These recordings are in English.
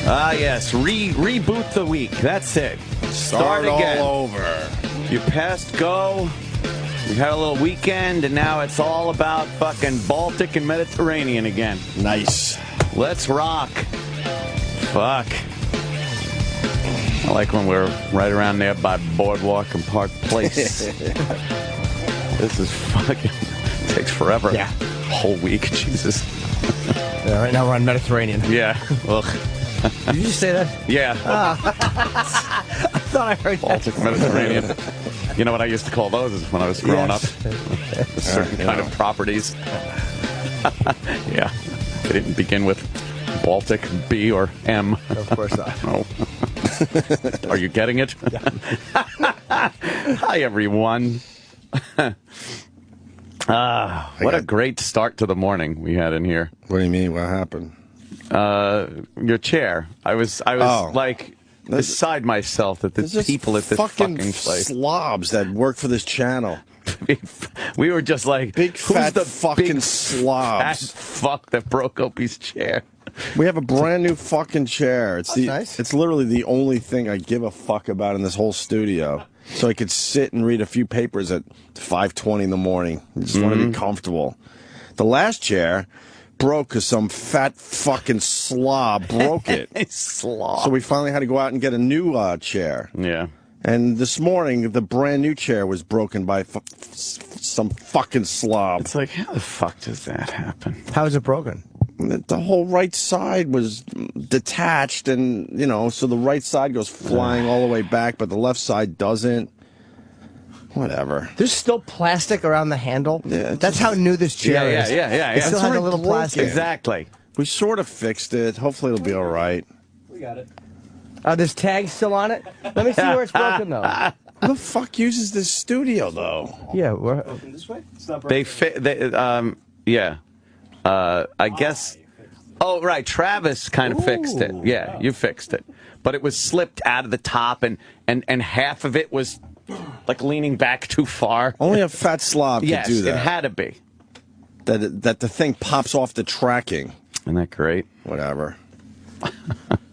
Ah, yes. Reboot the week. That's it. Start again. all over. You passed go. We had a little weekend, and now it's all about fucking Baltic and Mediterranean again. Nice. Let's rock. Fuck. I like when we're right around there by Boardwalk and Park Place. This is fucking... takes forever. Yeah. Whole week. Jesus. Yeah, right now we're on Mediterranean. Yeah. Ugh. Did you just say that? Yeah. I thought I heard Baltic Mediterranean. You know what I used to call those when I was growing up? Certain kind of properties. Yeah. They didn't begin with Baltic, B, or M. Of course not. No. Are you getting it? Yeah. Hi, everyone. What a great start to the morning we had in here. What do you mean? What happened? Your chair. I was like beside myself at the people at this fucking place. Slobs that work for this channel. We were just like, big fat who's the fucking big slobs. Fat fuck that broke Opie's chair. We have a brand new fucking chair. It's nice. It's literally the only thing I give a fuck about in this whole studio. So I could sit and read a few papers at 5:20 in the morning. I just want to be comfortable. The last chair broke because some fat fucking slob broke it. Slob. So we finally had to go out and get a new chair. Yeah. And this morning, the brand new chair was broken by some fucking slob. It's like, how the fuck does that happen? How is it broken? The whole right side was detached, and, you know, so the right side goes flying all the way back, but the left side doesn't. Whatever. There's still plastic around the handle. Yeah, that's how new this chair is. Yeah. It still has a little plastic. Exactly. We sort of fixed it. Hopefully it'll be all right. We got it. There's tags still on it? Let me see where it's broken, though. Who the fuck uses this studio, though? Yeah, we're... This way? It's not Yeah. I guess... Oh, right. Travis kind of fixed it. Yeah, you fixed it. But it was slipped out of the top, and half of it was, like, leaning back too far. Only a fat slob could do that. Yes, it had to be. That the thing pops off the tracking. Isn't that great? Whatever.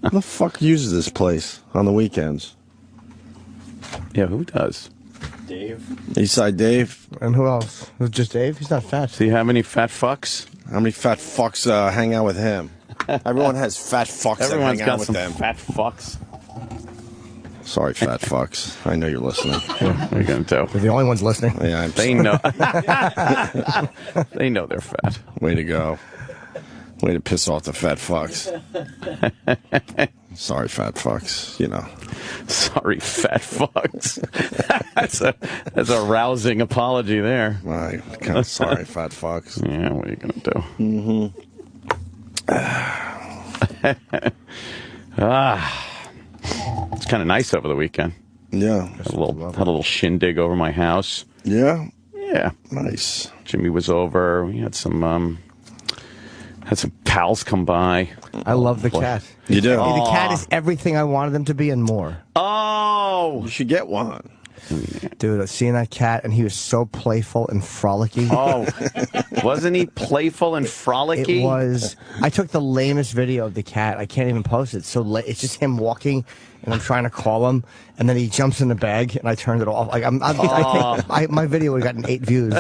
Who the fuck uses this place on the weekends? Yeah, who does? Dave. Eastside Dave. And who else? Was it just Dave? He's not fat. See how many fat fucks? How many fat fucks hang out with him? Everyone has fat fucks Everyone's that hang got out with some them. fat fucks. Sorry, fat fucks. I know you're listening. What are you going to do? They're the only ones listening. Yeah, They know. They know they're fat. Way to go. Way to piss off the fat fucks. Sorry, fat fucks. You know. Sorry, fat fucks. That's a rousing apology there. Right. Kind of sorry, fat fucks. Yeah, what are you going to do? It's kind of nice over the weekend. Yeah. Had a little shindig over my house. Yeah. Yeah. Nice. Jimmy was over. We had some pals come by. I love the cat. You do? The cat is everything I wanted them to be and more. Oh! You should get one. Dude, seeing that cat, and he was so playful and frolicky. Oh, wasn't he playful and frolicky? It was. I took the lamest video of the cat. I can't even post it. So it's just him walking, and I'm trying to call him, and then he jumps in the bag, and I turned it off. Like I think my video would have gotten 8 views.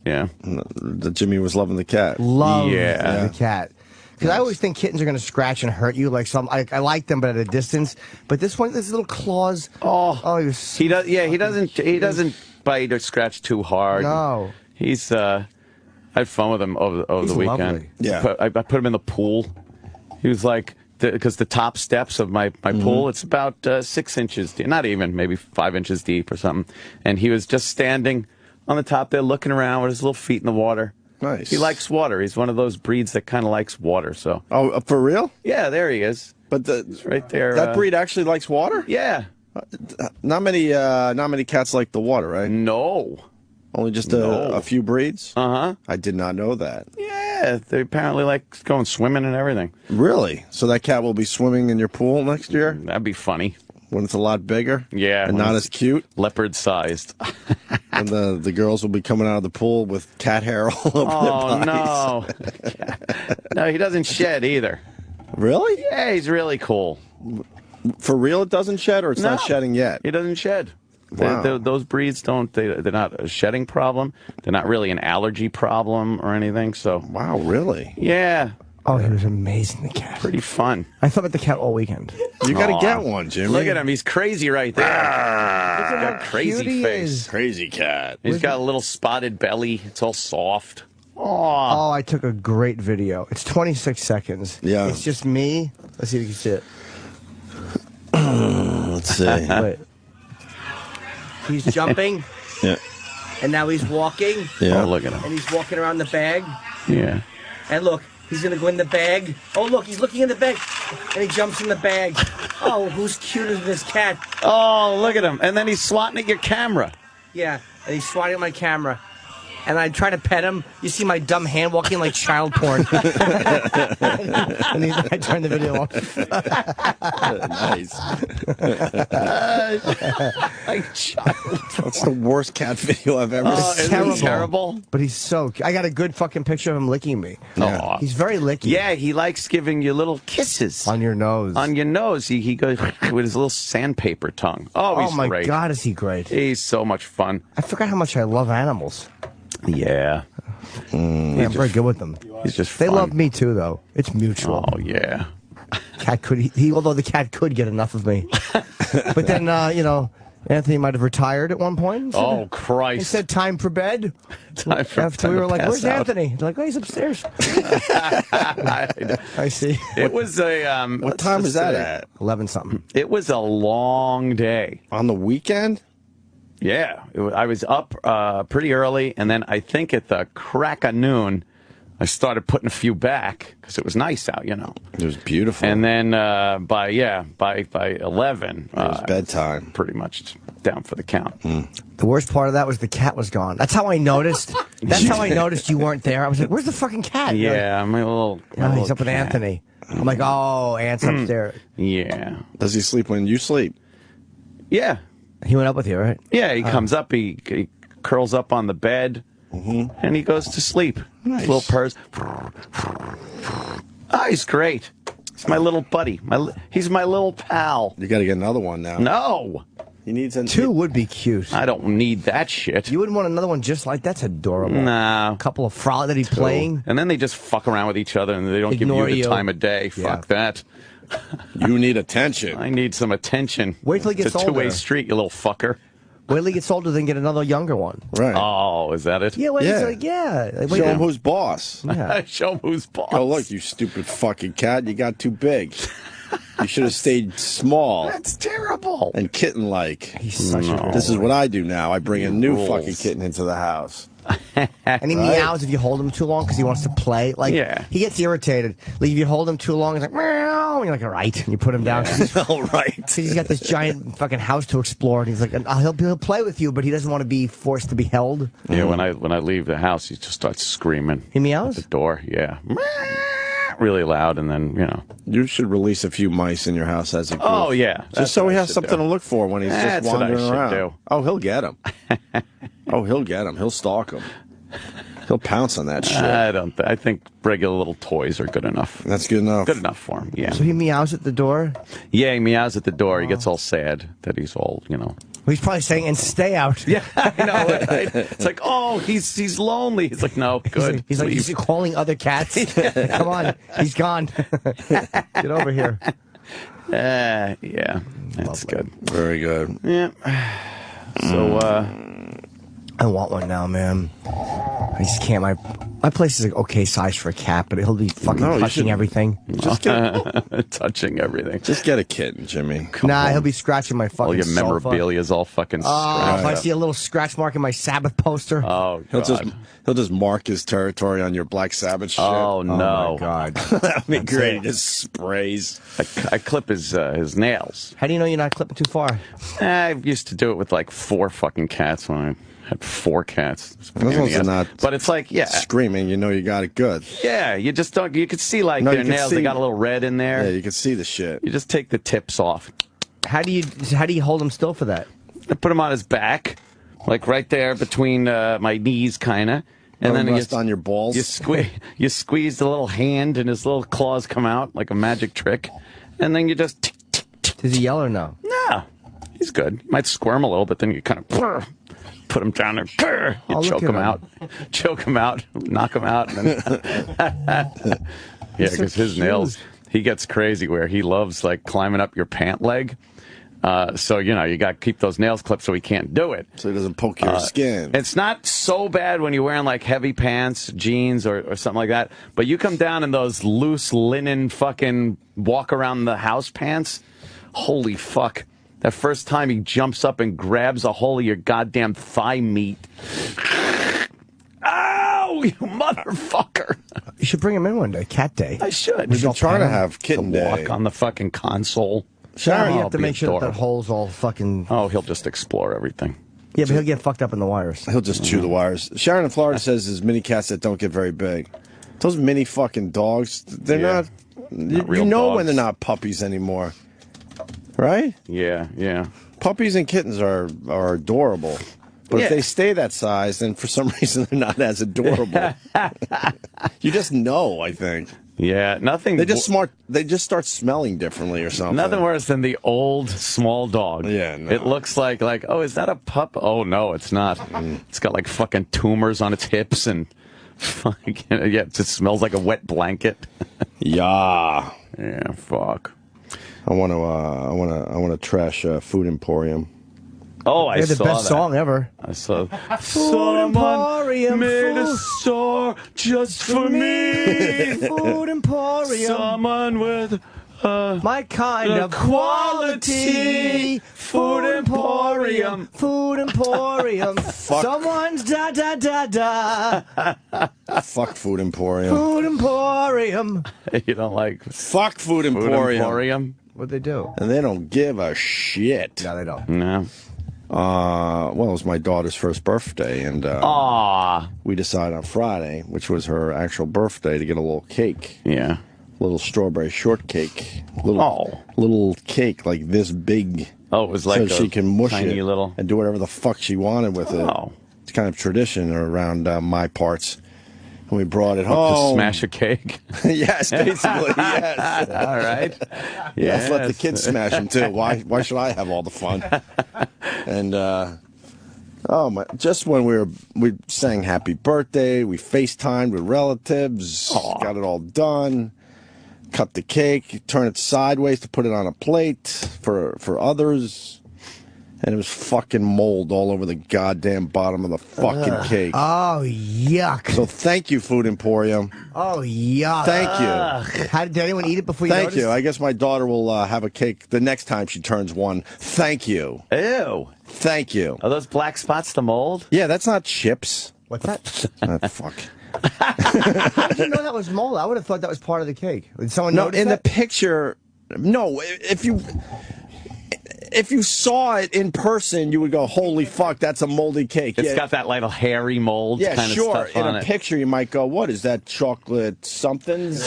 Yeah. The Jimmy was loving the cat. Love the cat. Because I always think kittens are going to scratch and hurt you. Like I like them, but at a distance. But this one, this little claws. Oh, he does. Yeah, he doesn't bite or scratch too hard. No. He's. I had fun with him over the weekend. Lovely. Yeah. I put him in the pool. He was like, because the top steps of my pool, it's about 6 inches deep, not even, maybe 5 inches deep or something. And he was just standing on the top there, looking around with his little feet in the water. Nice. He likes water. He's one of those breeds that kind of likes water. So. Oh, for real? Yeah, there he is. But He's right there. That breed actually likes water? Yeah. Not many cats like the water, right? No. Only just a few breeds? Uh-huh. I did not know that. Yeah, they apparently like going swimming and everything. Really? So that cat will be swimming in your pool next year? That'd be funny. when it's a lot bigger. Yeah, and when not it's as cute. Leopard-sized. And the girls will be coming out of the pool with cat hair all over their bodies. No. No, he doesn't shed either. Really? Yeah, he's really cool. For real, it doesn't shed, or it's not shedding yet? He doesn't shed. Wow. Those breeds don't. They're not a shedding problem. They're not really an allergy problem or anything. So. Wow, really? Yeah. Oh, he was amazing, the cat. Pretty fun. I thought about the cat all weekend. You got to get one, Jimmy. Look at him. He's crazy right there. He's got a crazy cute he face. is. Crazy cat. He's got a little spotted belly. It's all soft. Oh, I took a great video. It's 26 seconds. Yeah. It's just me. Let's see if you can see it. Let's see. Wait. He's jumping, Yeah. and now he's walking, Yeah. Oh, look at him. and he's walking around the bag. Yeah. And look, he's going to go in the bag. Oh, look, he's looking in the bag, and he jumps in the bag. Oh, who's cuter than this cat? Oh, look at him. And then he's swatting at your camera. Yeah, and he's swatting at my camera. And I try to pet him. You see my dumb hand walking like child porn. And I turn the video off. Nice. Like child. That's the worst cat video I've ever Isn't seen. it terrible? But he's so cute. I got a good fucking picture of him licking me. Yeah. He's very licky. Yeah, he likes giving you little kisses. On your nose. On your nose. He goes with his little sandpaper tongue. Oh, he's Oh my great. God, is he great? He's so much fun. I forgot how much I love animals. Yeah. Yeah, I'm very good with them. He's just They fun. love me too, though. It's mutual. Oh, yeah. Cat could although the cat could get enough of me. But then Anthony might have retired at one point. Oh, He Christ. said time for bed. Time for- After time we to were like, pass "Where's out." Anthony?" They're like, "Oh, he's upstairs." I I see. It was a. What time is that at? 11 something. It was a long day. On the weekend? Yeah, I was up pretty early, and then I think at the crack of noon, I started putting a few back because it was nice out, It was beautiful. And then by 11, it was bedtime. pretty much down for the count. The worst part of that was the cat was gone. That's how I noticed. That's how I noticed you weren't there. I was like, "Where's the fucking cat?" You're like, Yeah, my little. "Oh, he's up with Anthony." I'm like, "Oh, Ant's upstairs." Yeah, Does he sleep when you sleep? yeah, He went up with you, right? yeah. He comes up, he curls up on the bed, and he goes to sleep. Nice. Little purrs. Oh, he's great. He's my little buddy. He's my little pal. You got to get another one now. No, He needs a Two would be cute. I don't need that shit. You wouldn't want another one just like that's adorable. No. A couple of frolic that he's playing. And then they just fuck around with each other and they don't Ignore give you you. the time of day. Yeah. Fuck that. You need attention. I need some attention. Wait till he gets It's a two-way older. street, you little fucker. Wait till he gets older, then get another younger one. Right. Oh, is that it? Yeah, wait, Yeah. he's like, yeah. Like, wait, Show him who's boss. yeah. Show him who's boss. Oh, look, you stupid fucking cat. You got too big. You should have stayed small That's terrible. and kitten-like. He's such a This is what I do now. I bring a new rules. fucking kitten into the house. And he meows if you hold him too long because he wants to play. Like, Yeah. he gets irritated. Like, if you hold him too long, he's like, meow. And you're like, all right. And you put him down. 'Cause he's, All right. 'cause he's got this giant fucking house to explore. And he's like, he'll play with you, but he doesn't want to be forced to be held. Yeah, when I leave the house, he just starts screaming. He meows? At the door, yeah. Really loud, and then, You should release a few mice in your house as a group. Oh, yeah. Just so he has something to look for when he's That's just what I wandering should around. do. Oh, he'll get him. He'll get him. He'll stalk him. He'll pounce on that shit. I think regular little toys are good enough. That's good enough. Good enough for him, yeah. So he meows at the door. Yeah, he meows at the door. He gets all sad that he's all, Well, he's probably saying, and stay out. Yeah, I know. Right? It's like, oh, he's lonely. He's like, no, good. He's like, leave. he's calling other cats. Come on, he's gone. Get over here. Yeah, that's good. Very good. Yeah. So, I want one now, man. I just can't. My place is like okay size for a cat, but he'll be fucking No, you touching should- everything. Just get, touching everything. just get a kitten, Jimmy. Nah, he'll be scratching my fucking All your sofa. memorabilia's all fucking Oh, if I scratched. see a little scratch mark in my Sabbath poster. Oh, He'll God. he'll just mark his territory on your Black Sabbath shit. Oh, no. my God. That'd be great. He just sprays. I clip his nails. How do you know you're not clipping too far? I used to do it with like 4 fucking cats when I had 4 cats. It's a pain Those in the ones are ass. not But it's like, yeah. screaming. You know you got it good. Yeah, you just don't, you could see like No, their you can nails, see- they got a little red in there. Yeah, you can see the shit. You just take the tips off. How do you hold him still for that? I put him on his back, like right there between my knees, kind of. And then rest on your balls. You squeeze the little hand, and his little claws come out like a magic trick. And then you just... Does he yell or no? No, he's good. He might squirm a little, but then you kind of put him down there. You choke him out. Choke him out. Knock him out. And then yeah, because his nails, he gets crazy where he loves like climbing up your pant leg. So, you know, you got to keep those nails clipped so he can't do it. So he doesn't poke your skin. It's not so bad when you're wearing like heavy pants, jeans, or something like that. But you come down in those loose linen fucking walk around the house pants. Holy fuck. That first time he jumps up and grabs a hole of your goddamn thigh meat. Ow, you motherfucker. You should bring him in one day, cat day. I should. We've been trying to have kitten day. Walk on the fucking console. Sharon, you have to be make sure that adorable. hole's all fucking... Oh, he'll just explore everything. Yeah, but he'll get fucked up in the wires. He'll just chew the wires. Sharon in Florida says there's mini cats that don't get very big. Those mini fucking dogs, they're not... You real know dogs. when they're not puppies anymore. Right? Yeah, yeah. Puppies and kittens are adorable. But Yeah. if they stay that size, then for some reason they're not as adorable. You just know, I think. Yeah, nothing. They just start smelling differently or something. Nothing worse than the old small dog. Yeah, no. It looks like, oh, is that a pup? Oh, no, it's not. It's got like fucking tumors on its hips and fucking, yeah, it just smells like a wet blanket. Yeah. Yeah, fuck. I want to trash Food Emporium. Oh, I They're the saw best that. song ever. I saw. Food Emporium, made a food store just for me. Food Emporium. Someone with My kind the of quality. Food Emporium. Food Emporium. Someone's da. Fuck Food Emporium. Food Emporium. You don't like Fuck Food Food Emporium. Emporium? What'd they do? And they don't give a shit. No, they don't. No. Well, it was my daughter's first birthday, and Aw. we decided on Friday, which was her actual birthday, to get a little cake. Yeah. Little strawberry shortcake. Little cake like this big. Oh, it was like so a she can mush tiny it little. and do whatever the fuck she wanted with it. Oh. It's kind of tradition around my parts. And we brought it To home. smash a cake. Yes, basically, yes. All right. Yes, let the kids smash them too. Why should I have all the fun? And just when we sang happy birthday, we FaceTimed with relatives, got it all done, cut the cake, turn it sideways to put it on a plate for others. And it was fucking mold all over the goddamn bottom of the fucking cake. Oh, yuck. So thank you, Food Emporium. Oh, yuck. Thank you. How did anyone eat it before you Thank noticed? you. I guess my daughter will have a cake the next time she turns one. Thank you. Ew. Thank you. Are those black spots the mold? Yeah, that's not chips. What's that? Fuck. I didn't know that was mold. I would have thought that was part of the cake. Did someone No, notice in that? the picture, no. If you saw it in person, you would go, "Holy fuck, that's a moldy cake." It's got that little hairy mold Yeah, kind sure. of stuff In on a it. picture, you might go, "What is that? Chocolate somethings?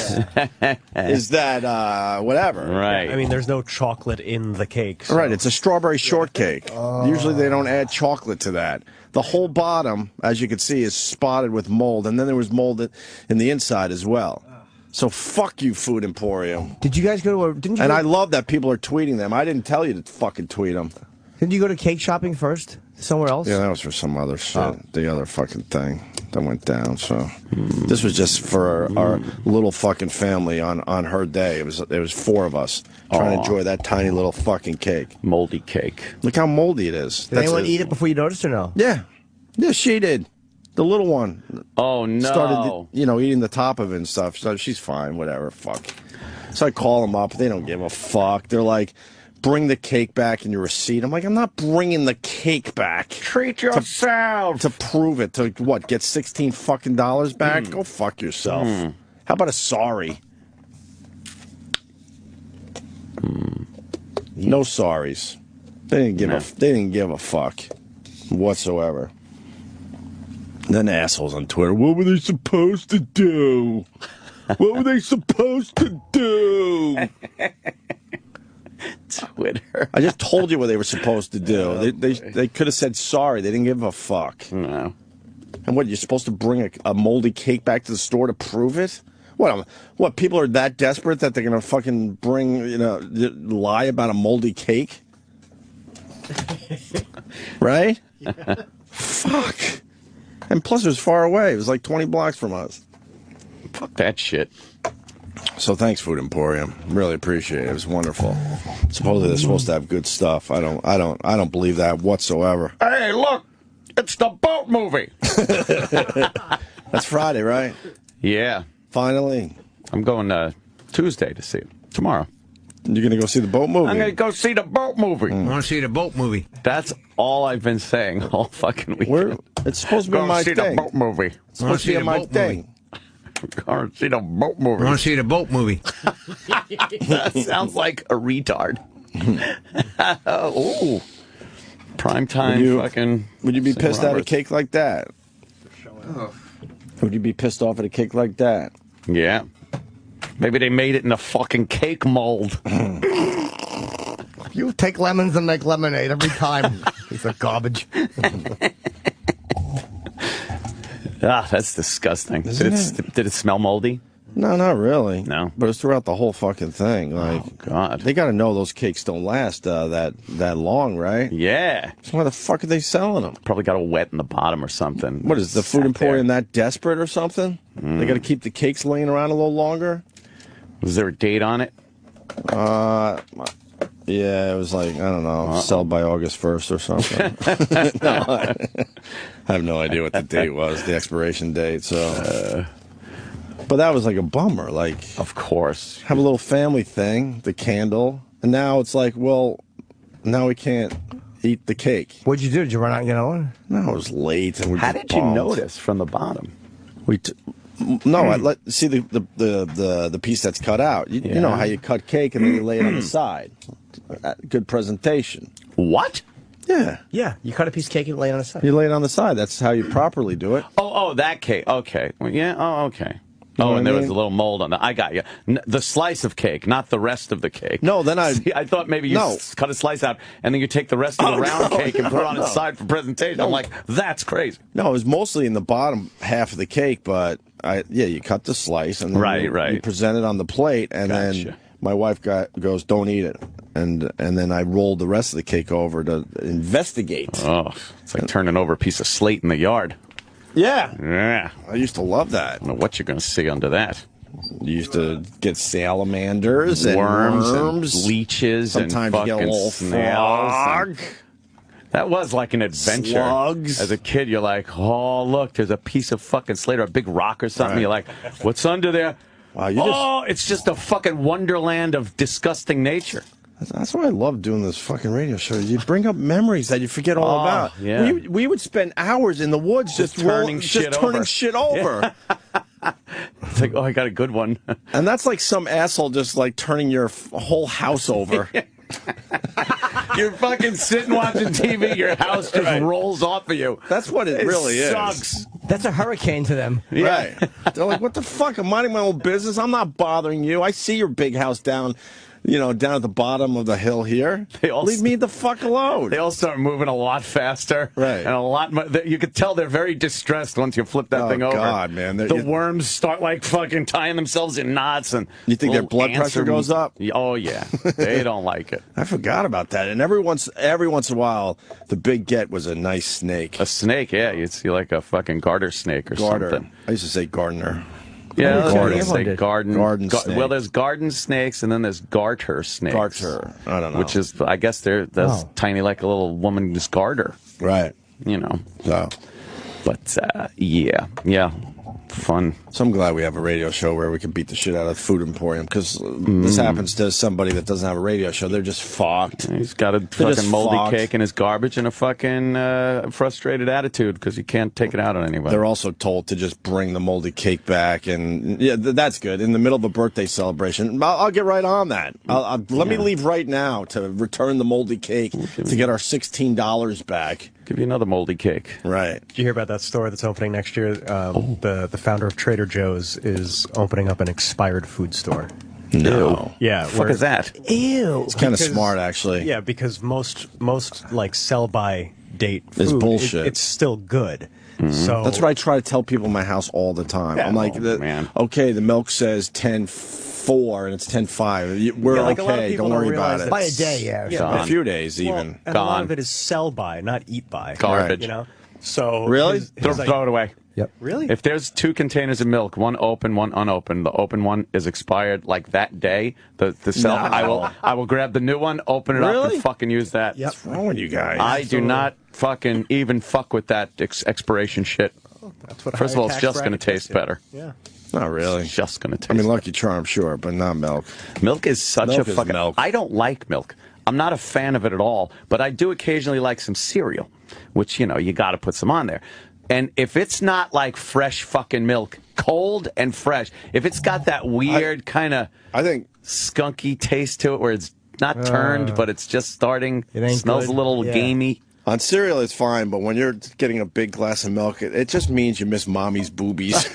Is that whatever?" Right. I mean, there's no chocolate in the cake. So. Right, it's a strawberry shortcake. Usually they don't add chocolate to that. The whole bottom, as you can see, is spotted with mold, and then there was mold in the inside as well. So fuck you, Food Emporium. Did you guys go to a... And I love that people are tweeting them. I didn't tell you to fucking tweet them. Didn't you go to cake shopping first? Somewhere else? Yeah, that was for some other shit. The other fucking thing that went down. So this was just for our little fucking family on her day. It was 4 of us trying to enjoy that tiny little fucking cake. Moldy cake. Look how moldy it is. Did anyone eat it before you noticed or no? Yeah. Yeah, she did. The little one Oh, no. started, eating the top of it and stuff. So she's fine, whatever, fuck. So I call them up. They don't give a fuck. They're like, bring the cake back and your receipt. I'm like, I'm not bringing the cake back. Treat yourself. To prove it. To what, get $16 fucking back? Go fuck yourself. How about a sorry? No sorries. They didn't give a fuck whatsoever. Then assholes on Twitter. What were they supposed to do? What were they supposed to do? Twitter. I just told you what they were supposed to do. They could have said sorry. They didn't give a fuck. No. And what, you're supposed to bring a moldy cake back to the store to prove it? What, people are that desperate that they're going to fucking bring, lie about a moldy cake? Right? Yeah. Fuck. And plus, it was far away. It was like 20 blocks from us. Fuck that shit. So thanks, Food Emporium. Really appreciate it. It was wonderful. Supposedly they're supposed to have good stuff. I don't believe that whatsoever. Hey, look, it's the boat movie. That's Friday, right? Yeah. Finally. I'm going Tuesday to see it. Tomorrow. You're going to go see the boat movie? I'm going to go see the boat movie. I want to see the boat movie. That's all I've been saying all fucking weekend. It's supposed to be my thing. Go see the boat movie. It's supposed to be my thing. Go see the boat movie. I want to see the boat movie. That sounds like a retard. Ooh. Primetime fucking... Would you be pissed at a cake like that? Oh. Would you be pissed off at a cake like that? Yeah. Maybe they made it in a fucking cake mold. You take lemons and make lemonade every time. Piece of garbage. That's disgusting. Did it smell moldy? No, not really. No. But it's throughout the whole fucking thing. Like, oh, God. They got to know those cakes don't last that long, right? Yeah. So why the fuck are they selling them? Probably got a wet in the bottom or something. What is the Food Emporium that desperate or something? They got to keep the cakes laying around a little longer? Was there a date on it? Yeah, it was like, I don't know, sell by August 1st or something. No, I have no idea what the date was, the expiration date. So, but that was like a bummer. Like, of course, have a little family thing, the candle, and now it's like, well, now we can't eat the cake. What'd you do? Did you run out and get on? No, it was late. And how did you notice from the bottom? I see the piece that's cut out. You know how you cut cake and then you lay it on the side. Good presentation. What? Yeah. Yeah, you cut a piece of cake and lay it on the side. You lay it on the side. That's how you properly do it. Oh, that cake. Okay. Well, yeah. Oh, okay. Oh, and there was a little mold on it. I got you. The slice of cake, not the rest of the cake. No, then I thought maybe you cut a slice out, and then you take the rest of the round cake and put it on its side for presentation. I'm like, that's crazy. No, it was mostly in the bottom half of the cake, but you cut the slice, and then you present it on the plate, and then my wife goes, don't eat it. And then I rolled the rest of the cake over to investigate. Oh, it's like turning over a piece of slate in the yard. Yeah. Yeah. I used to love that. I don't know what you're going to see under that. You used to get salamanders and worms and leeches. Sometimes and you get a little frog. That was like an adventure. Slugs. As a kid, you're like, oh, look, there's a piece of fucking slate or a big rock or something. Right. You're like, what's under there? Wow, it's just a fucking wonderland of disgusting nature. That's why I love doing this fucking radio show. You bring up memories that you forget all about. Yeah. We would spend hours in the woods just turning shit over. It's like, I got a good one. And that's like some asshole just like turning your whole house over. You're fucking sitting watching TV, your house just rolls off of you. That's what it really sucks. That's a hurricane to them. Yeah. Right. They're like, what the fuck? I'm minding my own business. I'm not bothering you. I see your big house down at the bottom of the hill here. Leave me the fuck alone. They all start moving a lot faster. Right. And a lot you could tell they're very distressed once you flip that thing over. Oh, God, man. The worms start, like, fucking tying themselves in knots. And you think their blood pressure goes up? Oh, yeah. They don't like it. I forgot about that. And every once in a while, the big get was a nice snake. A snake, yeah. You'd see, like, a fucking garter snake or something. I used to say gardener. Yeah, garden snake. Well, there's garden snakes, and then there's garter snakes. Garter, I don't know. Which is, I guess that's tiny, like a little woman's garter. Right. So. But, yeah, fun. So I'm glad we have a radio show where we can beat the shit out of Food Emporium, because this happens to somebody that doesn't have a radio show. They're just fucked. He's got a fucking moldy cake in his garbage and a fucking frustrated attitude because he can't take it out on anybody. They're also told to just bring the moldy cake back, and that's good. In the middle of a birthday celebration, I'll get right on that. Let me leave right now to return the moldy cake to get our $16 back. Give you another moldy cake. Right. Did you hear about that store that's opening next year? The founder of Trader Joe's is opening up an expired food store. No. Yeah, Fuck is that? Ew. It's kind of Because- smart, actually. Yeah, because most like sell by date It's food, bullshit. it's still good. So That's what I try to tell people in my house all the time. I'm like, man. okay, the milk says 10.4 and it's 10.5. We're Yeah, like a lot of okay. people Don't don't worry about realize it. that- By a day, yeah. or Yeah, something. A few days, Well, even. and a lot Gone. of it is sell by, not eat by. Garbage. You know. So Really? Throw it away. Yep. Really? If there's 2 containers of milk, one open, one unopened, the open one is expired like that day. The sell, I will grab the new one, open it up, Really? and fucking use that. Yep. What's wrong with you guys? I do not fucking even fuck with that expiration shit. That's what First of all, it's high-tax just going to bracket taste gets you. better. Yeah. Not really. It's just going to taste. I mean, better. Lucky Charm, sure, but not milk. Milk is such Milk a is fucking. milk. I don't like milk. I'm not a fan of it at all. But I do occasionally like some cereal, which you got to put some on there. And if it's not like fresh fucking milk, cold and fresh, if it's got that weird kind of I think skunky taste to it, where it's not turned, but it's just starting, It ain't smells good. a little Yeah. gamey. on cereal it's fine, but when you're getting a big glass of milk, it just means you miss mommy's boobies. Is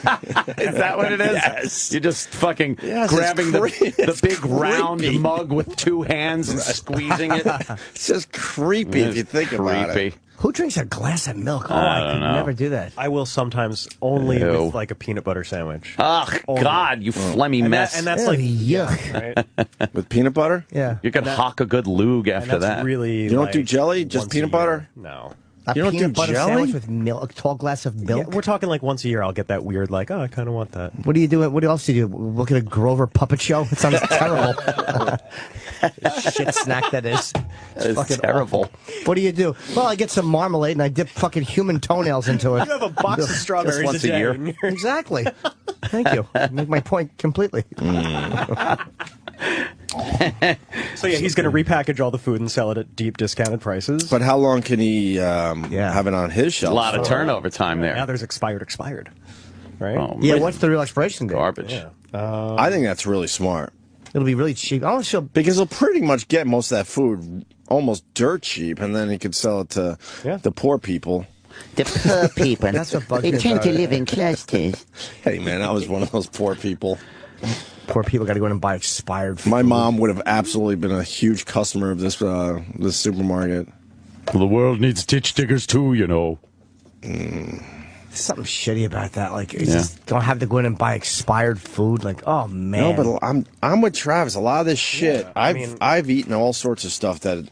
that what it is? Yes. You're just fucking Yes, grabbing it's the big creepy. round mug with 2 hands and squeezing it. It's just creepy if you think about it. Who drinks a glass of milk? Oh, I I don't could know. never do that. I will sometimes only Ew. with like a peanut butter sandwich. Ugh, God, you phlegmy and, mess. and that's Ew, like yuck. right? With peanut butter? Yeah. You could hock a good lug And after that's that. really You don't like do jelly, just once a peanut year. butter? No. A You don't peanut do butter jelly? sandwich with milk, a tall glass of Yeah, milk. we're talking like once a year. I'll get that weird like, oh, I kind of want that. What do you do? What else do you do? Look at a Grover puppet show? It sounds terrible. Shit snack that is. It's That is fucking terrible. awful. What do you do? Well, I get some marmalade and I dip fucking human toenails into it. You have a box of strawberries once a day, year. and you're- Exactly. Thank you. Make my point completely. So yeah, he's going to repackage all the food and sell it at deep discounted prices. But how long can he have it on his A shelf? lot of for? turnover time now there. there's expired, right? Oh, Yeah, man. what's the real expiration date? Garbage. Yeah. I think that's really smart. It'll be really cheap. I don't feel Because he'll pretty much get most of that food almost dirt cheap, and then he could sell it to the poor people. The poor people. That's what bugs They me tend about to it. live in clusters. Hey, man, I was one of those poor people. poor people got to go in and buy expired food. My mom would have absolutely been a huge customer of this supermarket. Well, the world needs ditch diggers too, There's something shitty about that. Like, you just don't have to go in and buy expired food. Like, oh man. No, but I'm with Travis. A lot of this shit, I mean- I've eaten all sorts of stuff that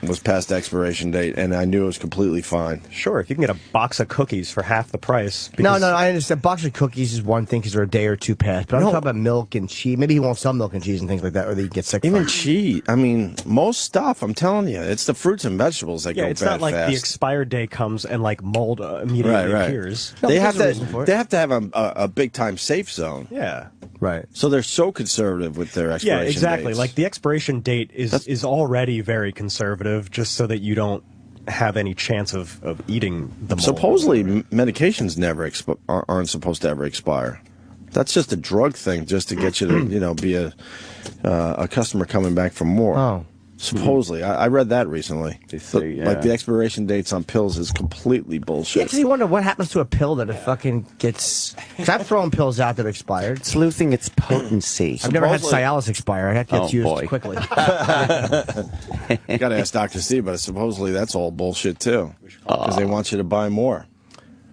was past expiration date, and I knew it was completely fine. Sure, if you can get a box of cookies for half the price. No, because- I understand. A box of cookies is one thing because they're a day or two past. But I'm talking about milk and cheese. Maybe he won't sell milk and cheese and things like that, or they get sick. Even from. cheese. I mean, most stuff. I'm telling you, it's the fruits and vegetables that Yeah, go it's bad not like fast. the expired day comes and like mold immediately right. appears. No, they but have there's a reason for to. it. They have to have a big time safe zone. Yeah. Right. So they're so conservative with their expiration Yeah, exactly. dates. Like the expiration date is already very conservative, just so that you don't have any chance of eating the mold. Supposedly, medications never aren't supposed to ever expire. That's just a drug thing, just to get you to be a customer coming back for more. Oh. Supposedly, I read that recently. They say, yeah. Like the expiration dates on pills is completely Yeah, bullshit. because you wonder what happens to a pill that it fucking gets. Because I've thrown pills out that expired. It's losing its potency. I've never had Supposedly- Cialis expire. That gets Oh, used boy. quickly. You got to ask Dr. C, but supposedly that's all bullshit too, because they want you to buy more.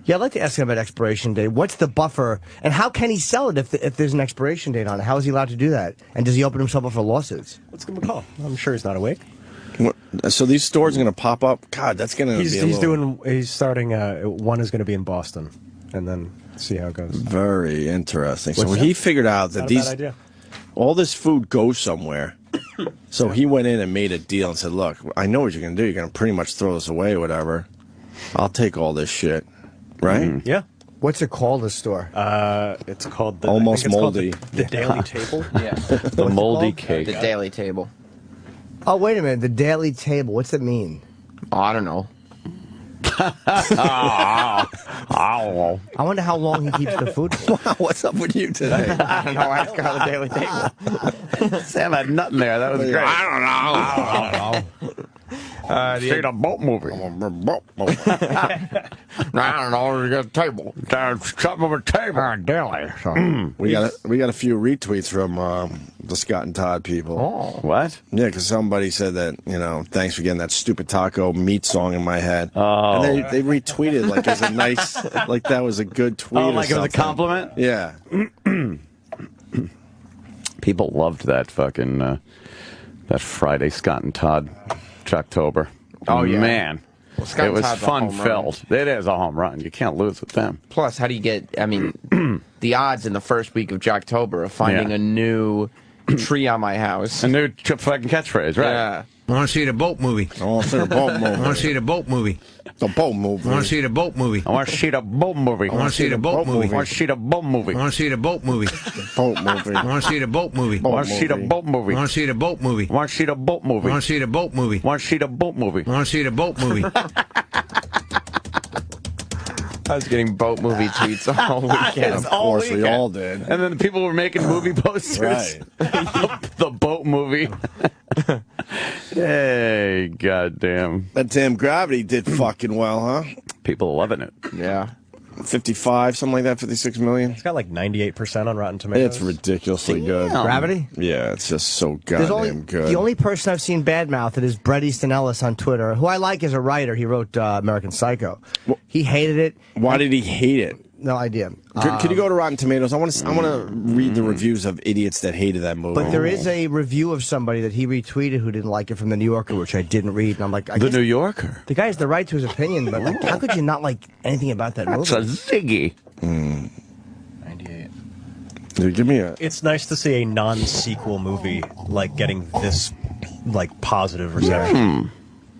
Yeah, I'd like to ask him about expiration date. What's the buffer, and how can he sell it if there's an expiration date on it? How is he allowed to do that? And does he open himself up for lawsuits? Let's give him a call. I'm sure he's not awake. So these stores are going to pop up. God, that's going to be He's starting. One is going to be in Boston, and then see how it goes. very interesting. So What's he figured out that Not a bad idea. all this food goes somewhere. So he went in and made a deal and said, "Look, I know what you're going to do. You're going to pretty much throw this away or whatever. I'll take all this shit." Right? Yeah. What's it called, this store? It's called the Almost I think it's called moldy. The Daily Table. Yeah. The moldy called? cake. The daily table. Oh, wait a minute. The Daily Table. What's it mean? Oh, I don't know. Oh. I wonder how long he keeps the food for. What's up with you today? I don't know. Ask her the daily table. Sam had nothing there. That was great. I don't know. See the boat movie. I don't know. We got a table. Something on the table. Daily. We got a few retweets from the Scott and Todd people. Oh. What? Yeah, because somebody said that, thanks for getting that stupid taco meat song in my head. Oh. And they retweeted like as a nice, like that was a good tweet. Oh, or like it was a something. compliment? Yeah. People loved that fucking that Friday Scott and Todd Jocktober. Oh, yeah. Man. Well, Scott it and was Todd's a fun home run. filled. It is a home run. You can't lose with them. Plus, how do you get, the odds in the first week of Jocktober of finding Yeah. a new tree on my house? A new fucking catchphrase, right? Yeah. I want to see the boat movie. I want to see the boat I want to movie. see the boat movie. The boat movie. I want to see the boat movie. I want to see the boat movie. I want to see the boat movie. I want to see the boat movie. I want to see the boat movie. Boat movie. I want to see the boat movie. I want to see the boat movie. I want to see the boat movie. I want to see the boat I movie. want to see the boat movie. I want to see the boat movie. I want to see the boat movie. I was getting boat movie tweets all weekend. Of course, we all did. And then the people were making movie posters. Right. The boat movie. Hey, goddamn. That damn Gravity did fucking well, huh? People loving it. Yeah. 55, something like that, 56 million. It's got like 98% on Rotten Tomatoes. It's ridiculously good. Gravity? Yeah, it's just so There's goddamn good. The only person I've seen badmouth it is Bret Easton Ellis on Twitter, who I like as a writer. He wrote American Psycho. He hated it. Why did he hate it? No idea. Could you go to Rotten Tomatoes? I want to read the reviews of idiots that hated that movie. But there is a review of somebody that he retweeted who didn't like it from the New Yorker, which I didn't read. And I'm like, I The guess New Yorker. the guy has the right to his opinion, but like, how could you not like anything about that That's a movie? ziggy. 98. Dude, give me a. It's nice to see a non-sequel movie like getting this like positive reception.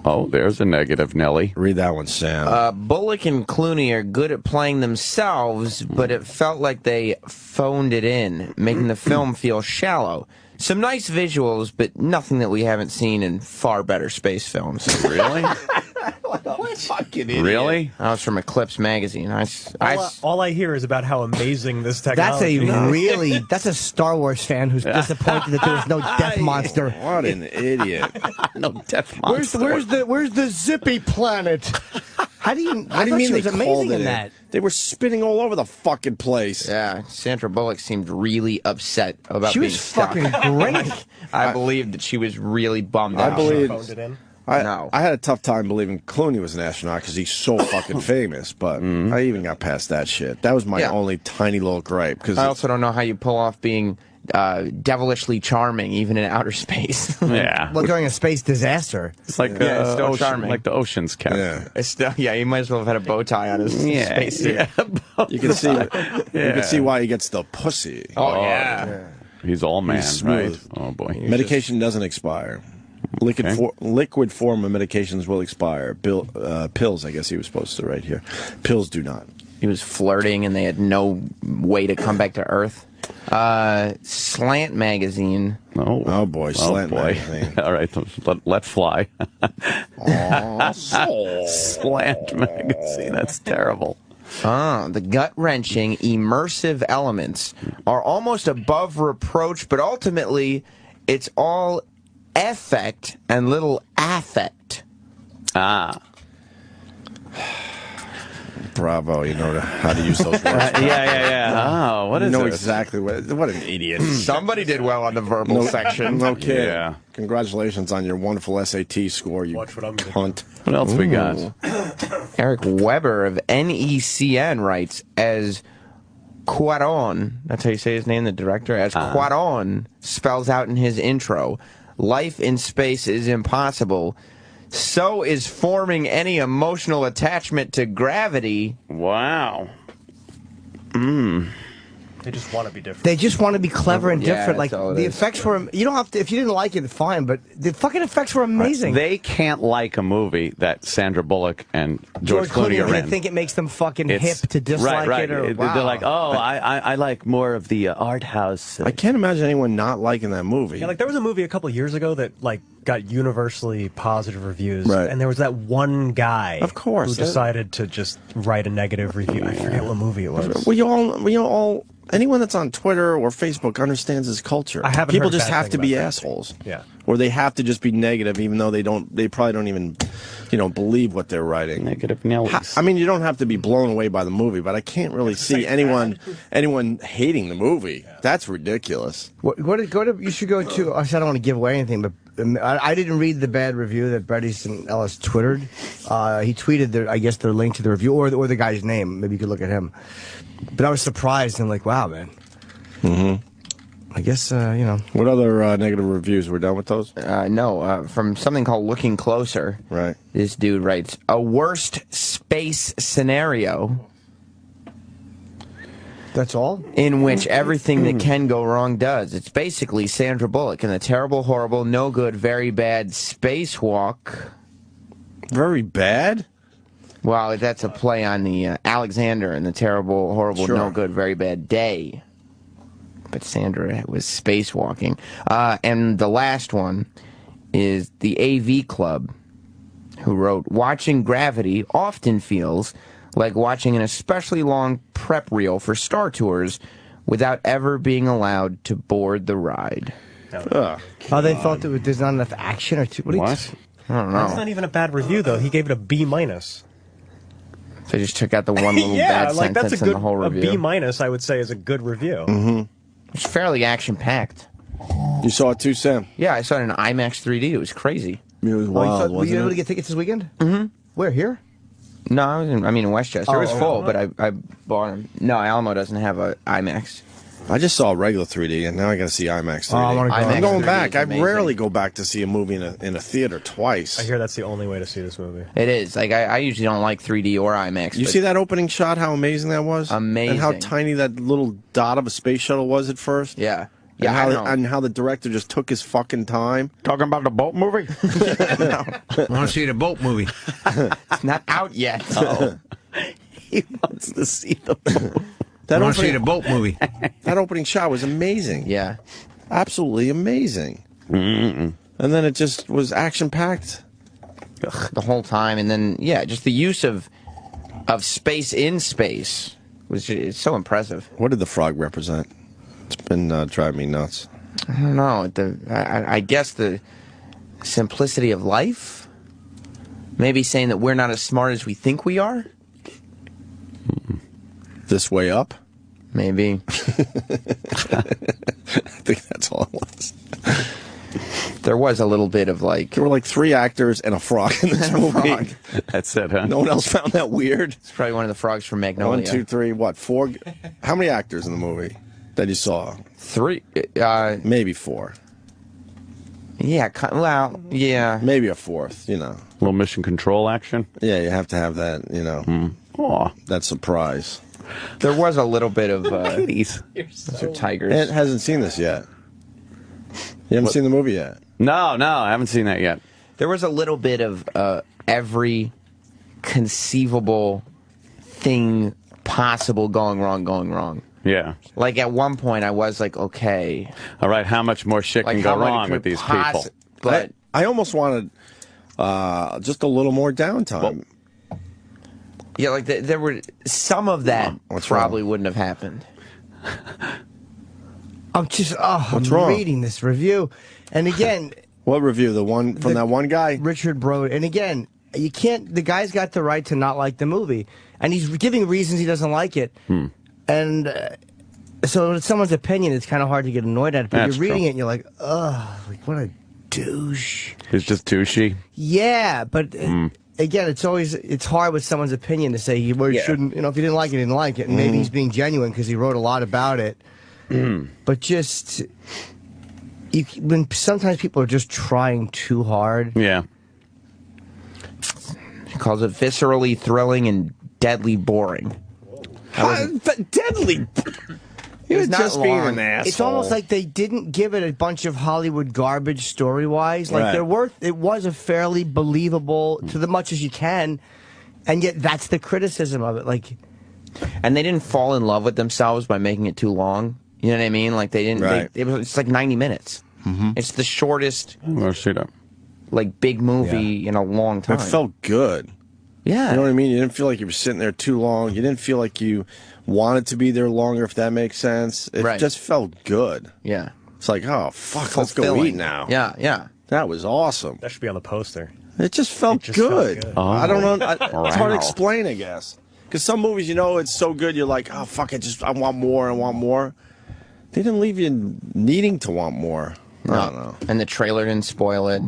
Oh, there's a negative, Nelly. Read that one, Sam. Bullock and Clooney are good at playing themselves, but it felt like they phoned it in, making the film feel shallow. Some nice visuals, but nothing that we haven't seen in far better space films. Really? Really? That was from Eclipse magazine. All I hear is about how amazing this That's technology is. that's a Star Wars fan who's disappointed that there was no death monster. What an idiot. No death monster. Where's the zippy planet? How do you What do you mean she they was amazing called it in that? They were spinning all over the fucking place. Yeah, Sandra Bullock seemed really upset about She being was stuck. fucking great. I believe that she was really bummed I out. believe. Phoned it in. No. I had a tough time believing Clooney was an astronaut because he's so fucking famous, but I even got past that shit. That was my Yeah. only tiny little gripe. Because I also don't know how you pull off being devilishly charming even in outer space. Yeah. Well, during a space disaster. It's like Yeah, it's still ocean, charming. like the Ocean's character. yeah, It's still, yeah, he might as well have had a bow tie on his Yeah. spacesuit. Yeah. you can see, you can see why he gets the pussy. Oh, yeah. He's all man, He's right? smooth. Oh boy. Medication doesn't expire. Liquid form of medications will expire. Pills, I guess he was supposed to write here. Pills do not. He was flirting and they had no way to come back to Earth. Slant magazine. Oh boy, Slant magazine. All right, let fly. Oh, Slant magazine. That's terrible. The gut-wrenching, immersive elements are almost above reproach, but ultimately, it's all effect and little affect. Ah. Bravo, you know how to use those words. Yeah. Oh, what You is know this? exactly what an idiot. Somebody did well on the verbal section. No kidding. Yeah. Congratulations on your wonderful SAT score, you Watch what I'm gonna cunt. What else we got? Eric Weber of NECN writes, as Cuarón, that's how you say his name, the director, as Cuarón spells out in his intro, life in space is impossible. So is forming any emotional attachment to gravity. Wow. They just want to be different. They just want to be clever and Yeah, different. Like that's all it the is. effects were. You don't have to. If you didn't like it, fine. But the fucking effects were amazing. They can't like a movie that Sandra Bullock and George Clooney are they in. think it makes them fucking It's- hip to dislike right. it. Or, wow. They're like, oh, I like more of the art house. I can't imagine anyone not liking that movie. Yeah, like there was a movie a couple years ago that like got universally positive reviews, Right. and there was that one guy, Of course, who decided to just write a negative review. I forget what movie it was. We all, anyone that's on Twitter or Facebook understands this culture. I haven't People heard a just bad have thing to be about that. assholes. Yeah. Or they have to just be negative, even though they probably don't even, believe what they're writing. Negative Nellies. I mean, you don't have to be blown away by the movie, but I can't really see anyone hating the movie. That's ridiculous. You should go to. I don't want to give away anything, but I didn't read the bad review that Bret Easton Ellis twittered. He tweeted the link to the review or the guy's name. Maybe you could look at him. But I was surprised and like, wow, man. Mm-hmm. I guess What other negative reviews? We're done with those? No, from something called Looking Closer. Right. This dude writes, a worst space scenario That's all? in which everything that can go wrong does. It's basically Sandra Bullock in the terrible, horrible, no good, very bad spacewalk. Very bad? Well, that's a play on the Alexander and the terrible, horrible, Sure. no good, very bad day. But Sandra was spacewalking. And the last one is the AV Club, who wrote, watching Gravity often feels like watching an especially long prep reel for Star Tours without ever being allowed to board the ride. Oh, they thought that there's not enough action or two. What? I don't That's know. not even a bad review, though. He gave it a B-. They just took out the one little Yeah, bad like that's sentence a in good the whole review. B-, I would say, is a good review. Mm-hmm. It's fairly action-packed. You saw it too, Sam? Yeah, I saw it in IMAX 3D. It was crazy. It was Oh, wild, were wasn't you able it? to get tickets this weekend? Mm-hmm. Where, here? No, I mean in Westchester. It was Oh, full, but I bought them. No, Alamo doesn't have a IMAX. I just saw regular 3D, and now I got to see IMAX 3D. Oh, I wanna go. IMAX I'm going 3D back. is I amazing. rarely go back to see a movie in a theater twice. I hear that's the only way to see this movie. It is. Like I usually don't like 3D or IMAX. You but see that opening shot? How amazing that was! Amazing. And how tiny that little dot of a space shuttle was at first. Yeah. And Yeah, I know. and how the director just took his fucking time. Talking about the boat movie? I want to see the boat movie. It's not out yet. Oh. He wants to see the boat. I want to see the boat movie. That opening shot was amazing. Yeah. Absolutely amazing. And then it just was action packed. The whole time, and then just the use of space in space was it's so impressive. What did the frog represent? It's been driving me nuts. I don't know. I guess the simplicity of life. Maybe saying that we're not as smart as we think we are. This way up? Maybe. I think that's all it was. There was a little bit of like. There were like 3 actors and a frog in this movie. That's it, huh? No one else found that weird. It's probably one of the frogs from Magnolia. 1, 2, 3, what? 4? How many actors in the movie that you saw? 3. Maybe 4. Yeah. Well. Yeah. Maybe a 4th. Little mission control action. Yeah, you have to have that. Aw. That surprise. There was a little bit of. Kitties. Those are tigers. Ant hasn't seen this yet. You haven't seen the movie yet. No, I haven't seen that yet. There was a little bit of every conceivable thing possible going wrong. Yeah. Like at one point, I was like, okay, All right, how much more shit like can how go much wrong could with these possi- people? But I almost wanted just a little more downtime. yeah, like there were some of that What's probably wrong? wouldn't have happened. I'm just, What's I'm wrong? reading this review. And again, What review? The one from that one guy? Richard Brode. And again, you can't, the guy's got the right to not like the movie. And he's giving reasons he doesn't like it. And so it's someone's opinion. It's kind of hard to get annoyed at it. But That's you're reading true. it and you're like, ugh, like what a douche. It's just douchey. Yeah, but again, it's hard with someone's opinion to say you shouldn't. If you didn't like it, you didn't like it. And maybe he's being genuine because he wrote a lot about it. But just when sometimes people are just trying too hard. Yeah. He calls it viscerally thrilling and deadly boring. Deadly. He was not just being long. an asshole. It's almost like they didn't give it a bunch of Hollywood garbage story-wise. Like Right. it was a fairly believable to the much as you can, and yet that's the criticism of it. Like, And they didn't fall in love with themselves by making it too long. You know what I mean? Like they didn't. Right. It's like 90 minutes. It's the shortest. Let's see that. like big movie in a long time. It felt good. Yeah. You know what I mean? You didn't feel like you were sitting there too long. You didn't feel like you wanted to be there longer, if that makes sense. It just felt good. Yeah. It's like, oh, fuck, let's go eat now. Yeah, yeah. That was awesome. That should be on the poster. It just felt good. Oh. I don't know. It's hard to explain, I guess. Because some movies, you know, it's so good, you're like, oh, fuck, I want more, I want more. They didn't leave you needing to want more. No. I don't know. And the trailer didn't spoil it.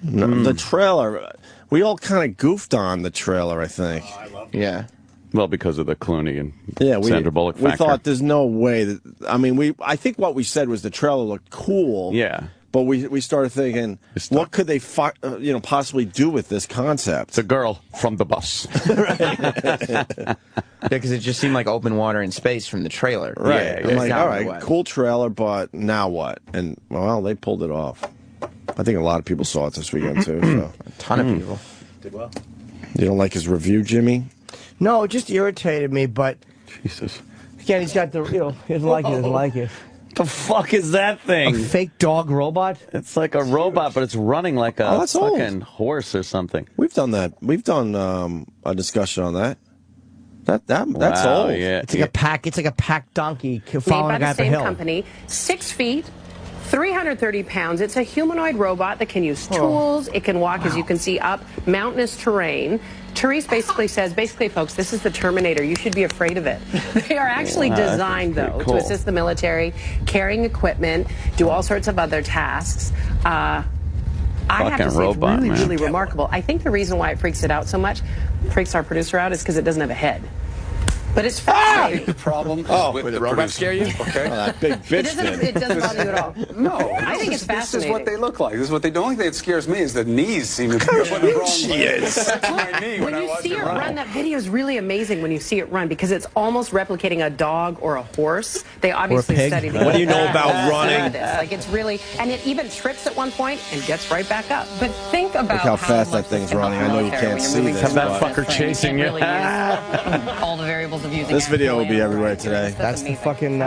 No, the trailer, we all kind of goofed on the trailer, I think. Yeah. Well, because of the Clooney and Yeah, Sandra Bullock factor. we thought there's no way that. I mean, I think what we said was the trailer looked cool. Yeah. But we started thinking, what could they possibly do with this concept? It's a girl from the bus. Yeah, because it just seemed like open water in space from the trailer. Right. Yeah, I'm like, all exactly right, cool trailer, but now what? And, well, they pulled it off. I think a lot of people saw it this weekend, too. So. A ton of people. Did well. You don't like his review, Jimmy? No, it just irritated me, but Jesus. again, he's got the, he doesn't like it, doesn't like it. The fuck is that A thing? fake dog robot? It's like a robot, but it's running like a that's old. fucking horse or something. We've done that. We've done a discussion on that. That's Wow, old. Yeah. It's like a packed donkey Made following by a guy the up a same hill. company, 6 feet, 330 pounds. It's a humanoid robot that can use tools. It can walk, as you can see, up mountainous terrain. Therese basically says, folks, this is the Terminator. You should be afraid of it. They are actually designed, though, cool. to assist the military, carrying equipment, do all sorts of other tasks. I have to say, robot, it's man. really remarkable. I think the reason why it freaks it out so much, freaks our producer out, is because it doesn't have a head. But it's fascinating. The problem with the robot scare you? Okay. Oh, that big bitch did. It doesn't bother you at all. No, I think it's This is fascinating. what they look like. This is what they. The only thing that scares me is the knees seem to be going the wrong way. That's my knee when When I you watch see it it run. run, that video is really amazing when you see it run because it's almost replicating a dog or a horse. They obviously pig. studied it. What do you know about running? Like it's really, and it even trips at one point and gets right back up. But think about Look how fast much that thing's this can running. help I know you military can't when see you're moving this, from That but fucker frame. chasing You you. can't really use all the variables of using this video will be actually everywhere today. That's the amazing. fucking.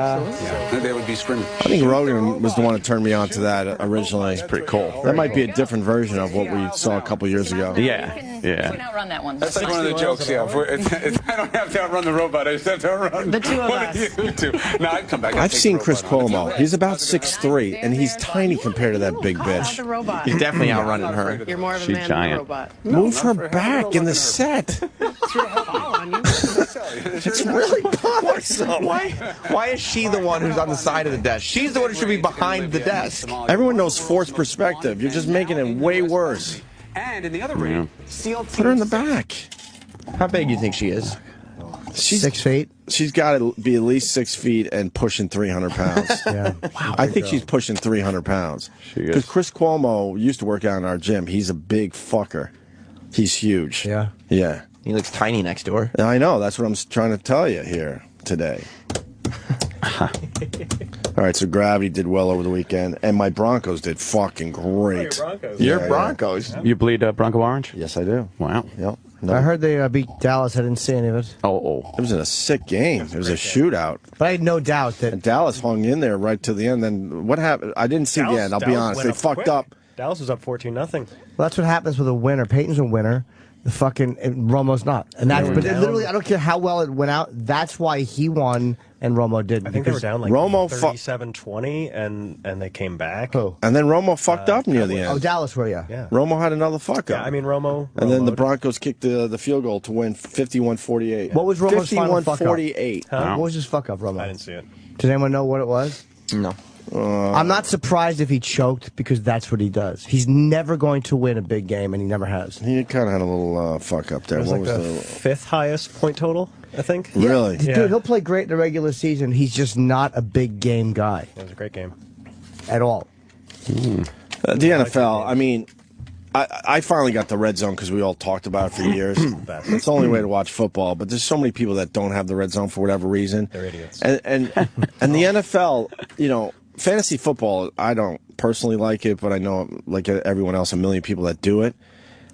They would be screaming. I think Rogan was the one that turned me on to that originally. It's pretty cool. That might be a different version of what we saw a couple years ago. Yeah. You Yeah. can outrun that one. That's like one of the jokes. Yeah, I don't have to outrun the robot. I just have to outrun The two of one us. you two. No, I'd come back. I'd I've take seen the Chris robot on. Cuomo. He's about 6'3", and he's tiny compared to that big The bitch. robot. He's definitely outrunning her. You're more of a She's man giant. than a robot. Move her not for- back in the set. Fall on you. It's really bothersome. Why is she the one who's on the side of the desk? She's the one who should be behind the desk. Everyone knows forced perspective. You're just making it way worse. And in the other ring, SEAL Put her in the back. How big do you think she is? She's 6 feet. She's got to be at least 6 feet and pushing 300 pounds. Yeah. I think she's pushing 300 pounds. She is. Because Chris Cuomo used to work out in our gym. He's a big fucker. He's huge. Yeah. Yeah. He looks tiny next to her. I know. That's what I'm trying to tell you here today. All right, so Gravity did well over the weekend, and my Broncos did fucking great. Your Yeah, Broncos. You bleed Bronco Orange? Yes, I do. Wow. Yep. No, I heard they beat Dallas. I didn't see any of it. Oh. it was in a sick game. It was a shootout. But I had no doubt And that. Dallas hung in there right to the end. Then what happened? I didn't see the end. I'll be honest. They fucked up. Dallas was up 14-0. Well, that's what happens with a winner. Peyton's a winner. The fucking and Romo's not, and that's. But it literally, I don't care how well it went out. That's why he won and Romo didn't. I think they were because down like Romo 37-20, and they came back. Who? And then Romo fucked up near the Oh, end. Dallas, where yeah. Yeah. Romo had another fuck up. Yeah, I mean Romo. and then the Romo'd. Broncos kicked the field goal to win 51-48. What was Romo's final fuck up? 51-48. What was his fuck up, Romo? I didn't see it. Does anyone know what it was? No. I'm not surprised if he choked because that's what he does. He's never going to win a big game, and he never has. He kind of had a little fuck up there. It was What like was the the fifth highest point total, I think. really? Yeah. Dude, he'll play great in the regular season. He's just not a big game guy It was a great game. at all. The NFL. I mean, I finally got the red zone because we all talked about it for years. It's the only way to watch football. But there's so many people that don't have the red zone for whatever reason. They're idiots. And the NFL, you know, fantasy football. I don't personally like it, but I know like everyone else, a million people that do it.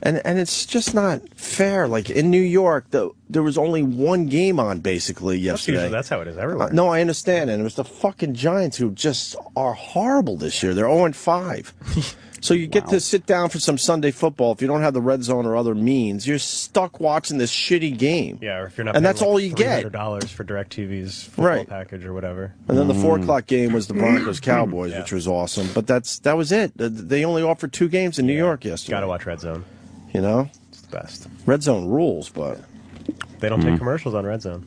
And it's just not fair. Like in New York, there was only one game on basically yesterday. That's how it is everywhere. No, I understand, and it was the fucking Giants who just are horrible this year. They're 0-5. So you get to sit down for some Sunday football. If you don't have the red zone or other means, you're stuck watching this shitty game. Yeah, or if you're not, and paying that's like all you get. $300 for DirecTV's football package or whatever. And then the 4 o'clock game was the Broncos Cowboys, which was awesome. But that was it. They only offered 2 games in New York yesterday. Got to watch Red Zone. You know, It's the best. Red Zone rules, but They don't take commercials on Red Zone.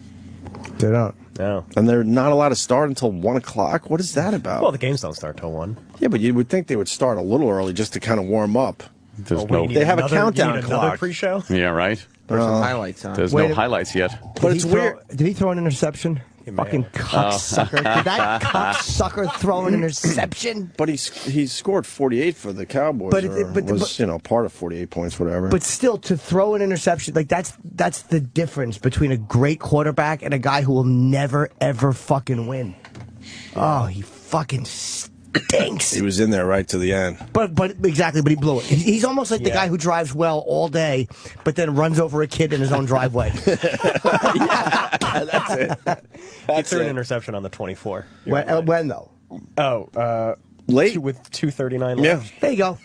They don't. No. and they're not allowed to start until 1 o'clock. What is that about? Well, the games don't start till 1. Yeah, but you would think they would start a little early just to kind of warm up. There's Well, no. They have a countdown another clock. pre-show? Yeah, right. There's some highlights on. There's Wait no a- highlights yet. But it's weird. Did he throw an interception? Fucking cocksucker. Did that cocksucker throw an interception? But he scored 48 for the Cowboys. But was part of 48 points, whatever. But still, to throw an interception, like that's the difference between a great quarterback and a guy who will never, ever fucking win. Oh, he fucking stinks. he was in there right to the end. But exactly, but he blew it. He's almost like the guy who drives well all day, but then runs over a kid in his own driveway. That's it. He threw an interception on the 24. When though? Late. With 2:39 left. Yeah. There you go.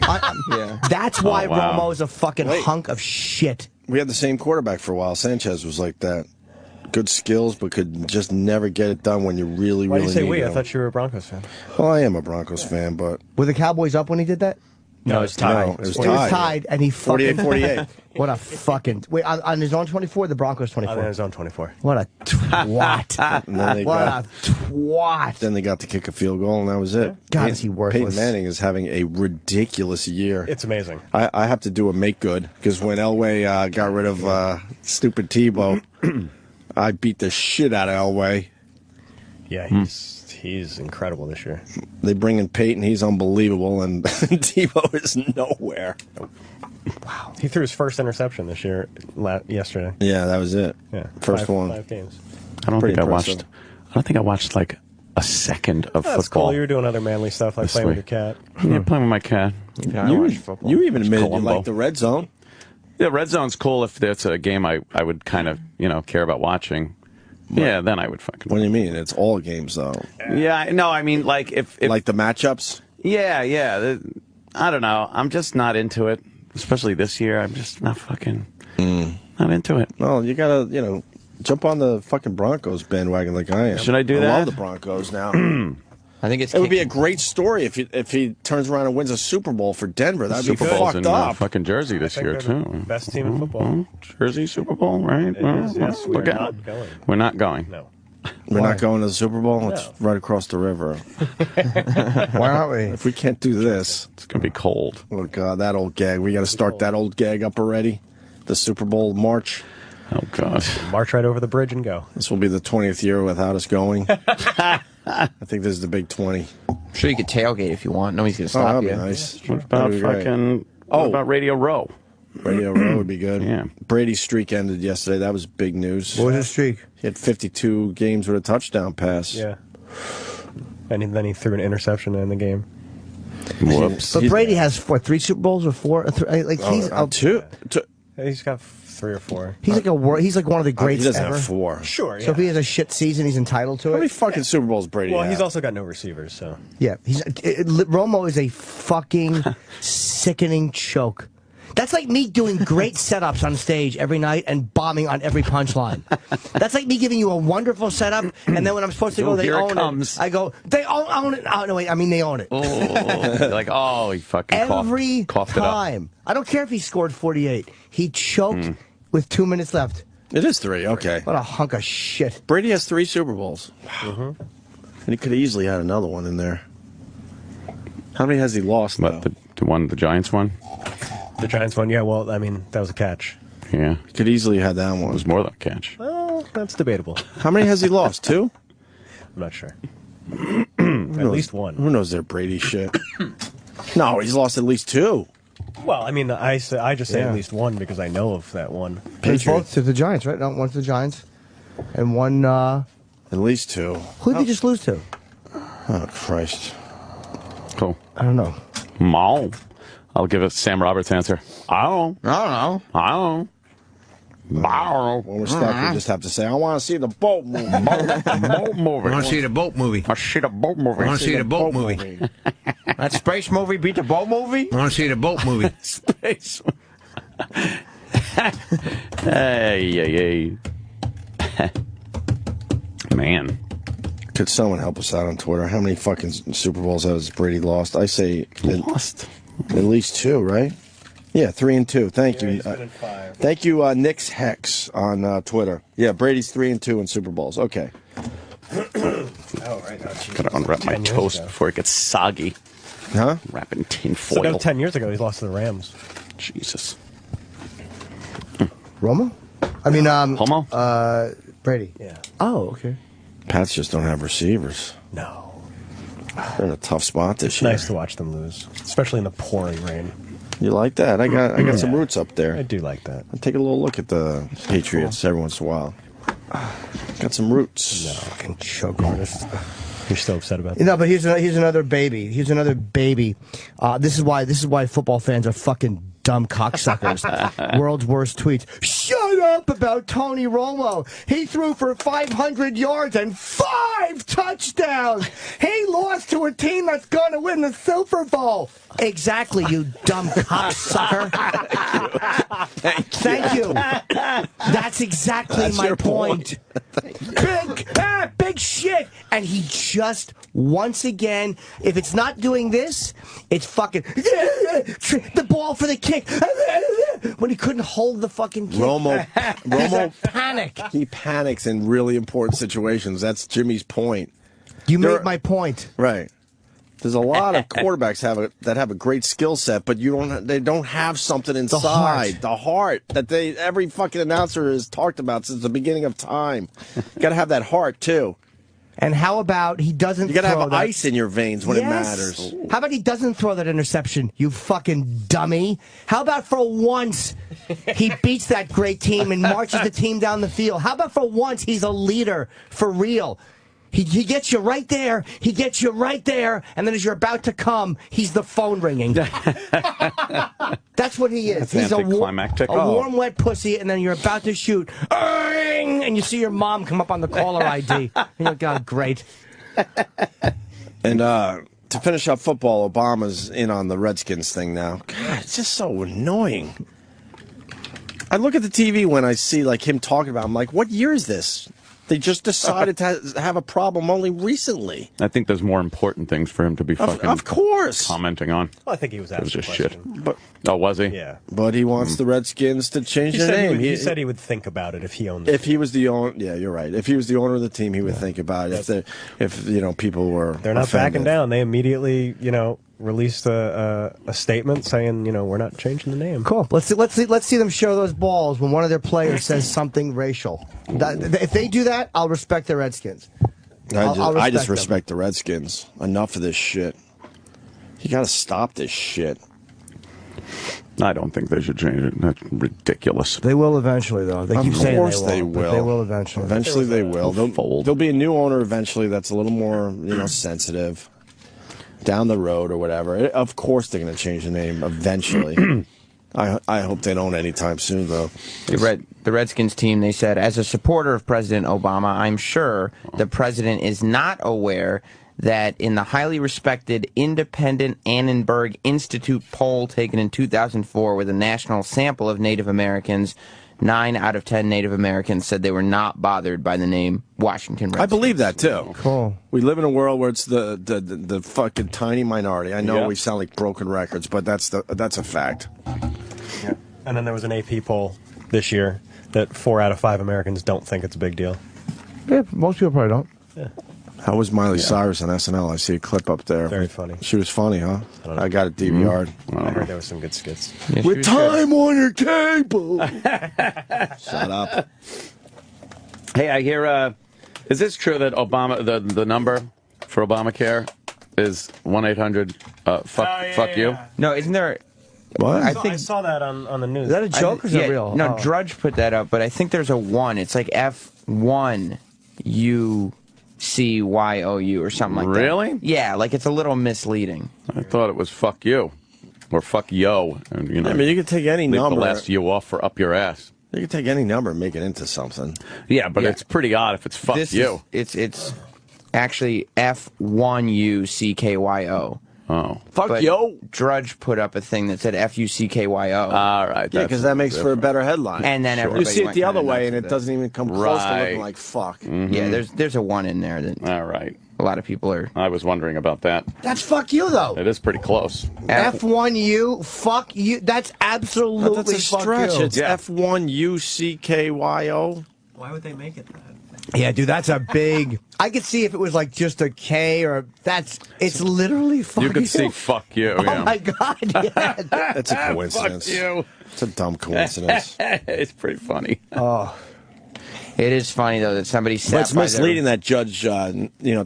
That's why wow. Romo is a fucking hunk of shit. We had the same quarterback for a while. Sanchez was like that. Good skills, but could just never get it done when you really, Why really do you say need we? I him. thought you were a Broncos fan. Well, I am a Broncos fan, but Were the Cowboys up when he did that? No, it's tied. no, it was It was tied. tied, and he fucking 48-48. What a fucking wait on his own 24, the Broncos On 24. his own 24. What a twat! And then they What got a twat! then they got to kick a field goal, and that was it. God, is he worthless. Peyton Manning is having a ridiculous year. It's amazing. I have to do a make good because when Elway got rid of stupid Tebow, I beat the shit out of Elway. Yeah, he's incredible this year. They bring in Peyton, he's unbelievable, and Tebow is nowhere. Wow. He threw his first interception this year, yesterday. Yeah, that was it. Yeah, First one. 5 games. I don't Pretty think impressive. I don't think I watched like a second of That's football. cool. You were doing other manly stuff like This playing with week. your cat. Yeah, playing with my cat. Yeah, I watch football. You even admitted you Colombo. like the red zone. Yeah, red zone's cool if it's a game I would kind of care about watching. Yeah, then I would fucking. What do you mean? It's all games though. Yeah, no, I mean like if Like the matchups. yeah. I don't know. I'm just not into it, especially this year. I'm just not fucking not into it. No, you gotta jump on the fucking Broncos bandwagon like I am. Should I do I that? love the Broncos now. I think it's. It would be a kicking. great story if he turns around and wins a Super Bowl for Denver. That'd Super be Bowl's fucked in up. fucking Jersey this I think year they're too. the best team in football. Jersey Super Bowl, right? It is, yes. We are not going. We're not going. No. We're not going to the Super Bowl. No. It's right across the river. Why aren't we? If we can't do this, It's gonna be cold. oh god, that old gag. We got to start that old gag up already. The Super Bowl march. Oh god. March right over the bridge and go. This will be the 20th year without us going. I think this is the big 20. I'm sure you could tailgate if you want. Nobody's gonna Oh, stop that'd you. be nice. What about That'd be great. fucking? What about Radio Row? Radio Row would be good. Yeah. Brady's streak ended yesterday. That was big news. What was his streak? He had 52 games with a touchdown pass. Yeah. And then he threw an interception in the game. Whoops. But Brady has 3 Super Bowls or 4. Like he's Two. He's got 3 or 4. he's like one of the He greats doesn't ever. have 4. Sure. So if he has a shit season, he's entitled to How many it. fucking Super Bowls Brady Well, have? he's also got no receivers, so. Yeah, Romo is a fucking sickening choke. That's like me doing great setups on stage every night and bombing on every punchline. That's like me giving you a wonderful setup, and then when I'm supposed to go, Oh, they here it own comes. it. I go, they own it. Oh, no, wait, I mean they own it. Oh, like he fucking Every coughed it up. time. I don't care if he scored 48. He choked with 2 minutes left. It is 3, okay. What a hunk of shit. Brady has 3 Super Bowls. Wow. And he could have easily had another one in there. How many has he lost, though? But the Giants one? The Giants won. Yeah, well, I mean, that was a catch. Yeah, He could easily have that it one. was more than a catch. Well, that's debatable. How many has he lost? 2? I'm not sure. At least one. Who knows their Brady shit? No, he's lost at least 2. Well, I mean, I just say at least one because I know of that one. There's Patriots. both to the Giants, right? No, one to the Giants, and one. At least 2. Who did they just lose to? Oh, Christ. Cool. I don't know. Mall. I'll give it Sam Roberts' answer. I don't know. I don't know. I don't know. I don't know. When we're stuck, we just have to say, I want to see the boat movie. Boat movie. I want to see the boat movie. I see the boat movie. I want to see the boat movie. That space movie beat the boat movie? I want to see the boat movie. Space. Hey. Man. Could someone help us out on Twitter? How many fucking Super Bowls has Brady lost? I say Lost. at least 2, right? Yeah, 3 and 2. Thank you. He's been in 5. Thank you, Nick's Hex on Twitter. Yeah, Brady's 3 and 2 in Super Bowls. Okay. Oh, right. Oh, geez. Gotta unwrap my 10 years toast ago. before it gets soggy. Huh? Wrap it in tin So no, foil. 10 years ago, he lost to the Rams. Jesus. Romo? I mean, Homo? Brady. Yeah. Oh, okay. Pats just don't have receivers. No. They're in a tough spot this It's year. nice to watch them lose, especially in the pouring rain. You like that? I got some roots up there. I do like that. I take a little look at the Patriots every once in a while. Got some roots. No. Fucking choke artist. You're still upset about that? You know, but he's another baby. He's another baby. This is why football fans are fucking dumb cocksuckers. World's worst tweets. Shut up about Tony Romo. He threw for 500 yards and 5 touchdowns. He lost to a team that's going to win the Super Bowl. Exactly, you dumb cocksucker. Thank you. That's exactly That's my your point. Big shit. And he just, once again, if it's not doing this, it's fucking the ball for the kick. When he couldn't hold the fucking kick. Romo Panic. he panics in really important situations. That's Jimmy's point. You There- made my point. Right. There's a lot of quarterbacks that have a great skill set, but they don't have something inside the heart that every fucking announcer has talked about since the beginning of time. You got to have that heart too. And how about he doesn't You got to throw have that- ice in your veins when it Yes. matters. How about he doesn't throw that interception, you fucking dummy? How about for once he beats that great team and marches the team down the field? How about for once he's a leader for real? He gets you right there. He gets you right there. And then as you're about to come, he's the phone ringing. That's what he is. That's He's a anticlimactic. warm, wet pussy. And then you're about to shoot. And you see your mom come up on the caller ID. And you're like, God, great. And to finish up football, Obama's in on the Redskins thing now. God, it's just so annoying. I look at the TV when I see like him talking about it, I'm like, what year is this? They just decided to have a problem only recently. I think there's more important things for him to be fucking Of course. commenting on. Well, I think he was It was asking just shit. But Oh, was he? Yeah. he wants the Redskins to change He their said, name. he said he would think about it if he owned it. If he was the owner, yeah, you're right. If he was the owner of the team, he would think about it. If people were, They're not offended. backing down. They immediately, released a statement saying, we're not changing the name. Cool. Let's see them show those balls when one of their players says something racial. If they do that, I'll respect the Redskins. I just them. respect the Redskins. Enough of this shit. You got to stop this shit. I don't think they should change it. That's ridiculous. They will eventually, though. They keep saying Of course they won't, but they will eventually. Eventually they will. fold. There'll be a new owner eventually that's a little more, sensitive down the road or whatever. Of course they're going to change the name eventually. I hope they don't anytime soon, though. The Redskins team, they said, as a supporter of President Obama, I'm sure the president is not aware that in the highly respected independent Annenberg Institute poll taken in 2004 with a national sample of Native Americans, 9 out of 10 Native Americans said they were not bothered by the name Washington Redskins. I believe that, too. Cool. We live in a world where it's the fucking tiny minority. I know Yeah. we sound like broken records, but that's a fact. Yeah. And then there was an AP poll this year that 4 out of 5 Americans don't think it's a big deal. Yeah, most people probably don't. Yeah. How was Miley Cyrus on SNL? I see a clip up there. Very funny. She was funny, huh? don't know. I got it DVR'd. I heard there was some good skits. Yeah, she With was good. Time Warner Cable. Shut up. Hey, I hear. Is this true that Obama the number for Obamacare is 1-800 fuck you? No, isn't there... What? I I think saw that on the news. Is that a joke or is it real? No, Oh. Drudge put that up, but I think there's a 1. It's like F1UCYOU or something like that. Really? Yeah, like it's a little misleading. I thought it was fuck you or fuck yo, and I mean, you can take any leave number. the last you off for up your ass. You can take any number and make it into something. Yeah, but Yeah. it's pretty odd if it's fuck you. It's actually FUCKYO. Oh. Fuck But yo. Drudge put up a thing that said FUCKYO. All right. Yeah, because that makes for a better headline. And then you everybody see it went the other kinda way, nuts and with it doesn't even come close to Right. looking like fuck. Yeah, there's a one in there that All right. a lot of people are. I was wondering about that. That's fuck you, though. It is pretty close. F1U, fuck you. That's absolutely That's a fuck stretch. you. It's F1UCKYO. Why would they make it that? Yeah, dude, that's a big. I could see if it was like just a K or it's literally fuck you. You could see fuck you. Oh Yeah. my god, yeah. That's a coincidence. Fuck you. It's a dumb coincidence. It's pretty funny. It is funny though that somebody sat But it's by misleading that judge,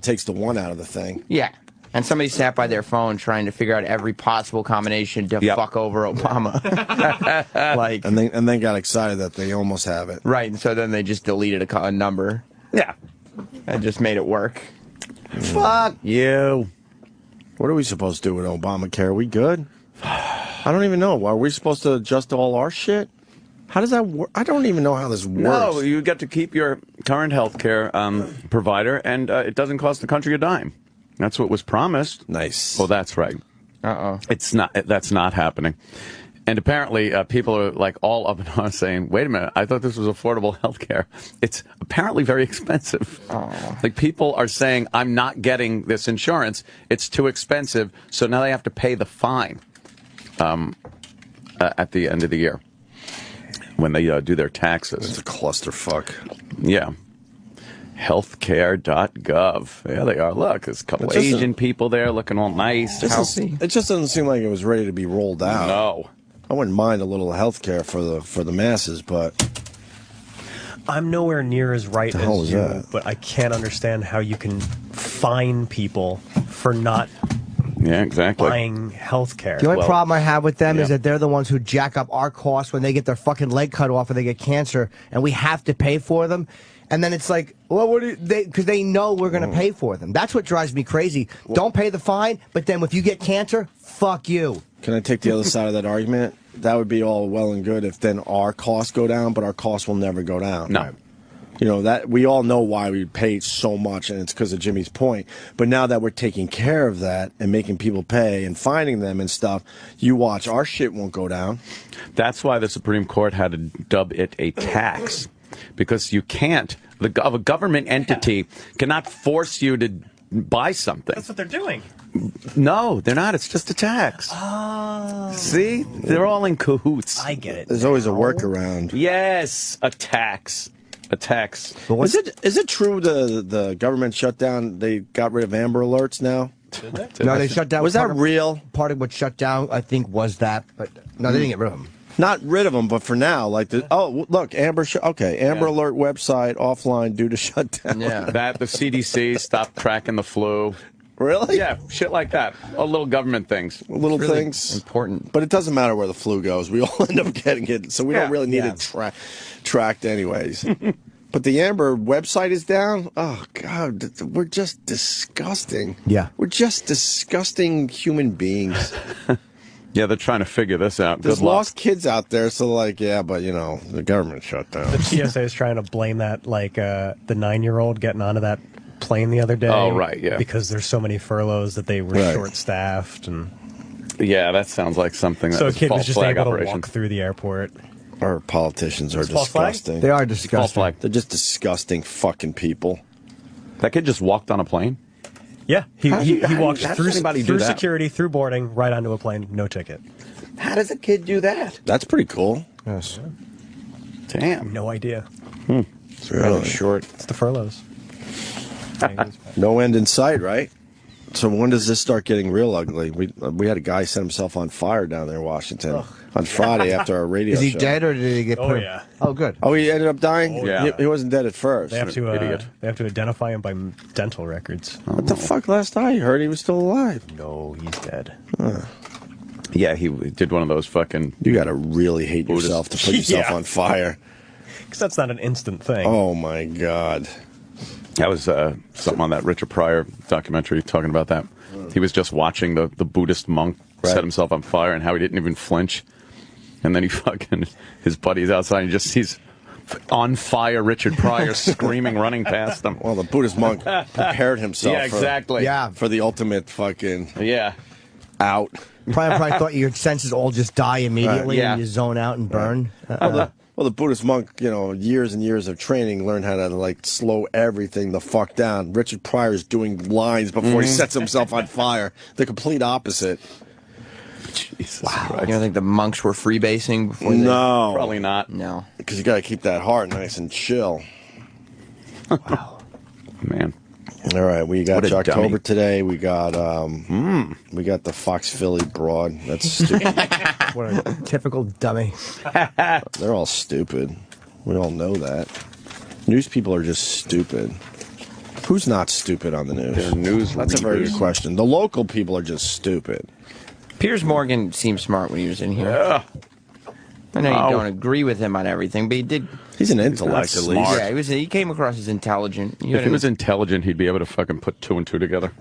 takes the one out of the thing. Yeah. And somebody sat by their phone trying to figure out every possible combination to Yep. fuck over Obama. Like, And then got excited that they almost have it. right. And so then they just deleted a number Yeah. and just made it work. Fuck you. What are we supposed to do with Obamacare? Are we good? I don't even know. Are we supposed to adjust all our shit? How does that work? I don't even know how this works. No, you get to keep your current health care provider, and it doesn't cost the country a dime. That's what was promised. Nice. Well, that's right. Uh-oh. It's not. That's not happening. And apparently, people are like all up in arms saying, "Wait a minute! I thought this was affordable health care. It's apparently very expensive." Like people are saying, "I'm not getting this insurance. It's too expensive." So now they have to pay the fine at the end of the year when they do their taxes. It's a clusterfuck. Yeah. Healthcare.gov. There they are. Look, there's a couple It doesn't- Asian people there looking all nice, healthy. It just doesn't seem like it was ready to be rolled out. No. I wouldn't mind a little health care for the masses, but I'm nowhere near as right hell as is you, that? but I can't understand how you can fine people for not Yeah, exactly. buying health care. The only problem I have with them is yeah. that they're the ones who jack up our costs when they get their fucking leg cut off or they get cancer, and we have to pay for them. And then it's like, well, what do they? Because they know we're going to pay for them. That's what drives me crazy. Don't pay the fine, but then if you get cancer, fuck you. can I take the other side of that argument? That would be all well and good if then our costs go down, but our costs will never go down. No. You know, that we all know why we pay so much, and it's because of Jimmy's point. But now that we're taking care of that and making people pay and finding them and stuff, you watch, our shit won't go down. That's why the Supreme Court had to dub it a tax. Because you can't, a government entity cannot force you to buy something. That's what they're doing. No, they're not. It's just a tax. Oh. See? They're all in cahoots. I get it. There's always a workaround. Yes, a tax. A tax. Is it true the government shut down, they got rid of Amber Alerts now? No, they shut down. Was that part of- real? Part of what shut down, I think, was that. But no, they didn't get rid of them. Not rid of them, but for now, like look, Amber Alert website offline due to shutdown. Yeah. That, the CDC stopped tracking the flu. Really? Yeah, shit like that. All little government things. Little Really things. important. But it doesn't matter where the flu goes. We all end up getting it, so we Yeah. don't really need Yeah. it tracked anyways. But the Amber website is down. Oh, God. We're just disgusting. Yeah. We're just disgusting human beings. Yeah, they're trying to figure this out. There's Good luck. lost kids out there, so like, yeah, but, the government shut down. The TSA is trying to blame that, like, the 9-year-old getting onto that plane the other day. Oh, right, yeah. Because there's so many furloughs that they were Right. short-staffed. And Yeah, that sounds like something so a that's a kid was false just flag able operation. to walk through the airport. Our politicians are False flag? disgusting. They are False disgusting. flag. They're just disgusting fucking people. That kid just walked on a plane? Yeah, he how walked does through anybody do through that? security, through boarding, right onto a plane, no ticket. How does a kid do that? That's pretty cool. Yes. Damn. No idea. It's really short. It's the furloughs. No end in sight, right? So when does this start getting real ugly? We had a guy set himself on fire down there in Washington on Friday after our radio Is he show. dead or did he get Oh, put? yeah. Oh, good. Oh, he ended up dying? Oh, yeah. He wasn't dead at first. They have to Idiot. they have to identify him by dental records. What the fuck? Last I heard, he was still alive. No, he's dead. Yeah, he did one of those fucking... You got to really hate Buddhist- yourself to put yourself Yeah. on fire. Because that's not an instant thing. Oh, my God. That was something on that Richard Pryor documentary talking about that. He was just watching the Buddhist monk Right. set himself on fire and how he didn't even flinch. And then his buddy's outside and he just sees on fire Richard Pryor screaming, running past them. Well, the Buddhist monk prepared himself. Yeah, exactly. For the ultimate fucking out. Probably thought your senses all just die immediately and you zone out and burn. Well, the Buddhist monk, years and years of training, learned how to like slow everything the fuck down. Richard Pryor's doing lines before he sets himself on fire. The complete opposite. Jesus Christ. You don't think the monks were freebasing before? No, probably not. No, because you got to keep that heart nice and chill. Wow, man. All right, we got What a dummy. Jocktober today. We got the Fox Philly broad. That's stupid. what a typical dummy. They're all stupid. We all know that. News people are just stupid. Who's not stupid on the news? They're news That's a very readers. good question. The local people are just stupid. Piers Morgan seemed smart when he was in here. Yeah. I know you don't agree with him on everything, but he did. He's an intellect, at least. smart. Yeah, he came across as intelligent. If he was intelligent, he'd be able to fucking put 2 and 2 together.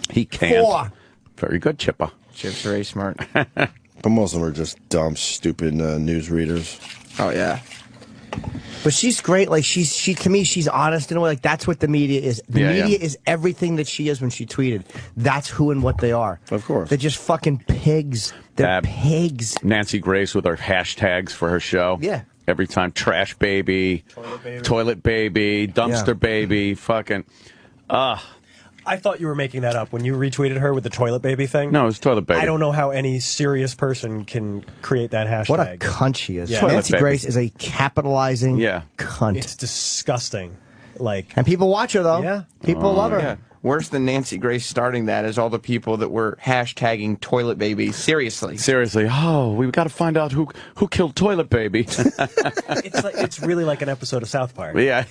He can't. 4. Very good, Chippa. Chip's very smart. But most of them are just dumb, stupid news readers. Oh yeah. But she's great. Like she to me, she's honest in a way. Like that's what the media is. The media is everything that she is when she tweeted. That's who and what they are. Of course. They're just fucking pigs. They're pigs. Nancy Grace with her hashtags for her show. Yeah. Every time, trash baby, toilet baby, dumpster baby, fucking. I thought you were making that up when you retweeted her with the toilet baby thing. No, it was toilet baby. I don't know how any serious person can create that hashtag. What a cunt she is. Yeah. Nancy Toilet Grace baby. is a capitalizing cunt. It's disgusting. Like, And people watch her though. Yeah. People love her. Yeah. Worse than Nancy Grace starting that is all the people that were hashtagging toilet baby. Seriously. Seriously, we've got to find out who killed toilet baby. it's really like an episode of South Park. Yeah.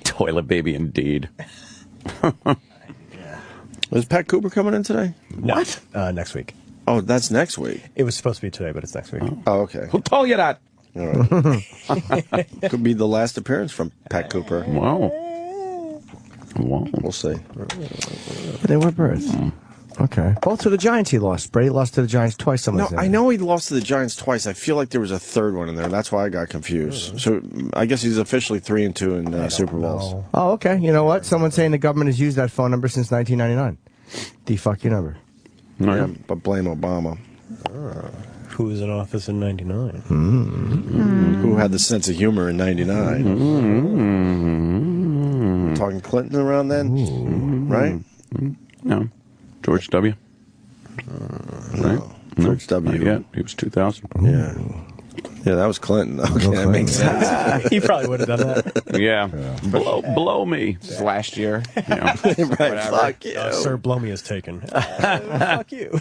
Toilet baby, indeed. Is Pat Cooper coming in today? No. What? Next week. Oh, that's next week. It was supposed to be today, but it's next week. Oh, okay. Who told you that? All right. Could be the last appearance from Pat Cooper. Wow. We'll see. They were birds. Okay. Both to the Giants he lost. Brady lost to the Giants twice. No, I know he lost to the Giants twice. I feel like there was a third one in there. That's why I got confused. So I guess he's officially 3-2 in Super Bowls. Oh, okay. You know what? Someone's saying the government has used that phone number since 1999. The fuck you number. Yeah, but blame Obama. Who was in office in '99? Who had the sense of humor in '99? Talking Clinton around then, right? No. George W. Right? George W. Yeah, he was 2000. Yeah. Yeah, that was Clinton. Okay, that makes sense. He probably would have done that. Yeah. Blow me. This is last year. Yeah. Right, fuck you. Sir, blow me is taken. Fuck you.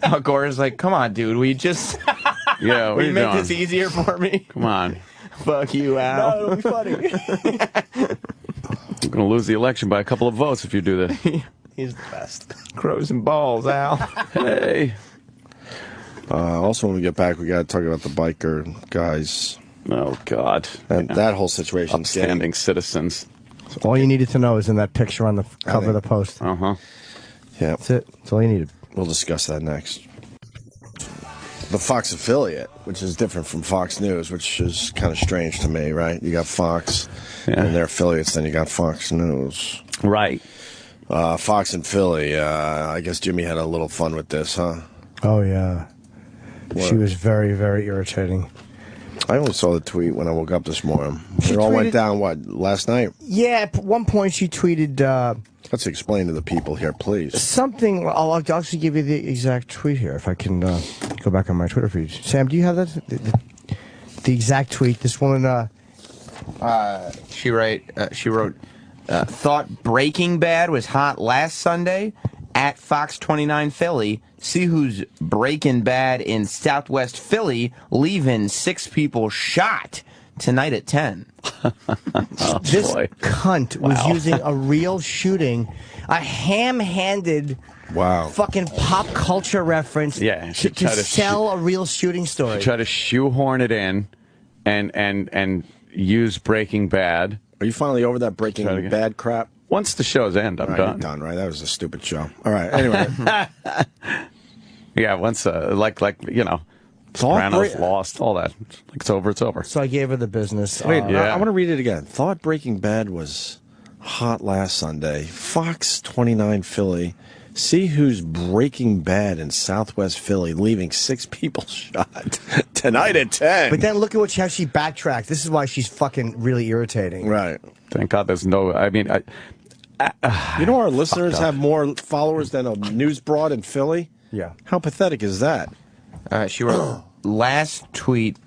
Al Gore is like, come on, dude. We just Yeah, what are we you make doing? this easier for me. Come on. Fuck you, Al. No, it'll be funny. You're going to lose the election by a couple of votes if you do this. He's the best. Crows and balls, Al. Hey. Also, when we get back, we got to talk about the biker guys. Oh, God. And that whole situation. Upstanding citizens. All you needed to know is in that picture on the cover of the post. Uh-huh. Yeah, That's it. That's all you needed. we'll discuss that next. The Fox affiliate, which is different from Fox News, which is kind of strange to me, right? You got Fox and their affiliates, then you got Fox News. Right. Fox and Philly, I guess Jimmy had a little fun with this, huh? Oh, yeah. She was very, very irritating. I only saw the tweet when I woke up this morning. It all went down, what, last night? Yeah, at one point she tweeted Let's explain to the people here, please. something. I'll actually give you the exact tweet here if I can go back on my Twitter feed. Sam, do you have that? The exact tweet. This woman. She wrote, thought Breaking Bad was hot last Sunday at Fox 29 Philly. See who's Breaking Bad in Southwest Philly, leaving 6 people shot tonight at 10. This boy. cunt was using a real shooting, a ham-handed fucking pop culture reference Yeah, she to tried to sell a real shooting story. Try to shoehorn it in and use Breaking Bad. Are you finally over that Breaking Bad crap? Once the show's end, I'm All right, done. you're done, right? That was a stupid show. All right, anyway. Yeah, once like Thought Sopranos break- lost all that. Like it's over. It's over. So I gave her the business. Wait, Yeah. I want to read it again. Thought Breaking Bad was hot last Sunday. Fox 29 Philly. See who's Breaking Bad in Southwest Philly, leaving 6 people shot tonight at 10. But then look at how she backtracked. This is why she's fucking really irritating. Right. Thank God there's no. I mean, You know our listeners have more followers than a news broad in Philly? Yeah. How pathetic is that? She wrote last tweet.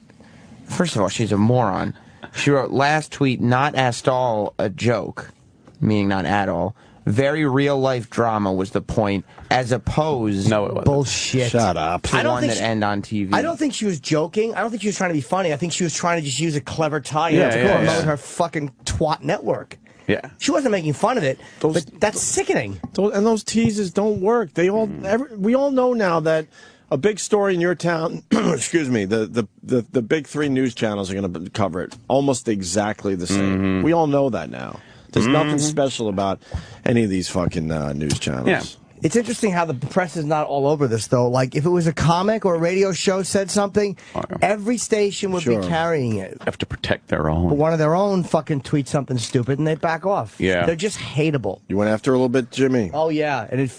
First of all, she's a moron. She wrote last tweet, not at all a joke, meaning not at all. Very real life drama was the point, as opposed no, it wasn't. Bullshit. Shut up. to one that end on TV. I don't think she was joking. I don't think she was trying to be funny. I think she was trying to just use a clever tie-in Yeah, to yeah, promote yeah. her fucking twat network. Yeah. She wasn't making fun of it, but that's sickening. And those teases don't work. They all, we all know now that a big story in your town, excuse me, the big 3 news channels are going to cover it almost exactly the same. We all know that now. There's nothing special about any of these fucking news channels. Yeah. It's interesting how the press is not all over this, though. Like, if it was a comic or a radio show said something, every station would be carrying it. Have to protect their But own. one of their own fucking tweets something stupid and they back off. Yeah. They're just hateable. You went after her a little bit, Jimmy? Oh, yeah. And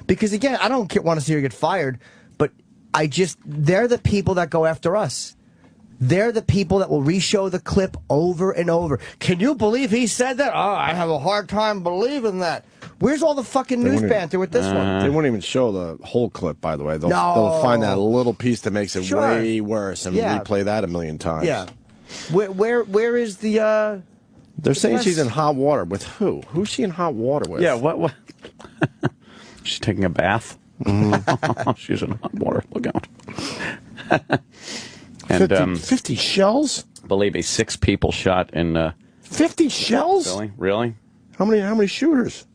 because, again, I don't want to see her get fired, but they're the people that go after us. They're the people that will re-show the clip over and over. Can you believe he said that? Oh, I have a hard time believing that. Where's all the fucking news banter with this one? They won't even show the whole clip, by the way. They'll find that little piece that makes it way worse and replay that a million times. Yeah. Where is the... They're saying she's in hot water. With who? Who's she in hot water with? Yeah, what? She's taking a bath. She's in hot water. Look out. And 50 shells? believe me, 6 people shot in 50 shells? Philly. Really? How many shooters?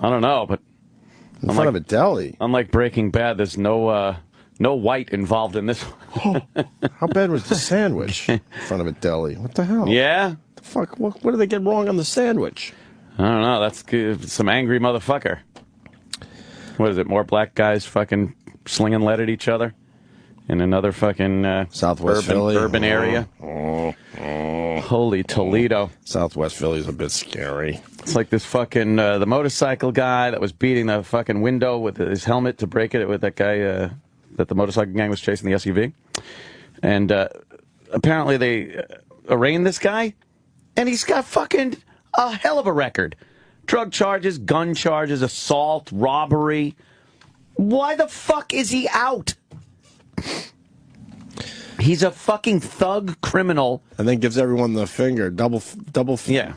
I don't know, but In front of a deli. unlike Breaking Bad, there's no white involved in this one. How bad was the sandwich in front of a deli? What the hell? Yeah? The fuck? What did they get wrong on the sandwich? I don't know. That's good. Some angry motherfucker. What is it? More black guys fucking slinging lead at each other in another fucking Southwest Philly. urban area. Holy Toledo. Southwest Philly's a bit scary. It's like this fucking the motorcycle guy that was beating the fucking window with his helmet to break it with that guy that the motorcycle gang was chasing the SUV. And apparently they arraigned this guy, and he's got fucking a hell of a record. Drug charges, gun charges, assault, robbery. Why the fuck is he out? He's a fucking thug criminal. And then gives everyone the finger, double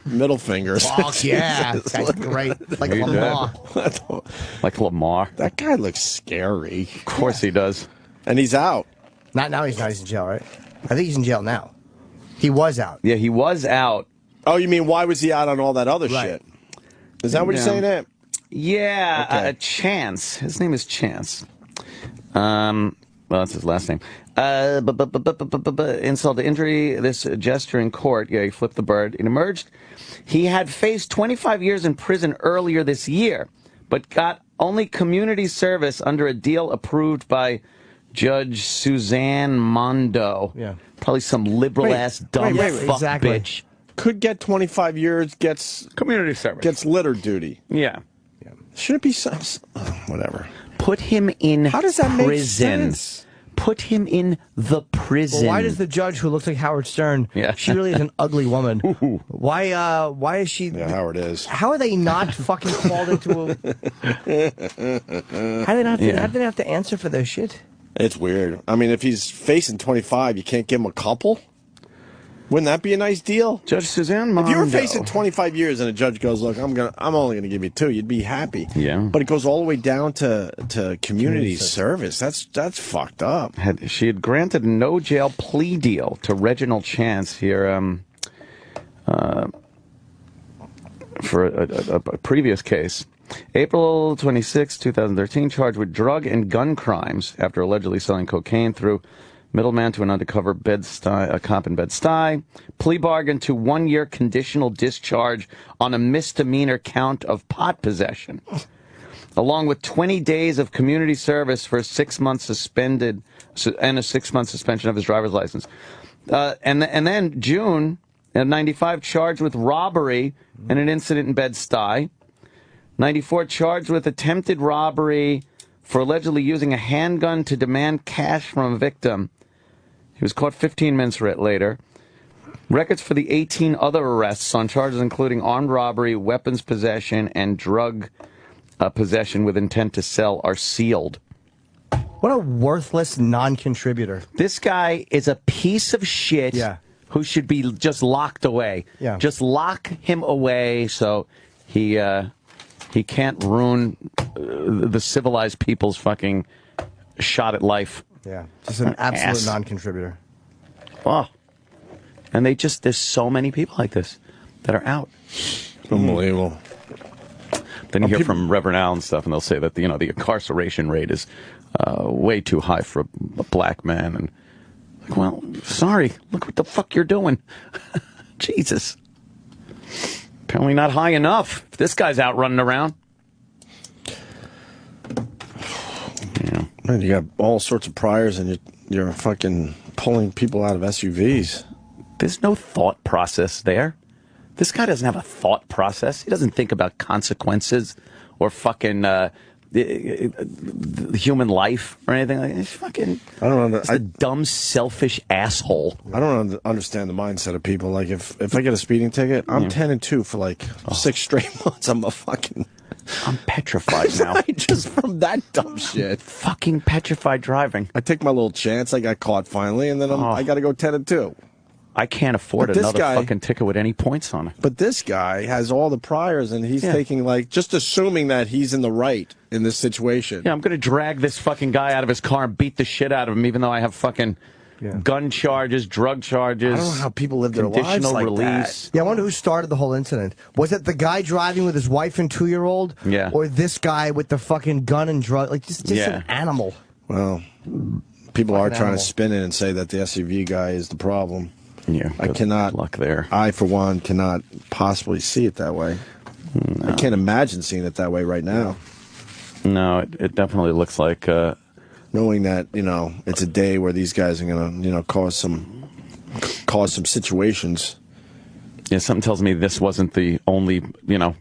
middle fingers. Fuck yeah. That's great. Like He Lamar. Like Lamar. That guy looks scary. Of course he does. And he's out. Not now, he's in jail, right? I think he's in jail now. He was out. Yeah, he was out. Oh, you mean why was he out on all that other Right. shit? Is that what you're saying, Ed? Yeah, Okay. Chance. His name is Chance. Well, that's his last name. Insult to injury, this gesture in court. Yeah, he flipped the bird. It emerged. He had faced 25 years in prison earlier this year, but got only community service under a deal approved by Judge Suzanne Mondo. Yeah. Probably some liberal-ass dumb wait, fuck exactly. bitch. Could get 25 years, gets Community service. gets litter duty. Yeah. Should it be some... whatever. Put him in How does that make prison. sense? Put him in the prison. Well, why does the judge who looks like Howard Stern, Yeah. she really is an ugly woman. Why is she... Yeah, Howard is. How are they not fucking called into a... How do they not have to answer for their shit? It's weird. I mean, if he's facing 25, you can't give him a couple? Wouldn't that be a nice deal? Judge Suzanne Mondo. If you were facing 25 years and a judge goes, "Look, I'm only gonna give you 2," you'd be happy. Yeah. But it goes all the way down to community service. That's fucked up. She had granted a no jail plea deal to Reginald Chance here for a previous case. April 26, 2013, charged with drug and gun crimes after allegedly selling cocaine through middleman to an undercover a cop in Bed-Stuy. Plea bargain to 1-year conditional discharge on a misdemeanor count of pot possession. along with 20 days of community service for a 6-month suspended and a 6-month suspension of his driver's license. And then June of 95, charged with robbery and an incident in Bed-Stuy. 94, charged with attempted robbery for allegedly using a handgun to demand cash from a victim. He was caught 15 minutes later. Records for the 18 other arrests on charges including armed robbery, weapons possession, and drug possession with intent to sell are sealed. What a worthless non-contributor. This guy is a piece of shit who should be just locked away. Yeah. Just lock him away so he can't ruin the civilized people's fucking shot at life. Yeah, just an absolute non-contributor. Oh. And there's so many people like this that are out. Unbelievable. Then you hear from Reverend Al and stuff, and they'll say that the incarceration rate is way too high for a black man. And like, well, sorry, look what the fuck you're doing. Jesus. Apparently not high enough. If this guy's out running around. Yeah. Man, you got all sorts of priors, and you're fucking pulling people out of SUVs. There's no thought process there. This guy doesn't have a thought process. He doesn't think about consequences or fucking human life or anything like that. He's fucking. I don't know. He's a dumb, selfish asshole. I don't understand the mindset of people. Like, if I get a speeding ticket, I'm 10-2 for like 6 straight months. I'm petrified now. Just from that dumb shit. Fucking petrified driving. I take my little chance. I got caught finally, and then I got to go 10-2. I can't afford another fucking ticket with any points on it. But this guy has all the priors, and he's taking, like, just assuming that he's in the right in this situation. Yeah, I'm going to drag this fucking guy out of his car and beat the shit out of him, even though I have fucking gun charges, drug charges. I don't know how people live their lives like release. that. Yeah, I wonder who started the whole incident. Was it the guy driving with his wife and 2-year-old? Yeah. Or this guy with the fucking gun and drug? Like, just an animal. Well, people are trying to spin it and say that the SUV guy is the problem. Yeah, I cannot. Luck there. I, for one, cannot possibly see it that way. No. I can't imagine seeing it that way right now. No, it definitely looks like. Knowing that it's a day where these guys are gonna cause some situations. Yeah, something tells me this wasn't the only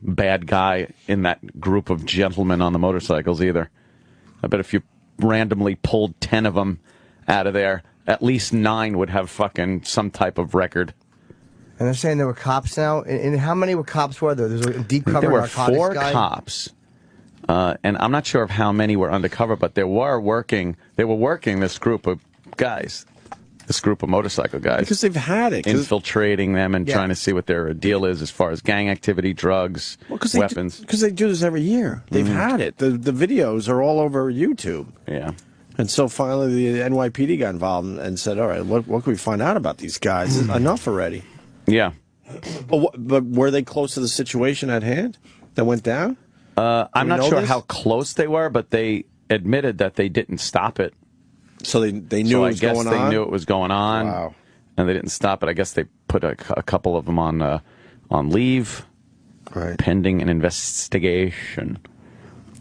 bad guy in that group of gentlemen on the motorcycles either. I bet if you randomly pulled 10 of them out of there, at least 9 would have fucking some type of record. And they're saying there were cops now. And how many cops were there? There's a deep cover. There were narcotics 4 guy. cops, and I'm not sure of how many were undercover, but they were working this group of guys, this group of motorcycle guys, because they've had it, infiltrating them and trying to see what their deal is as far as gang activity, drugs, weapons. Because they do this every year. They've had it. The videos are all over YouTube. Yeah. And so finally the NYPD got involved and said, all right, what can we find out about these guys? Enough already. Yeah. But were they close to the situation at hand that went down? I'm not sure how close they were, but they admitted that they didn't stop it. So they knew it was going on? I guess they knew it was going on. Wow. And they didn't stop it. I guess they put a couple of them on leave, pending an investigation.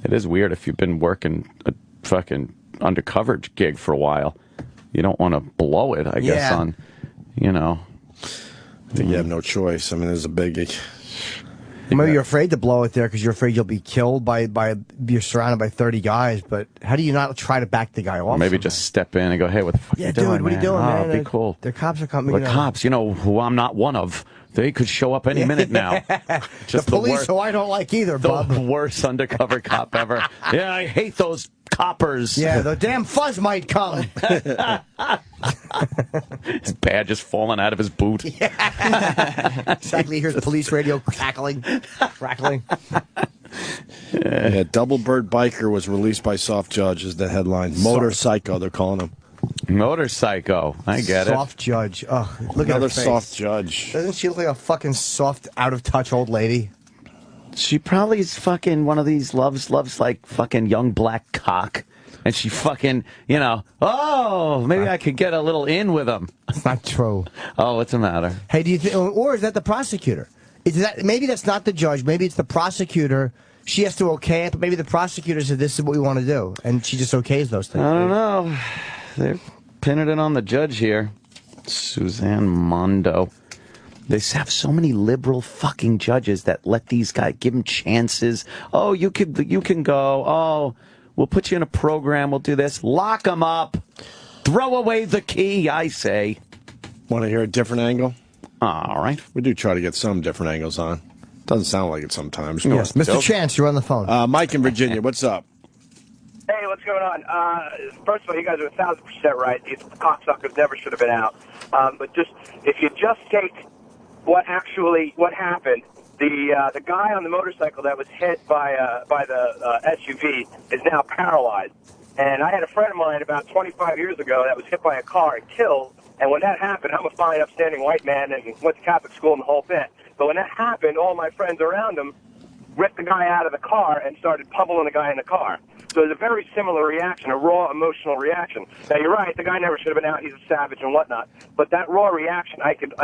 It is weird if you've been working a fucking undercover gig for a while. You don't want to blow it, I guess, on, I think you have no choice. I mean, there's a biggie. Maybe you're afraid to blow it there because you're afraid you'll be killed you're surrounded by 30 guys. But how do you not try to back the guy off? Or maybe just step in and go, hey, what the fuck are you doing, dude, what are you doing, man? Be cool. The cops are coming. The cops, who I'm not one of. They could show up any minute now. Just the police, who I don't like either, Bob. The worst undercover cop ever. Yeah, I hate those coppers. Yeah, the damn fuzz might come. His badge is falling out of his boot. Yeah. Exactly. Here's the police radio crackling. Yeah, Double Bird Biker was released by Soft Judge is the headline. Motor Psycho, they're calling him. Motor Psycho. I get Soft Judge. Oh, look Another at her face. Soft Judge. Doesn't she look like a fucking soft, out-of-touch old lady? She probably is fucking one of these loves like fucking young black cock. And she fucking, maybe I could get a little in with him. It's not true. Oh, what's the matter? Hey, do you think, or is that the prosecutor? Maybe that's not the judge. Maybe it's the prosecutor she has to okay it, but maybe the prosecutor said this is what we want to do, and she just okays those things. I don't know. They're pinning it on the judge here, Suzanne Mondo. They have so many liberal fucking judges that let these guys give them chances. Oh, you can go. Oh, we'll put you in a program. We'll do this. Lock them up. Throw away the key, I say. Want to hear a different angle? All right. We do try to get some different angles on. Doesn't sound like it sometimes. Yes, Mr. Chance, you're on the phone. Mike in Virginia, what's up? Hey, what's going on? First of all, you guys are 1,000% right. These cocksuckers never should have been out. But if you just take what happened, the guy on the motorcycle that was hit by the SUV is now paralyzed. And I had a friend of mine about 25 years ago that was hit by a car and killed. And when that happened, I'm a fine, upstanding white man and went to Catholic school and the whole bit. But when that happened, all my friends around him ripped the guy out of the car and started pummeling the guy in the car. So it's a very similar reaction, a raw emotional reaction. Now you're right, the guy never should have been out. He's a savage and whatnot. But that raw reaction, I could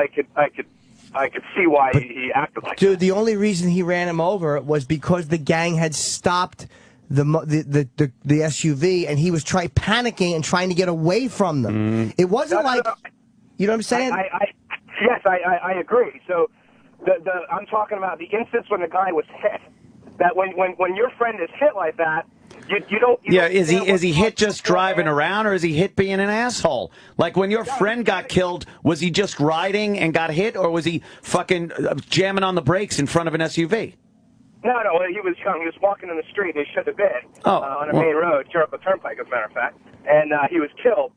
see why he acted like that. Dude, the only reason he ran him over was because the gang had stopped the SUV, and he was panicking and trying to get away from them. It wasn't you know what I'm saying? Yes, I agree. So I'm talking about the instance when the guy was hit. That when your friend is hit like that, you don't. Is he hit just driving around, or is he hit being an asshole? Like when your friend got killed, was he just riding and got hit, or was he fucking jamming on the brakes in front of an SUV? No, he was young. He was walking in the street, and he should have been on a main road, Jericho Turnpike, as a matter of fact, and he was killed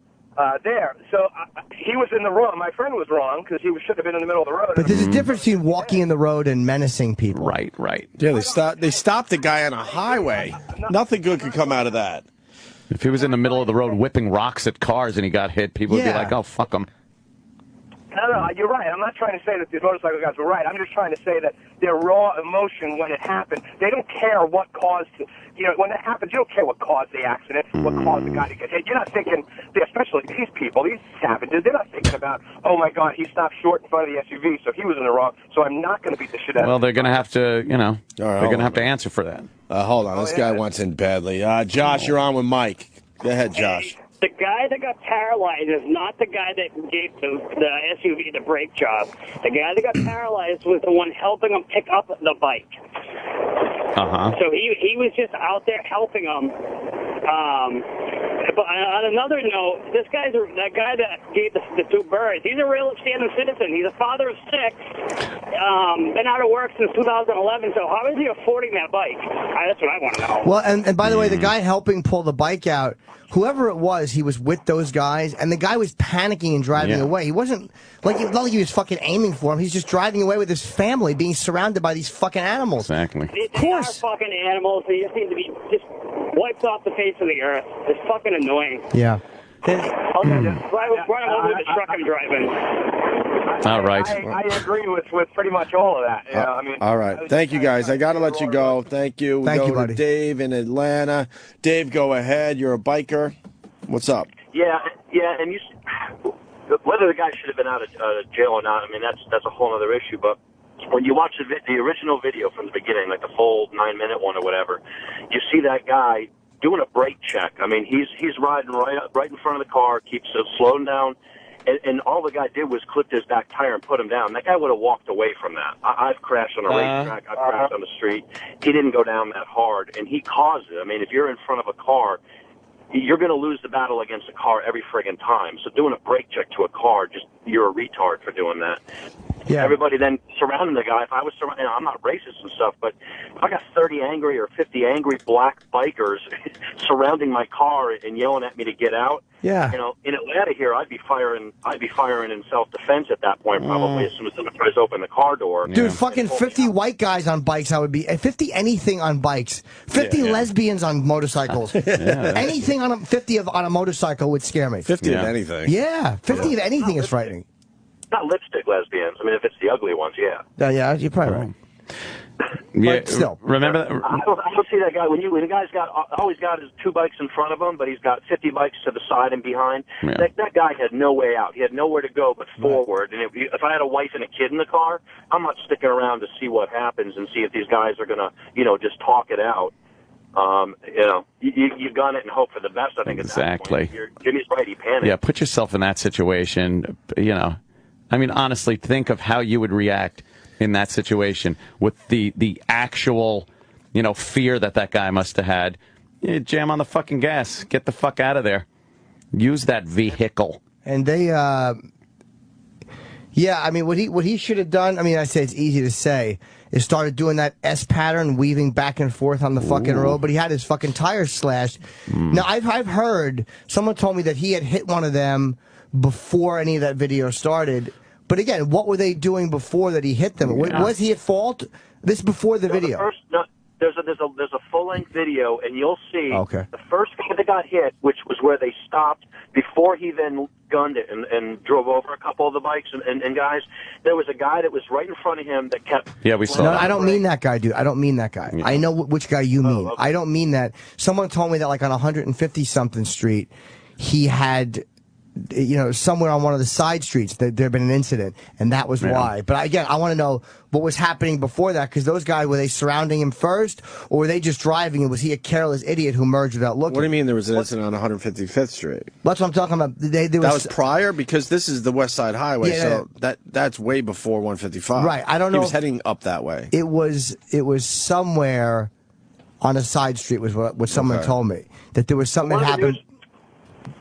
there. So he was in the wrong. My friend was wrong because he should have been in the middle of the road. But there's a difference between walking in the road and menacing people. Right. Yeah, they stopped the guy on a highway. Nothing good could come out of that. If he was in the middle of the road whipping rocks at cars and he got hit, people would be like, oh, fuck him. No, you're right. I'm not trying to say that these motorcycle guys were right. I'm just trying to say that their raw emotion when it happened, they don't care what caused it. When that happens, you don't care what caused the accident, what caused the guy to get hit. You're not thinking, especially these people, these savages, they're not thinking about, oh, my God, he stopped short in front of the SUV, so he was in the wrong, so I'm not going to beat the shit out of him. Well, they're going to have to, they're going to have to answer for that. Hold on. This guy wants in badly. Josh, you're on with Mike. Go ahead, Josh. The guy that got paralyzed is not the guy that gave the SUV the brake job. The guy that got paralyzed was the one helping him pick up the bike. So he was just out there helping him. But on another note, that guy that gave the two birds, he's a real upstanding citizen. He's a father of 6. Been out of work since 2011. So how is he affording that bike? That's what I want to know. Well, and by the way, the guy helping pull the bike out, whoever it was, he was with those guys, and the guy was panicking and driving away. He wasn't not like he was fucking aiming for him. He's just driving away with his family, being surrounded by these fucking animals. Exactly. Of course. They are fucking animals. They just need to be wiped off the face of the earth. It's fucking annoying. Yeah. Run him over with the truck I'm driving. All right. I agree with pretty much all of that. All right. Thank you, guys. I got to let you go. Thank you. We go to Dave in Atlanta. Dave, go ahead. You're a biker. What's up? Yeah, and whether the guy should have been out of jail or not, that's a whole other issue. But when you watch the original video from the beginning, like the full 9-minute one or whatever, you see that guy doing a brake check. He's riding right in front of the car, keeps slowing down, and all the guy did was clip his back tire and put him down. That guy would have walked away from that. I've crashed on a racetrack. I've crashed on the street. He didn't go down that hard, and he caused it. If you're in front of a car, you're going to lose the battle against a car every friggin' time. So doing a brake check to a car, you're a retard for doing that. Yeah. Everybody then surrounding the guy. If I was surrounding, I'm not racist and stuff, but if I got 30 angry or 50 angry black bikers surrounding my car and yelling at me to get out, in Atlanta here, I'd be firing in self-defense at that point, probably as soon as somebody tries to open the car door. Dude, fucking 50 white guys on bikes, 50 anything on bikes, 50 lesbians on motorcycles, anything on 50 on a motorcycle would scare me. 50 of anything. Yeah, 50 of anything is frightening. Not lipstick lesbians. If it's the ugly ones, yeah. Yeah, you're probably right. Yeah, But still. remember that? I don't see that guy when a guy's got always got his 2 bikes in front of him, but he's got 50 bikes to the side and behind. Yeah. That guy had no way out. He had nowhere to go but forward. And if I had a wife and a kid in the car, I'm not sticking around to see what happens and see if these guys are gonna, just talk it out. You gun it and hope for the best. I think Exactly. At that point. Jimmy's right. He panicked. Yeah, put yourself in that situation. I mean, honestly, think of how you would react in that situation with the actual, fear that guy must have had. Yeah, jam on the fucking gas. Get the fuck out of there. Use that vehicle. And they, I mean, what he should have done, I mean, I say it's easy to say, is started doing that S pattern, weaving back and forth on the fucking road, but he had his fucking tires slashed. Now, I've heard, someone told me that he had hit one of them before any of that video started. But again, what were they doing before that he hit them? Yeah. Was he at fault? This before the video. There's a full-length video, and you'll see Okay. the first guy that got hit, which was where they stopped before he then gunned it and drove over a couple of the bikes and guys. There was a guy that was right in front of him that kept... Yeah, we saw No, that. I don't mean that guy, dude. I don't mean that guy. Yeah. I know which guy you mean. okay. I don't mean that. Someone told me that like on 150-something street, he had... somewhere on one of the side streets, there had been an incident, and that was why. But again, I want to know what was happening before that, because those guys, were they surrounding him first, or were they just driving, and was he a careless idiot who merged without looking? What do you mean there was an incident on 155th Street? That's what I'm talking about. That was prior, because this is the West Side Highway, Yeah, so that's way before 155. Right, I don't know He was if- heading up that way. It was somewhere on a side street, was what someone Okay. told me, that there was something that happened.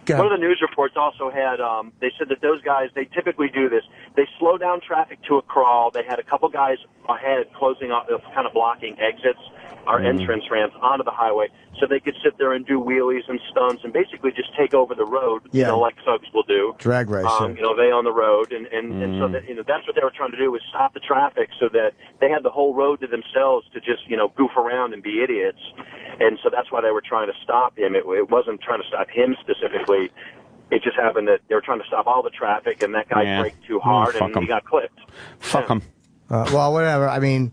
Go One ahead. of the news reports also had, they said that those guys, they typically do this. They slow down traffic to a crawl. They had a couple guys ahead closing off, kind of blocking exits or entrance ramps onto the highway so they could sit there and do wheelies and stunts and basically just take over the road, Yeah. like thugs will do. Drag race. They on the road. And so that, that's what they were trying to do, was stop the traffic so that they had the whole road to themselves to just, goof around and be idiots. And so that's why they were trying to stop him. It wasn't trying to stop him specifically. It just happened that they were trying to stop all the traffic, and that guy braked too hard, and he got clipped. Fuck him. Well, whatever. I mean,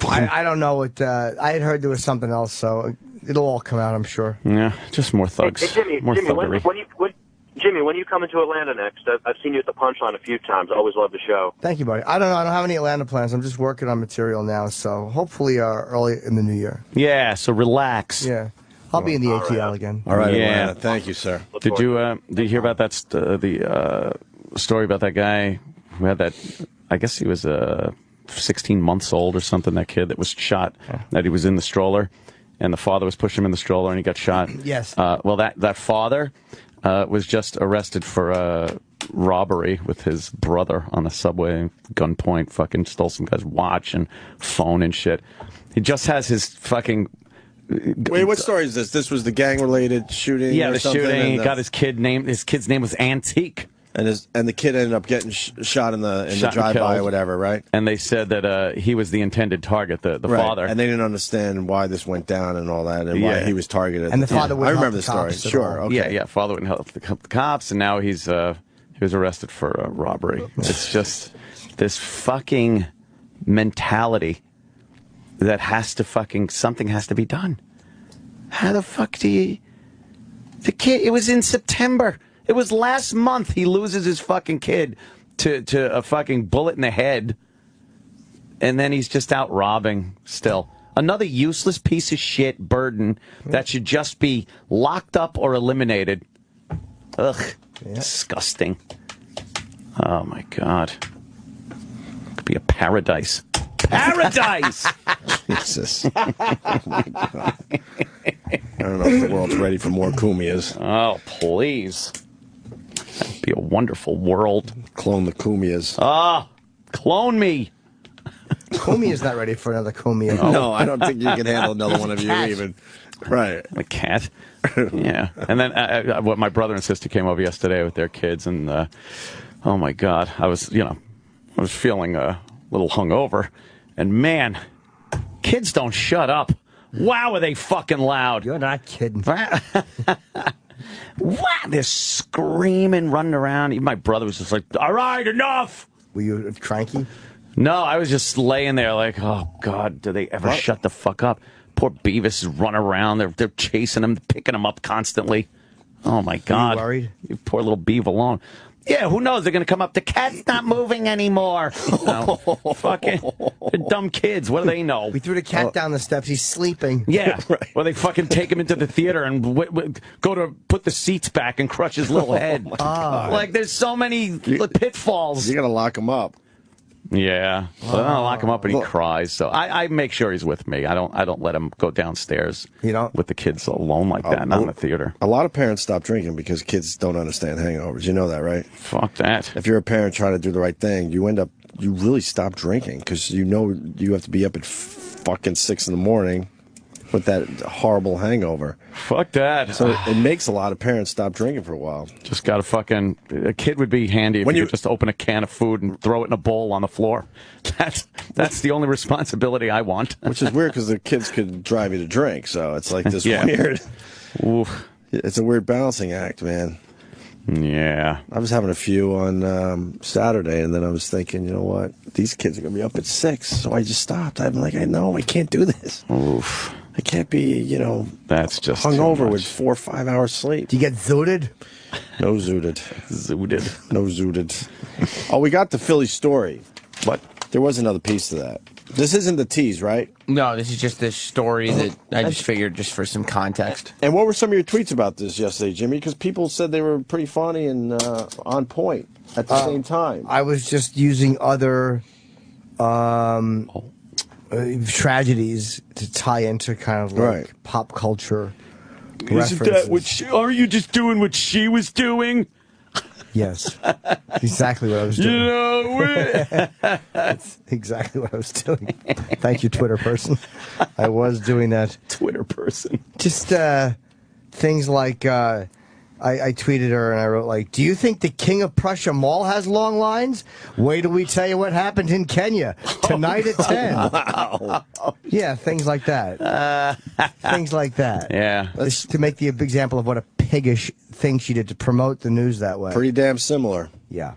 I don't know what. I had heard there was something else, so it'll all come out, I'm sure. Yeah, just more thugs. Hey, Jimmy, more thuggery. when you come into Atlanta next, I've seen you at the Punchline a few times. I always love the show. Thank you, buddy. I don't know. I don't have any Atlanta plans. I'm just working on material now, so hopefully early in the new year. Yeah, so relax. Yeah. I'll be in the ATL again. All right, Yeah. Atlanta. Thank you, sir. Did you hear about that the story about that guy who had that? I guess he was 16 months old or something. That kid that was shot. That he was in the stroller, and the father was pushing him in the stroller, and he got shot. Yes. Well, that father was just arrested for robbery with his brother on a subway, gunpoint. Fucking stole some guy's watch and phone and shit. He just has his fucking. Wait, what story is this? This was the gang-related shooting. Yeah, or the something, shooting. and He got his kid name. His kid's name was Antique. and the kid ended up getting shot in the Shot and drive-by killed. or whatever, right? And they said that he was the intended target, the Right. father. And they didn't understand why this went down and all that, and why Yeah. he was targeted. And the father I wouldn't remember help the the story. cops at Sure. all. Okay. Yeah, father wouldn't help the cops, and now he was arrested for robbery. It's just this fucking mentality that something has to be done. How the fuck the kid, it was in September. It was last month he loses his fucking kid to a fucking bullet in the head, and then he's just out robbing still. Another useless piece of shit burden that should just be locked up or eliminated. Ugh, disgusting. Oh my God. Could be a paradise. Paradise! Jesus. Oh my God. I don't know if the world's ready for more Kumias. Oh, please. That'd be a wonderful world. Clone the Kumias. Ah, clone me. Kumi is not ready for another Kumi. No, I don't think you can handle another one of you Cat. even. Right. A cat. Yeah. And then my brother and sister came over yesterday with their kids, and oh my God, I was feeling a little hungover, and man, kids don't shut up. Wow, are they fucking loud? You're not kidding. Wow, they're screaming, running around. Even my brother was just like, "All right, enough." Were you cranky? No, I was just laying there like, oh, God, do they ever shut the fuck up? Poor Beavis is running around. They're chasing him, picking him up constantly. Oh, my God. Are you worried? You poor little Beav alone. Yeah, who knows? They're going to come up. The cat's not moving anymore. No, fucking they're dumb kids. What do they know? We threw the cat down the steps. He's sleeping. Yeah. Right. Well, they fucking take him into the theater and go to put the seats back and crush his little head. Like, there's so many pitfalls. You got to lock him up. Yeah, but I don't lock him up and he cries. So I make sure he's with me. I don't let him go downstairs. With the kids alone like that, not in the theater. A lot of parents stop drinking because kids don't understand hangovers. You know that, right? Fuck that. If you're a parent trying to do the right thing, you really stop drinking because you know you have to be up at fucking 6 in the morning with that horrible hangover. Fuck that. So it makes a lot of parents stop drinking for a while. Just got to a kid would be handy if you could just open a can of food and throw it in a bowl on the floor. That's the only responsibility I want. Which is weird because the kids could drive you to drink, so it's like this weird. Oof. It's a weird balancing act, man. Yeah. I was having a few on Saturday, and then I was thinking, you know what? These kids are going to be up at 6, so I just stopped. I'm like, I know, I can't do this. Oof. I can't be, that's just hungover with 4 or 5 hours sleep. Do you get zooted? No zooted. Zooted. No zooted. Oh, we got the Philly story. What? There was another piece to that. This isn't the tease, right? No, this is just this story that I just figured just for some context. And what were some of your tweets about this yesterday, Jimmy? Because people said they were pretty funny and on point at the same time. I was just using other tragedies to tie into kind of like pop culture references. Isn't that what are you just doing what she was doing? Yes. Exactly what I was doing. That's exactly what I was doing. Thank you, Twitter person. I was doing that. Twitter person. Just things like I tweeted her and I wrote like, do you think the King of Prussia Mall has long lines? Wait till we tell you what happened in Kenya tonight at 10. Wow. Yeah, things like that. Things like that. Yeah. Just to make the example of what a piggish thing she did to promote the news that way. Pretty damn similar. Yeah.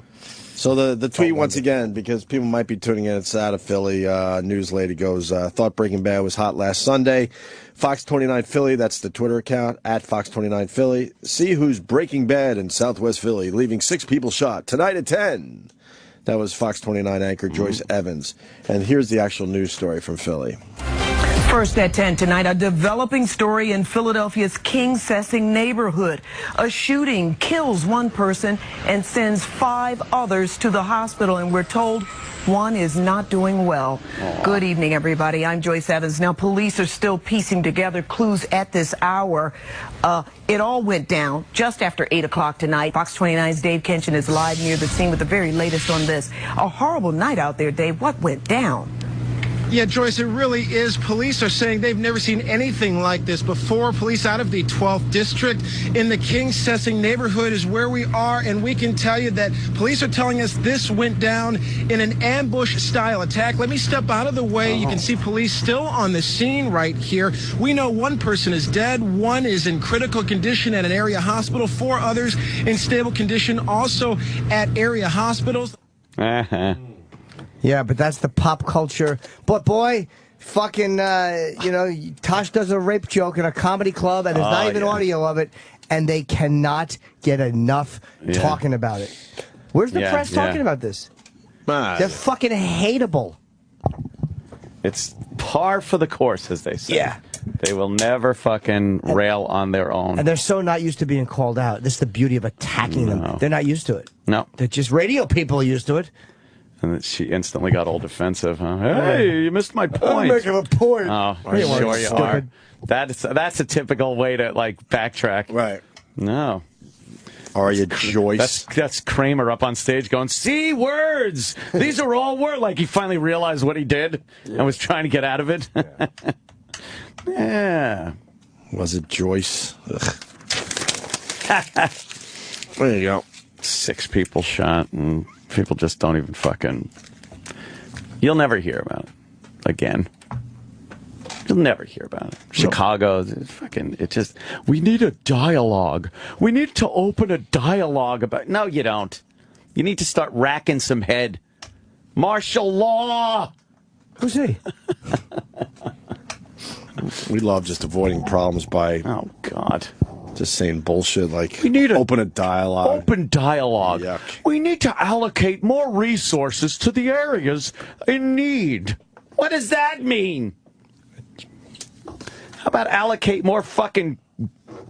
So the tweet once again, because people might be tuning in, it's out of Philly. News lady goes, thought Breaking Bad was hot last Sunday. Fox 29 Philly, that's the Twitter account, at Fox 29 Philly. See who's Breaking Bad in Southwest Philly, leaving 6 people shot tonight at 10. That was Fox 29 anchor Joyce Evans. And here's the actual news story from Philly. First at 10 tonight, a developing story in Philadelphia's King Sessing neighborhood. A shooting kills one person and sends 5 others to the hospital, and we're told one is not doing well. Aww. Good evening, everybody. I'm Joyce Evans. Now, police are still piecing together clues at this hour. It all went down just after 8 o'clock tonight. Fox 29's Dave Kenshin is live near the scene with the very latest on this. A horrible night out there, Dave. What went down? Yeah, Joyce, it really is. Police are saying they've never seen anything like this before. Police out of the 12th District in the King Sessing neighborhood is where we are, and we can tell you that police are telling us this went down in an ambush-style attack. Let me step out of the way. You can see police still on the scene right here. We know one person is dead. One is in critical condition at an area hospital. 4 others in stable condition also at area hospitals. Yeah, but that's the pop culture. But boy, fucking, Tosh does a rape joke in a comedy club, and there's not even audio of it, and they cannot get enough talking about it. Where's the press talking about this? They're fucking hateable. It's par for the course, as they say. Yeah. They will never fucking rail on their own. And they're so not used to being called out. This is the beauty of attacking them. They're not used to it. No. They're just radio people are used to it. And she instantly got all defensive. Huh? Hey, you missed my point. I'm making a point. Oh, sure you are. That's a typical way to like backtrack. Right. No. Are you Joyce? That's Kramer up on stage going, see, words. These are all words. Like he finally realized what he did and was trying to get out of it. Yeah. Was it Joyce? There you go. 6 people shot, and people just don't even fucking... You'll never hear about it again. You'll never hear about it. Chicago, we need a dialogue. We need to open a dialogue about... No, you don't. You need to start racking some head. Martial law. Who's he? We love just avoiding problems by God, just saying bullshit like we need open a dialogue. Open dialogue. Yuck. We need to allocate more resources to the areas in need. What does that mean? How about allocate more fucking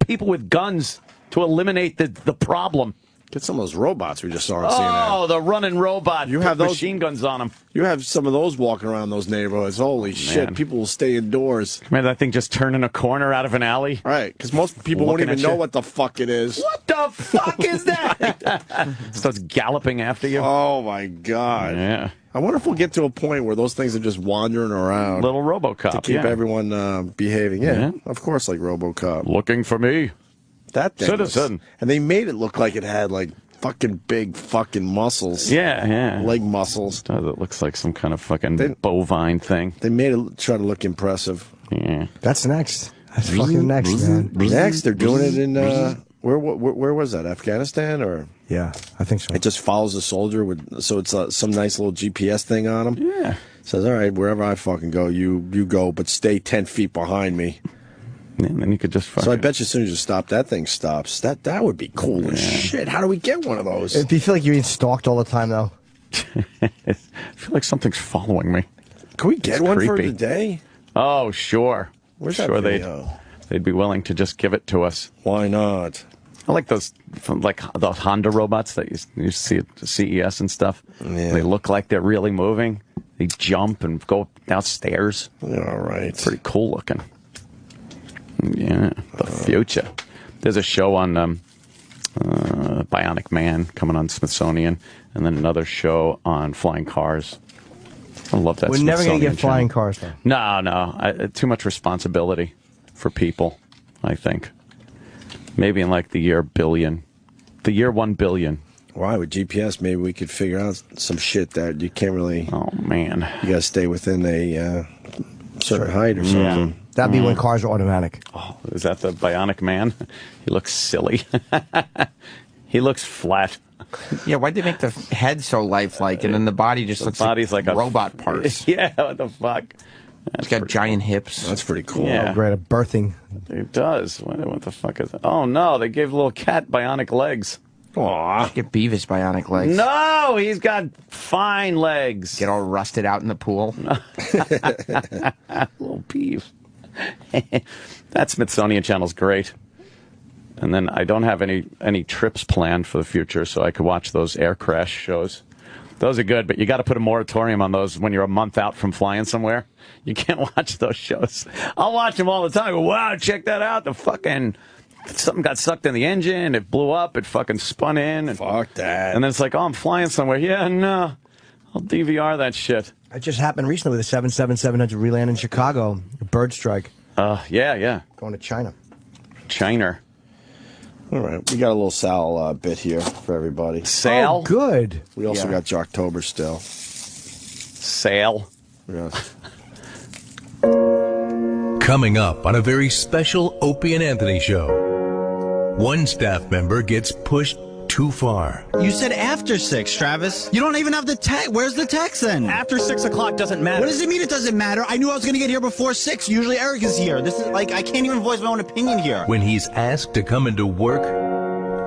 people with guns to eliminate the problem? Get some of those robots we just saw on Oh, CNN. the running robot. You have those machine guns on them. You have some of those walking around those neighborhoods. Holy shit! People will stay indoors. Remember that thing just turning a corner out of an alley? Right, because most people won't Looking even at know you. what the fuck it is. What the fuck is that? Starts galloping after you. Oh my god! Yeah. I wonder if we'll get to a point where those things are just wandering around. Little RoboCop to keep everyone behaving. Yeah, of course, like RoboCop. Looking for me. That thing Citizen. was- and they made it look like it had like fucking big fucking muscles. Yeah. Leg muscles. It looks like some kind of fucking bovine thing. They made it try to look impressive. Yeah. That's next. That's fucking next, man. Next, they're doing it in where was that? Afghanistan or? Yeah, I think so. It just follows the soldier with, so it's some nice little GPS thing on him. Yeah. Says, all right, wherever I fucking go, you go, but stay 10 feet behind me. Yeah, and then you could just fucking... So I bet you as soon as you stop, that thing stops. That would be cool as shit. How do we get one of those? Do you feel like you're being stalked all the time, though? I feel like something's following me. Can we get It's one for creepy. today? Oh, sure. Where's that sure video? they'd be willing to just give it to us. Why not? I like those, like the Honda robots that you see at the CES and stuff. Yeah. They look like they're really moving. They jump and go downstairs. Yeah, all right. Pretty cool looking. Yeah, the future. There's a show on Bionic Man coming on Smithsonian, and then another show on flying cars. I love that. We're never going to Smithsonian get flying channel. cars, though. No. Too much responsibility for people, I think. Maybe in like the year 1 billion. Why? With GPS, maybe we could figure out some shit that you can't really... Oh, man. You got to stay within a certain height or something. Yeah. That'd be when cars are automatic. Oh, is that the Bionic Man? He looks silly. He looks flat. Yeah, why'd they make the head so lifelike and then the body just looks like a robot parts? Yeah, what the fuck? It's got giant hips. That's pretty cool. Yeah. Oh, great. A birthing. It does. What the fuck is that? Oh, no, they gave little cat bionic legs. Aw. Get Beavis bionic legs. No, he's got fine legs. Get all rusted out in the pool. Little peeve. That Smithsonian channel's great. And then I don't have any trips planned for the future, so I could watch those air crash shows. Those are good, but you got to put a moratorium on those when you're a month out from flying somewhere. You can't watch those shows. I'll watch them all the time. Wow, check that out. The fucking something got sucked in the engine. It blew up. It fucking spun in. And, fuck that. And then it's like, oh, I'm flying somewhere. Yeah, no. I'll DVR that shit. It just happened recently with a 777-700 reland in Chicago. A bird strike. Yeah. Going to China. China. All right, we got a little Sal bit here for everybody. Sal? Oh, good. We also Yeah. got Jocktober still. Sal. Yes. Coming up on a very special Opie and Anthony show. One staff member gets pushed too far. You said after 6, Travis. You don't even have the text. Where's the text then? After 6 o'clock doesn't matter. What does it mean it doesn't matter? I knew I was going to get here before 6. Usually Eric is here. This is like, I can't even voice my own opinion here. When he's asked to come into work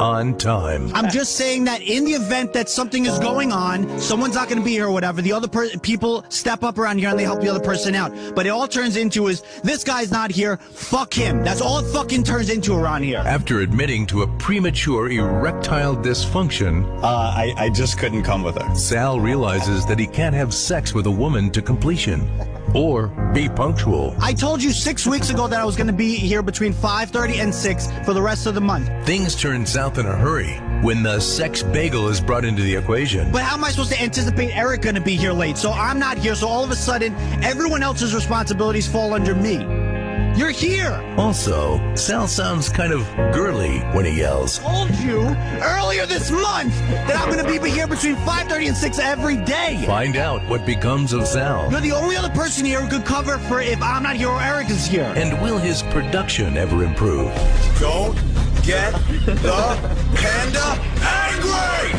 on time. I'm just saying that in the event that something is going on, someone's not going to be here or whatever, the other people step up around here and they help the other person out. But it all turns into is, this guy's not here, fuck him. That's all it fucking turns into around here. After admitting to a premature erectile dysfunction, I just couldn't come with her. Sal realizes that he can't have sex with a woman to completion or be punctual. I told you 6 weeks ago that I was going to be here between 5:30 and 6 for the rest of the month. Things turn south in a hurry when the sex bagel is brought into the equation. But how am I supposed to anticipate Eric going to be here late? So I'm not here, so all of a sudden, everyone else's responsibilities fall under me. You're here! Also, Sal sounds kind of girly when he yells. I told you earlier this month that I'm going to be here between 5:30 and 6 every day. Find out what becomes of Sal. You're the only other person here who could cover for if I'm not here or Eric is here. And will his production ever improve? Don't get the panda angry!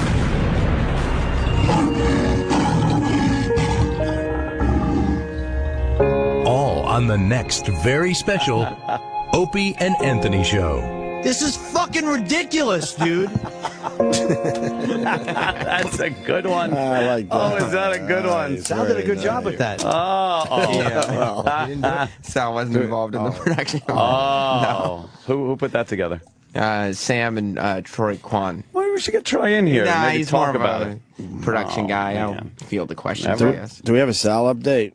on the next very special Opie and Anthony Show. This is fucking ridiculous, dude. That's a good one. I like that. Oh, is that a good one? Sal did a good job with that. Yeah. Sal wasn't involved in the production. Oh. Who put that together? Sam and Troy Kwan. Well, we should get Troy in here. Nah, and maybe he's talk more about of it. a production guy. I man. don't field the questions, I guess. Do we have a Sal update?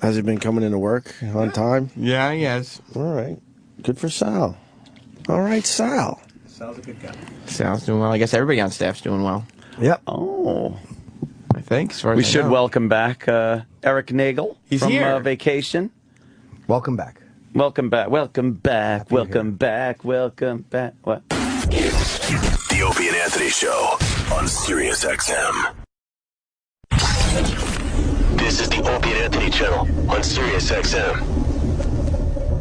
Has he been coming into work on time? Yeah, I guess. All right. Good for Sal. All right, Sal. Sal's a good guy. Sal's doing well. I guess everybody on staff's doing well. Yep. Oh. I think. As far as We I should know. welcome back Eric Nagel He's from here. vacation. Welcome back. Welcome back. Welcome back. Welcome back. Welcome back. What? The Opie and Anthony Show on Sirius XM. This is the Opie and Anthony channel on Sirius XM.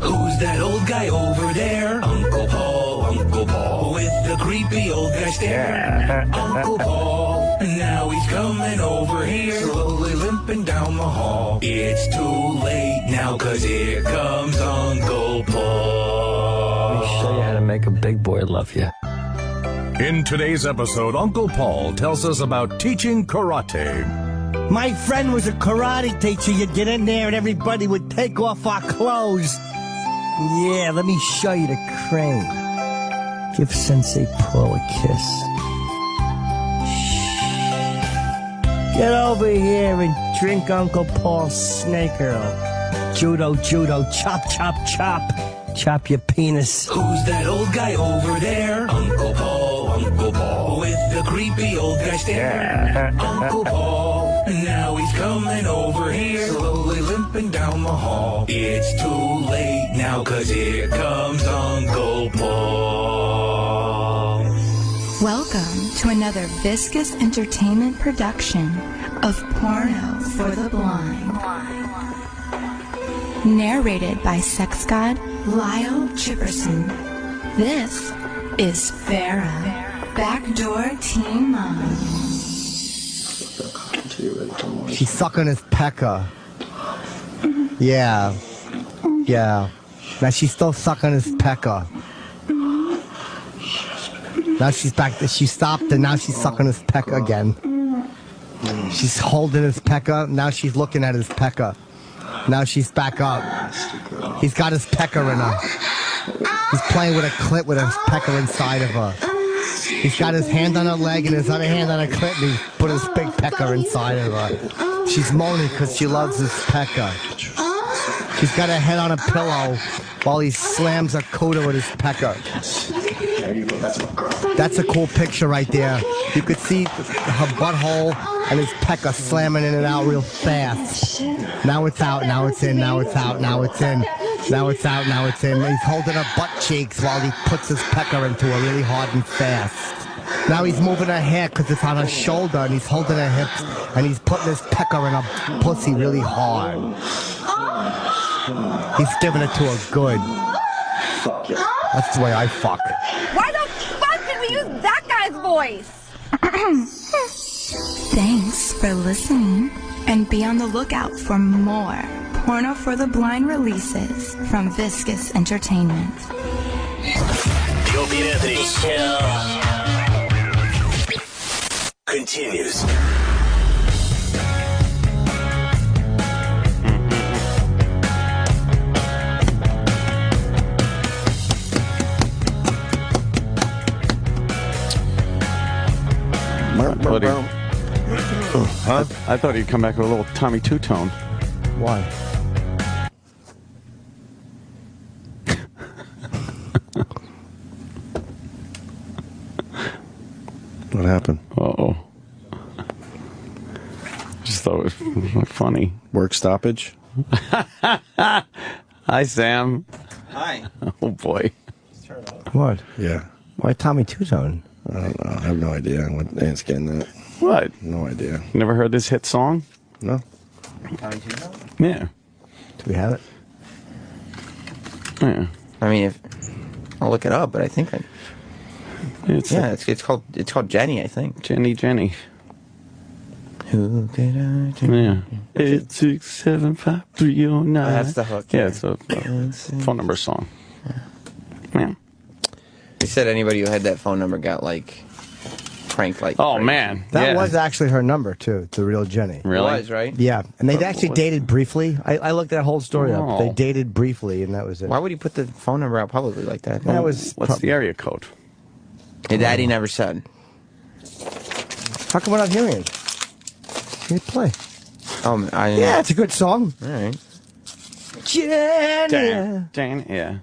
Who's that old guy over there? Uncle Paul, with the creepy old guy stare. Uncle Paul, now he's coming over here, slowly limping down the hall. It's too late now, 'cause here comes Uncle Paul. Let me show you how to make a big boy love you. In today's episode, Uncle Paul tells us about teaching karate. My friend was a karate teacher. You'd get in there and everybody would take off our clothes. Yeah, let me show you the crane. Give Sensei Paul a kiss. Shh. Get over here and drink Uncle Paul's snake Earl. Judo, chop, chop, chop. Chop your penis. Who's that old guy over there? Uncle Paul, with the creepy old guy stare. Uncle Paul, now he's coming over here, slowly limping down the hall. It's too late now, 'cause here comes Uncle Paul. Welcome to another Viscous Entertainment production of Porno for the Blind. Narrated by sex god Lyle Chipperson. This is Farrah, Backdoor Teen Mom. She's sucking his pecker. Yeah. Yeah. Now she's still sucking his pecker. Now she's back. She stopped and now she's sucking his pecker again. She's holding his pecker. Now she's looking at his pecker. Now she's back up. He's got his pecker in her. He's playing with a clit with his pecker inside of her. He's got his hand on her leg and his other hand on her clit and he's put his big pecker inside of her. She's moaning because she loves his pecker. She's got her head on a pillow while he slams her cooter with his pecker. That's a cool picture right there. You could see her butthole and his pecker slamming in and out real fast. Now it's out, now it's in, now it's out, now it's in. Now it's out, now it's in. He's holding her butt cheeks while he puts his pecker into her really hard and fast. Now he's moving her hair because it's on her shoulder and he's holding her hips and he's putting his pecker in her pussy really hard. He's giving it to her good. That's the way I fuck. Why the fuck did we use that guy's voice? Thanks for listening, and be on the lookout for more Porno for the Blind releases from Viscous Entertainment. The Opie and Anthony Show continues. I thought he'd come back with a little Tommy Two-Tone. Why? What happened? Uh-oh. Just thought it was funny. Work stoppage? Hi, Sam. Hi. Oh, boy. What? Yeah. Why Tommy Two-Tone? I don't know. I have no idea what Ant's getting at. What? No idea. Never heard this hit song? No. Yeah. Do we have it? Yeah. I mean, if I'll look it up, but I think it's called Jenny, I think. Jenny. Who could I turn Yeah. 8675309. That's the hook. Yeah, it's a phone number song. Yeah. They said anybody who had that phone number got, like, pranked like Oh, crazy. man. That was actually her number, too, the real Jenny. Really? It was, right? Yeah, and they'd actually dated briefly. I looked that whole story up. They Oh. dated briefly, and that was it. Why would he put the phone number out publicly like that? That was What's the area code? Hey, Daddy never said. How come we're not hearing it? Hit play. Yeah, it's a good song. All right. Jenny. Jane, yeah.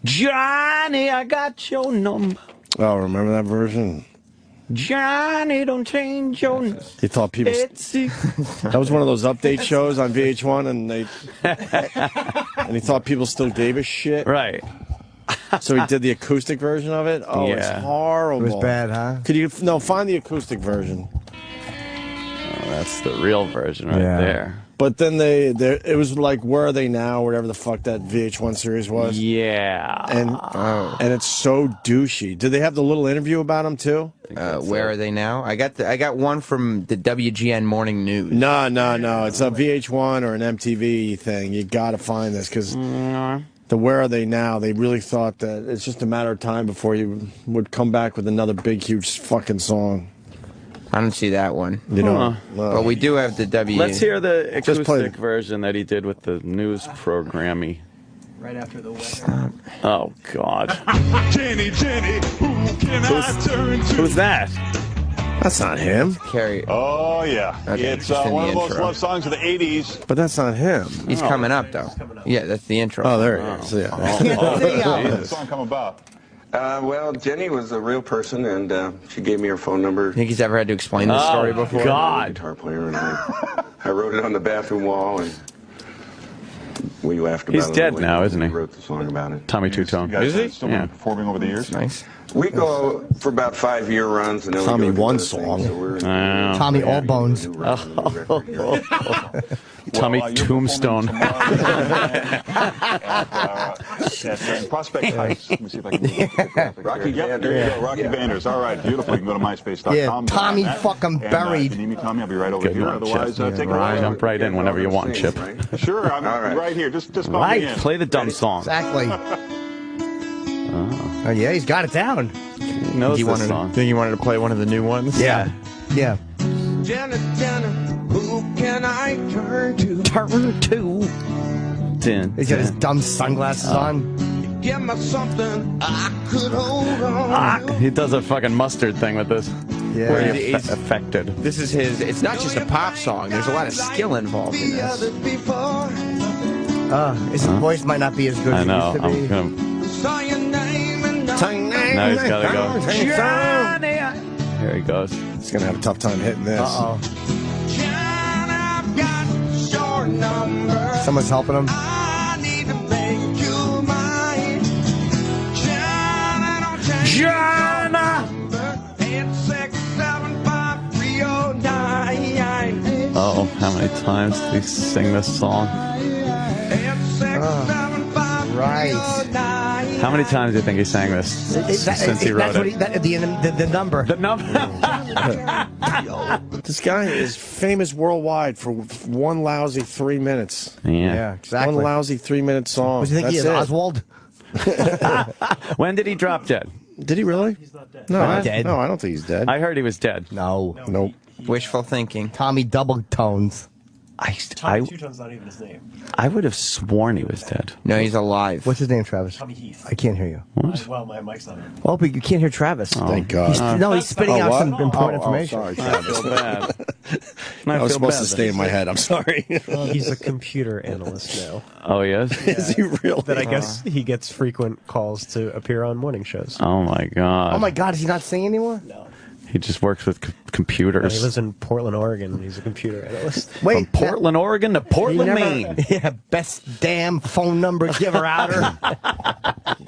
Johnny, I got your number. Oh, remember that version? Johnny, don't change your number. He thought people. That was one of those update shows on VH1, and and he thought people still gave a shit. Right. So he did the acoustic version of it. Oh, it's Yeah. horrible. It was bad, huh? Could you find the acoustic version? Oh, that's the real version right there. But then it was like Where Are They Now, whatever the fuck that VH1 series was. Yeah. And it's so douchey. Did they have the little interview about him too? Where are they now? I got one from the WGN Morning News. No. It's a VH1 or an MTV thing. You got to find this because the Where Are They Now? They really thought that it's just a matter of time before you would come back with another big, huge fucking song. I don't see that one. You know, but we do have the W. Let's hear the Just play acoustic version that he did with the news programmy. Right after the weather. Oh, God. Jenny, who can I turn to? Who's that? That's not him. Carrie. Oh, yeah. Okay, It's just in one the of those intro. love songs of the 80s. But that's not him. He's coming up, though. Yeah, that's the intro. Oh, there he is. Yeah. How did the song come about? Well, Jenny was a real person, and she gave me her phone number. Think he's ever had to explain this story before? God. Guitar player, and I wrote it on the bathroom wall, and we laughed about it. He's dead later. now, isn't he? We wrote the song about it. Tommy Two-Tone. You guys Is he? still been Yeah. performing over the years? Nice. We go for about 5-year runs, and then Tommy we go to one other things, song. so we're- Tommy Allbones. Tommy you're Tombstone. performing tomorrow at Prospect Heights. Let me see if I can move the graphic Rocky here. Yep, Vander. there you go. Rocky Vanders. All right, beautiful. You can go to myspace.com. Yeah, Tommy fucking And, buried. if you need me, Tommy, I'll be right over Get here. me on, Otherwise, Chip. take it away. Jump right in whenever you want, Chip. Sure, I'm All right. right here. Just bump me Right. in. Play the dumb song. Exactly. Oh, yeah, he's got it down. He knows this song. Think you wanted to play one of the new ones? Yeah. Jenna, who can I turn to? Turn to. He's got his dumb sunglasses on. Give me something I could hold on to. He does a fucking mustard thing with this. Yeah. Very affected. This is his. It's not just a pop song. There's a lot of skill involved in this. His voice might not be as good I as know. it used to be. I'm gonna. Saw your name and Now he's gotta go. Here he goes. He's gonna have a tough time hitting this. I've got your number. Someone's helping him. I need to make you mine. Jana! 8675309. Oh, how many times did he sing this song? Right. How many times do you think he sang this since he wrote it? The number. The number. This guy is famous worldwide for one lousy 3 minutes. Yeah. Exactly. One lousy 3-minute song. What do you think he is, That's it. Oswald? When did he drop dead? Did he really? He's not dead. No, Dead. no, I don't think he's dead. I heard he was dead. No. Nope. Wishful thinking. Tommy Double Tones. Tommy Two-Tone's not even his name. I would have sworn he was dead. No, he's alive. What's his name, Travis? Tommy Heath. I can't hear you. Well, my mic's not on. Oh, but you can't hear Travis. Thank God. He's spitting out what? some important information. Sorry, I Travis. feel bad. I was supposed to stay in my head. I'm sorry. He's a computer analyst now. Oh, yes? Is he really? That I guess he gets frequent calls to appear on morning shows. Oh, my God. Oh, my God. Is he not singing anymore? No. He just works with He computers. lives in Portland, Oregon, and he's a computer analyst. From Portland, Oregon to Portland, Maine. Yeah, best damn phone number giver outer.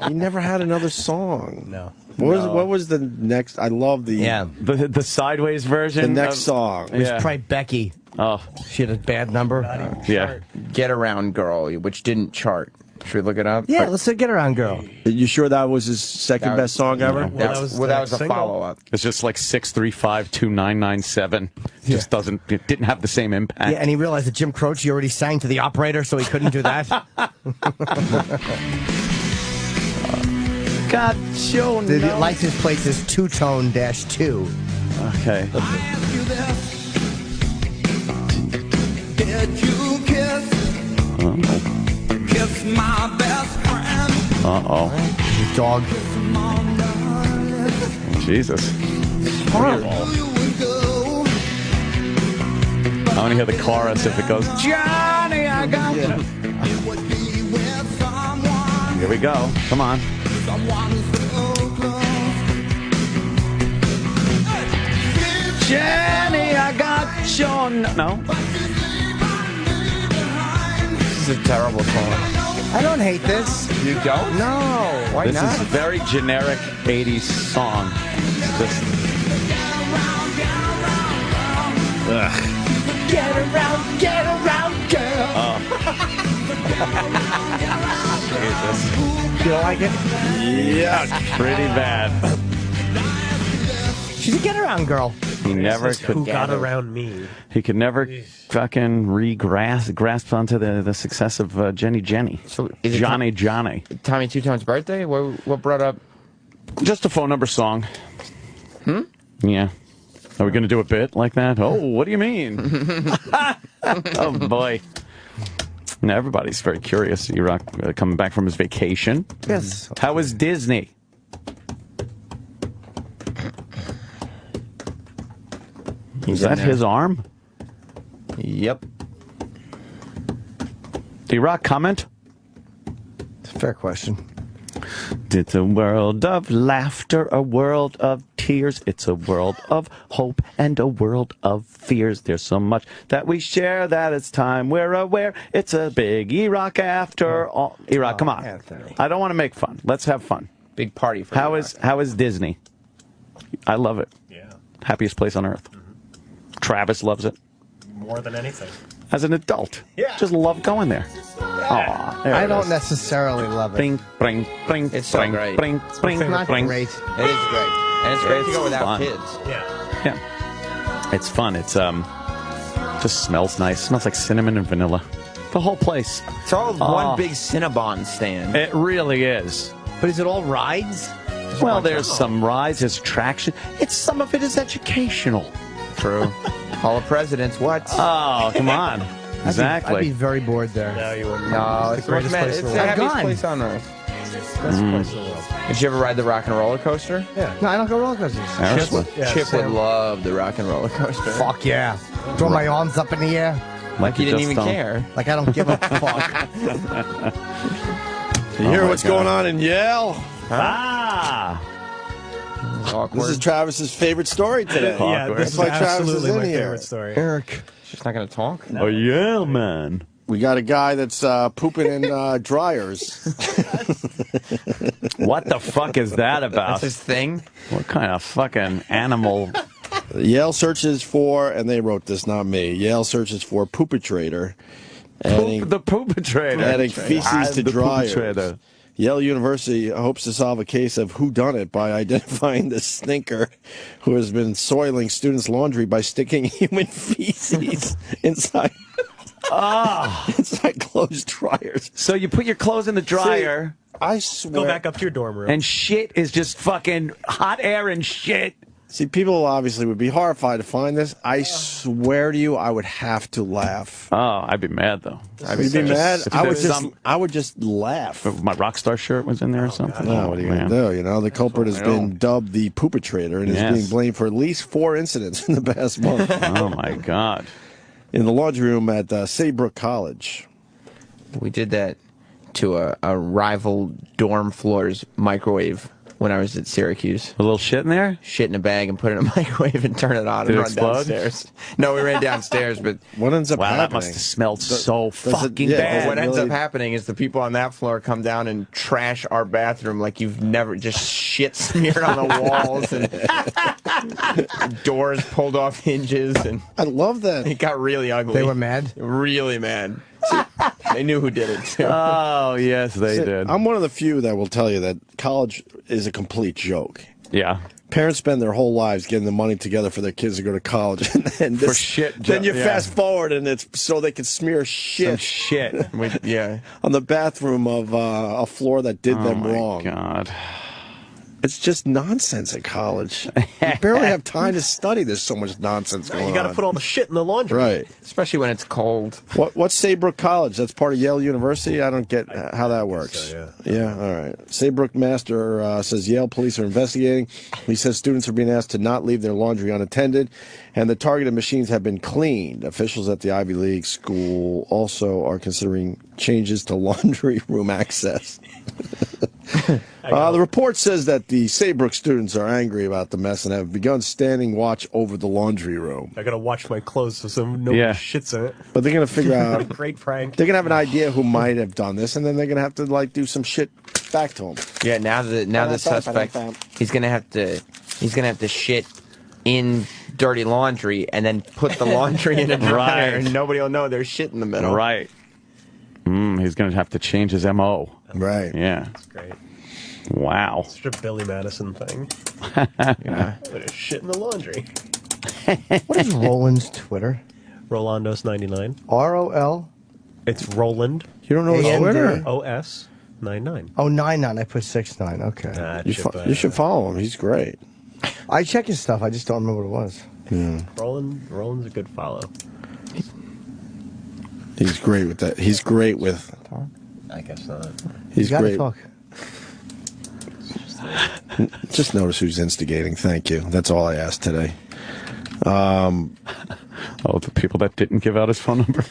He never had another song. No. What was the next? I love the The sideways version. the next of- song. It was Yeah. probably Becky. Oh, She had a bad number. yeah. Get Around Girl, which didn't chart. Should we look it up? Yeah, let's say Get Around Girl. You sure that was his second best song ever? That was a follow-up. It's just like 635-2997. Just doesn't. It didn't have the same impact. Yeah, and he realized that Jim Croce already sang to the operator, so he couldn't do that. God, show The license plate is two-tone-2. Okay. Did you kiss my best friend? Dog. Jesus. Horrible. I want to hear the chorus if it goes, Johnny, I got you. Here we go. Come on. Jenny, I got your... No. This is a terrible song. I don't hate this. You don't? No. Why This not? is a very generic 80s song. Just... Get around, girl. Jesus. You don't like it? Yeah, pretty bad. She's a Get Around Girl. He never could Who got around me? He could never fucking grasp onto the success of Jenny. So is it Johnny. Tommy Two Tone's birthday? What brought up? Just a phone number song. Yeah. Are we going to do a bit like that? Oh, what do you mean? Oh, boy. Now, everybody's very curious. You're coming back from his vacation. Yes. How was Disney? Is that his arm? Yep. D-Rock, comment? It's a fair question. It's a world of laughter, a world of tears. It's a world of hope and a world of fears. There's so much that we share that it's time we're aware. It's a big E-Rock after all. E-Rock, come on. Anthony. I don't want to make fun. Let's have fun. Big party for How E-Rock. is Disney? I love it. Yeah. Happiest place on earth. Travis loves it. More than anything. As an adult. Yeah. Just love going there. Aw, there I it don't is. necessarily love it. Bring, bring, bring, It's so bring, great. bring, bring, It's not bring. great. It is great. And it's great to go without fun. kids. Yeah. Yeah. It's fun. It's just smells nice. Smells like cinnamon and vanilla. The whole place. It's all one big Cinnabon stand. It really is. But is it all rides? Well, there's some rides, there's attraction. Some of it is educational. True. Hall of Presidents, what? Oh, come on. Exactly. I'd be very bored there. No, you wouldn't. No, it's the greatest place it's in the the world. happiest gone. place on earth. Best place in the world. Did you ever ride the rock and roller coaster? Yeah. No, I don't go roller coasters. Seriously? Yeah, Chip would Sam. love the rock and roller coaster. Fuck yeah. Throw my arms up in the air Like you didn't just even don't- care. like I don't give a fuck. You hear my what's God. going on in Yale? Ah! Awkward. This is Travis's favorite story today. Yeah, Awkward. this That's why is Travis is absolutely in my here. favorite story. Eric. She's not going to talk? Oh, yeah, man. We got a guy that's pooping in dryers. What the fuck is that about? That's his thing? What kind of fucking animal? Yale searches for, and they wrote this, not me. Yale searches for poopatrator. The poopatrator. Adding feces to The dryers. poopatrator. Yale University hopes to solve a case of whodunit by identifying the stinker who has been soiling students' laundry by sticking human feces inside closed dryers. So you put your clothes in the dryer, I swear. Go back up to your dorm room. and shit is just fucking hot air and shit. See, people obviously would be horrified to find this. I swear to you, I would have to laugh. Oh, I'd be mad though. You'd be mad? If I would just laugh. If my Rockstar shirt was in there or something. No, what are you going to do? You know, the culprit has been dubbed the poopatrator and is Yes. being blamed for at least 4 incidents in the past month. Oh my God. In the laundry room at Saybrook College. We did that to a rival dorm floor's microwave when I was at Syracuse. A little shit in there? Shit in a bag and put it in a microwave and turn it on Did and it run explode? downstairs. No, we ran downstairs, but What ends up Wow, happening? that must have smelled so does it- fucking yeah, bad. what ends really- up happening is the people on that floor come down and trash our bathroom like you've never, just shit smeared on the walls and doors pulled off hinges, and I love that. it got really ugly. They were mad? Really mad. They knew who did it, too. Oh, yes, they did. I'm one of the few that will tell you that college is a complete joke. Yeah. Parents spend their whole lives getting the money together for their kids to go to college, and then For shit, Then you yeah. fast forward, and it's so they can smear Some shit shit. Yeah. on the bathroom of a floor that did them wrong. God. It's just nonsense at college. You barely have time to study. There's so much nonsense going on. You got to put all the shit in the laundry. Right. Especially when it's cold. What's Saybrook College? That's part of Yale University? I don't get how that works. So, Yeah, all right. Saybrook Master says Yale police are investigating. He says students are being asked to not leave their laundry unattended, and the targeted machines have been cleaned. Officials at the Ivy League school also are considering changes to laundry room access. The report says that the Saybrook students are angry about the mess and have begun standing watch over the laundry room. I got to watch my clothes so nobody shits in it. But they're going to figure out. Great prank. They're going to have an idea who might have done this, and then they're going to have to like do some shit back to him. Yeah, now the suspect, he's gonna have to shit in dirty laundry and then put the laundry in a dryer, and nobody will know there's shit in the middle. Right. He's going to have to change his MO. Right. Yeah. That's great. Wow. It's just a Billy Madison thing. Yeah. Put a shit in the laundry. What is Roland's Twitter? Rolandos99. ROL? It's Roland. You don't know his Twitter? OS99. Oh, 99. I put 69. Okay. You should follow him. He's great. I check his stuff. I just don't remember what it was. Yeah. Roland's a good follow. He's great with that. He's great with. I guess not. He's you gotta great. Talk. Just notice who's instigating. Thank you. That's all I asked today. The people that didn't give out his phone number.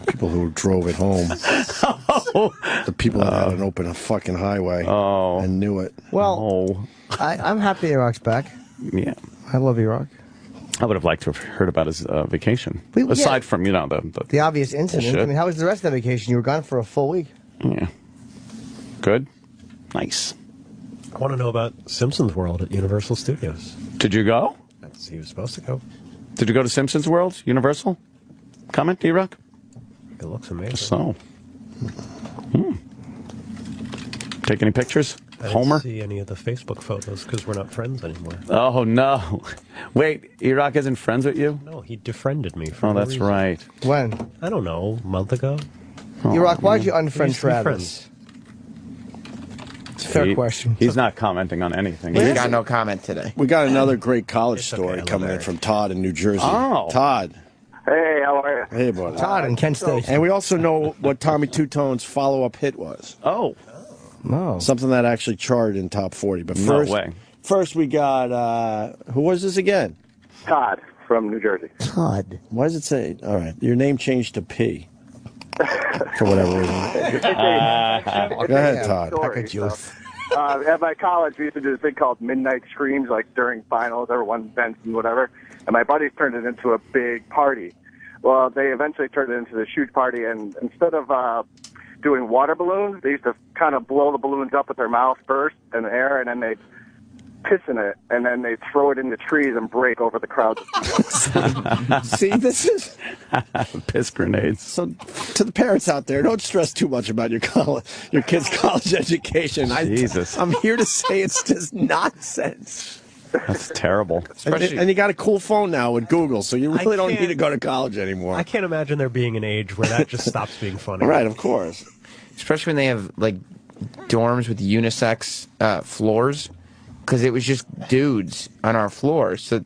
People who drove it home. The people that had an open fucking highway and knew it. Well, I'm happy Iraq's back. Yeah. I love Iraq. I would have liked to have heard about his vacation. Yeah. Aside from, the obvious incident. bullshit. I mean, how was the rest of the vacation? You were gone for a full week. Yeah. Good. Nice. I want to know about Simpsons World at Universal Studios. Did you go? He was supposed to go. Did you go to Simpsons World, Universal? Comment, D-Rock? It looks amazing. Just so. Take any pictures? I Homer? didn't see any of the Facebook photos because we're not friends anymore. Oh, no. Wait, Iraq isn't friends with you? No, he defriended me. For Oh, no that's reason. right. When? I don't know, a month ago. Iraq, why'd you We unfriend used to be Travis? friends. It's a fair question. He's not commenting on anything. He's got no comment today. We got another great college story coming in from Todd in New Jersey. Oh. Todd. Hey, how are you? Hey, buddy. Todd in Kent State. And we also know what Tommy Two Tone's follow-up hit was. Oh. No. Something that actually charted in top 40. But No first, way. First we got, who was this again? Todd from New Jersey. Todd. Why does it say, all right, your name changed to P. For whatever reason. Go ahead, Todd. At my college, we used to do this thing called midnight screams, like during finals, everyone vents and whatever. And my buddies turned it into a big party. Well, they eventually turned it into this huge party, and instead of doing water balloons, they used to kind of blow the balloons up with their mouth first in the air, and then they'd piss in it, and then they'd throw it in the trees and break over the crowd. See, this is piss grenades. So, to the parents out there, don't stress too much about your kid's college education. Jesus. I'm here to say it's just nonsense. That's terrible. And you got a cool phone now with Google, so you really don't need to go to college anymore. I can't imagine there being an age where that just stops being funny. Right, of course. Especially when they have like dorms with unisex floors, because it was just dudes on our floor, so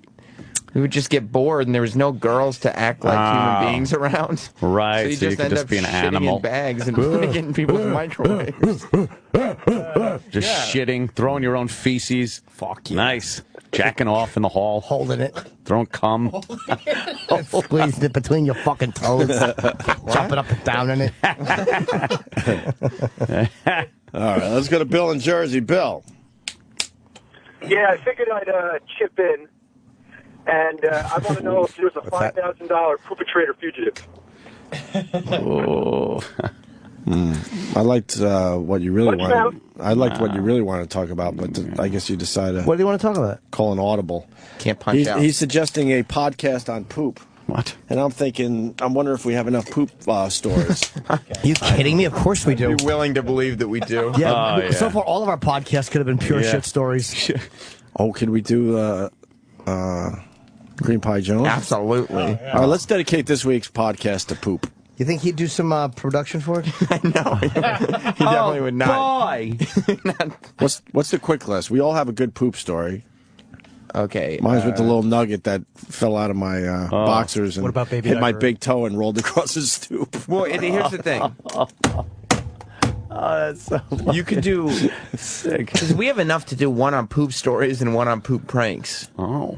we would just get bored, and there was no girls to act like human beings around. Right, so you so you just could end just up be an shitting animal. in bags and putting it in people's microwaves. Just shitting, throwing your own feces. Fuck yeah. Nice. Jacking off in the hall. Holding it. Throwing cum. Squeezing it between your fucking toes. Jumping up and down in it. All right, let's go to Bill in Jersey. Bill. Yeah, I figured I'd chip in, and I want to know if there's a $5,000 perpetrator fugitive. Oh. I liked what you really wanted. I liked what you really wanted to talk about, but I guess you decided. What do you want to talk about? Call an audible. Can't punch out. He's suggesting a podcast on poop. What? And I'm thinking, I'm wondering if we have enough poop stories. Are you kidding me? Of course we do. I'd be willing to believe that we do. Yeah, so far all of our podcasts could have been pure shit stories. Oh, can we do Green Pie Jones? Absolutely. All right, let's dedicate this week's podcast to poop. You think he'd do some production for it? No, he definitely would not. Boy. What's the quick list? We all have a good poop story. Okay. Mine's with the little nugget that fell out of my boxers and What about baby hit my diaper? big toe and rolled across the stoop. Well, here's the thing. That's so You could do sick. because we have enough to do one on poop stories and one on poop pranks. Oh.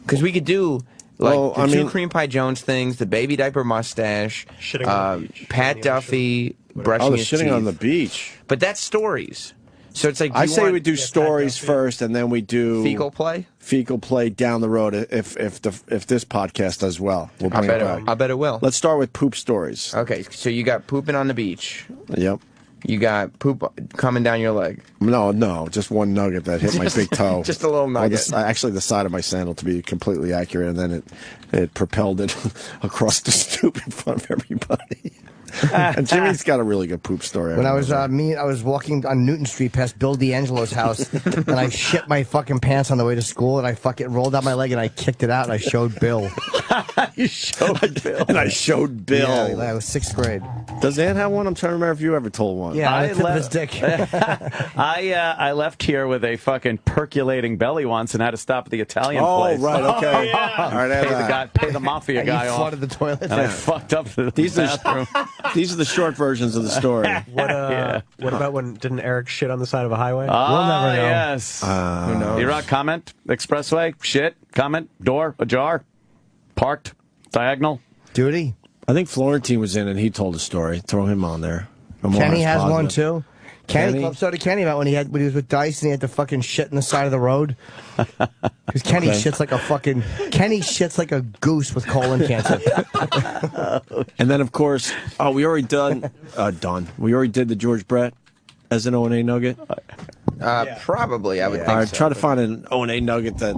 Because we could do like Well, the two Cream Pie Jones things, the baby diaper mustache, Shitting on the beach. Pat Duffy brushing Oh, the his shitting teeth. on the beach. But that's stories. So it's like I say we do stories first, and then we do fecal play. Fecal play down the road if this podcast does well. We'll bring it back. I bet it will. Let's start with poop stories. Okay, so you got pooping on the beach. Yep. You got poop coming down your leg. No, just one nugget that hit my big toe. Just a little nugget. Actually, the side of my sandal, to be completely accurate, and then it propelled it across the stoop in front of everybody. And Jimmy's got a really good poop story. When I was I was walking on Newton Street past Bill D'Angelo's house, and I shit my fucking pants on the way to school, and I fucking rolled out my leg, and I kicked it out, and I showed Bill. You showed Bill. And I showed Bill. Yeah, I was 6th grade. Does Ann have one? I'm trying to remember if you ever told one. Yeah, I I tip of his dick. I left here with a fucking percolating belly once and had to stop at the Italian place. Right, okay. All right, pay the mafia guy you off. flooded the toilet. And I fucked up the bathroom. These are the short versions of the story. What about when didn't Eric shit on the side of a highway? Ah, never know. yes. Who knows? E-Rock, comment, expressway, shit, comment, door, ajar, parked, diagonal. Duty. I think Florentine was in and he told a story. Throw him on there. I'm Kenny almost has positive. one too. Kenny, so did Kenny about when he was with Dice and he had to fucking shit in the side of the road. Because Kenny shits like a goose with colon cancer. And then of course, we already We already did the George Brett as an O&A nugget. Probably, I would think All right, so. try to find an O&A nugget that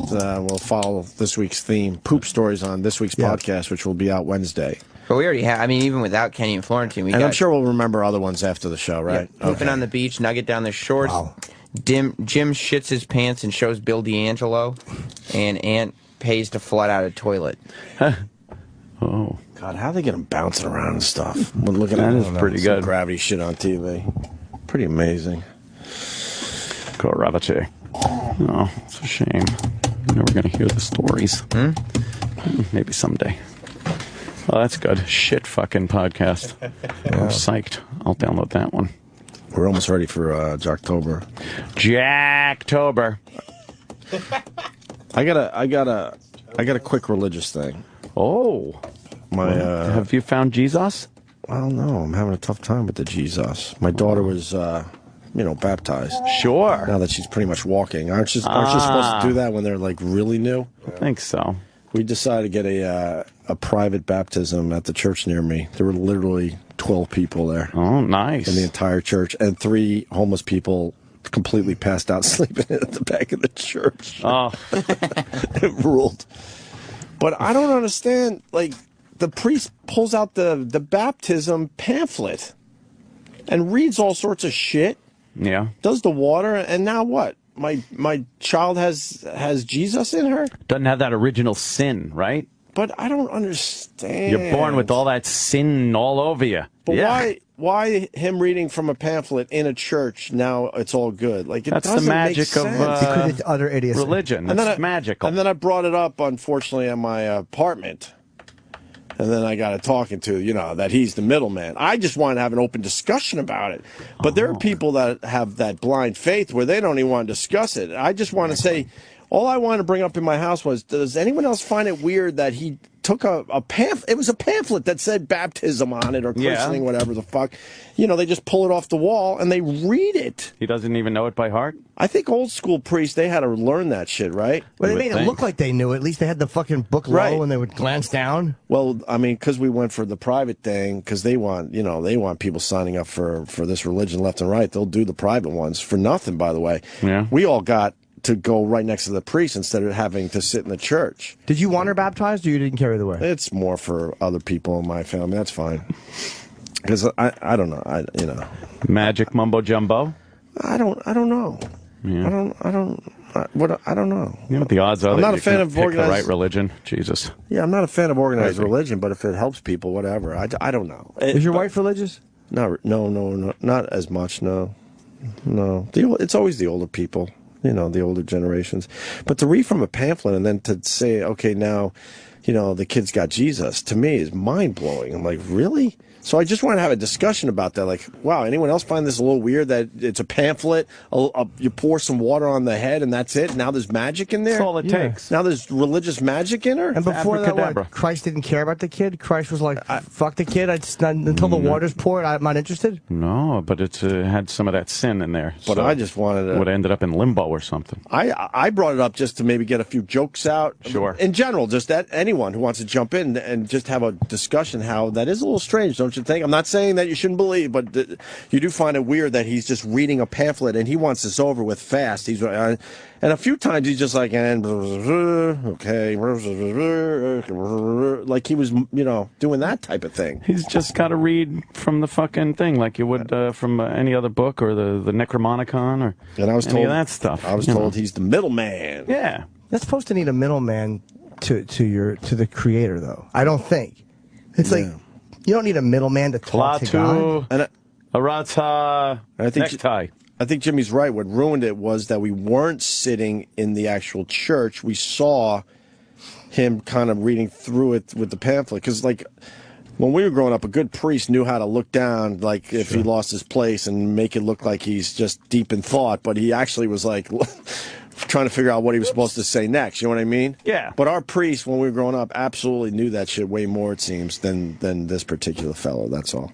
will follow this week's theme. Poop stories on this week's podcast, which will be out Wednesday. But we already have. I mean, even without Kenny and Florentine, I'm sure we'll remember other ones after the show, right? Pooping on the beach, nugget down the shorts. Wow. Jim shits his pants and shows Bill D'Angelo, and Aunt pays to flood out a toilet. Oh. God, how they get them bouncing around and stuff? We're looking That at is pretty good. Gravity shit on TV. Pretty amazing. Gravity. Oh, it's a shame. I'm never going to hear the stories. Maybe someday. Oh, that's good. Shit fucking podcast. I'm psyched. I'll download that one. We're almost ready for Jocktober. Jocktober. I got a quick religious thing. Oh. Have you found Jesus? I don't know. I'm having a tough time with the Jesus. My daughter was baptized. Sure. Now that she's pretty much walking. Aren't you supposed to do that when they're like really new? I think so. We decided to get a private baptism at the church near me. There were literally 12 people there. Oh, nice. In the entire church. And 3 homeless people completely passed out sleeping at the back of the church. Oh. It ruled. But I don't understand. Like, the priest pulls out the baptism pamphlet and reads all sorts of shit. Yeah. Does the water, and now what? My child has Jesus in her? Doesn't have that original sin, right? But I don't understand. You're born with all that sin all over you. But why him reading from a pamphlet in a church, now it's all good? Like, That's the doesn't magic make sense. of Because it's utter idiocy. religion. And then It's magical. And then I brought it up, unfortunately, at my apartment. And then I got it talking to, that he's the middleman. I just want to have an open discussion about it. But there are people that have that blind faith where they don't even want to discuss it. I just want to say, all I wanted to bring up in my house was, does anyone else find it weird that he took a pamphlet? It was a pamphlet that said baptism on it or christening, whatever the fuck. They just pull it off the wall and they read it. He doesn't even know it by heart? I think old school priests, they had to learn that shit, right? But it made it look like they knew. At least they had the fucking book low and they would glance down. Well, I mean, because we went for the private thing, because they want people signing up for this religion left and right. They'll do the private ones for nothing, by the way. Yeah. We all got to go right next to the priest instead of having to sit in the church. Did you want her baptized, or you didn't care either way? It's more for other people in my family. That's fine. Because I don't know. Magic mumbo jumbo. I don't know. Yeah. I don't know. You know what the odds are? I'm that not you a fan can of pick organized the right religion. Jesus. Yeah, I'm not a fan of organized Crazy. religion, but if it helps people, whatever. I don't know. Is your wife religious? No, not as much. No. It's always the older people. The older generations. But to read from a pamphlet and then to say, okay, now, the kid's got Jesus, to me is mind-blowing. I'm like, really? So I just want to have a discussion about that. Like, wow, anyone else find this a little weird that it's a pamphlet, you pour some water on the head and that's it? Now there's magic in there? That's all it takes. Now there's religious magic in her? And before that, what, Christ didn't care about the kid? Christ was like, fuck the kid, until the water's poured, I'm not interested? No, but it had some of that sin in there. But I just wanted to... Would have ended up in limbo or something. I brought it up just to maybe get a few jokes out. Sure. In general, just that anyone who wants to jump in and just have a discussion how that is a little strange, don't you think? I'm not saying that you shouldn't believe, but you do find it weird that he's just reading a pamphlet and he wants this over with fast. And a few times he's just like, okay, like he was, doing that type of thing. He's just got to read from the fucking thing like you would from any other book or the Necromonicon or any of that stuff. I was told he's the middleman. Yeah. That's supposed to need a middleman to the creator, though. I don't think. It's like, you don't need a middleman to talk to God. And necktie. I think Jimmy's right. What ruined it was that we weren't sitting in the actual church. We saw him kind of reading through it with the pamphlet. Because, like, when we were growing up, a good priest knew how to look down, like, if he lost his place and make it look like he's just deep in thought. But he actually was, like, trying to figure out what he was supposed to say next. You know what I mean? Yeah. But our priest, when we were growing up, absolutely knew that shit way more, it seems, than this particular fellow. That's all.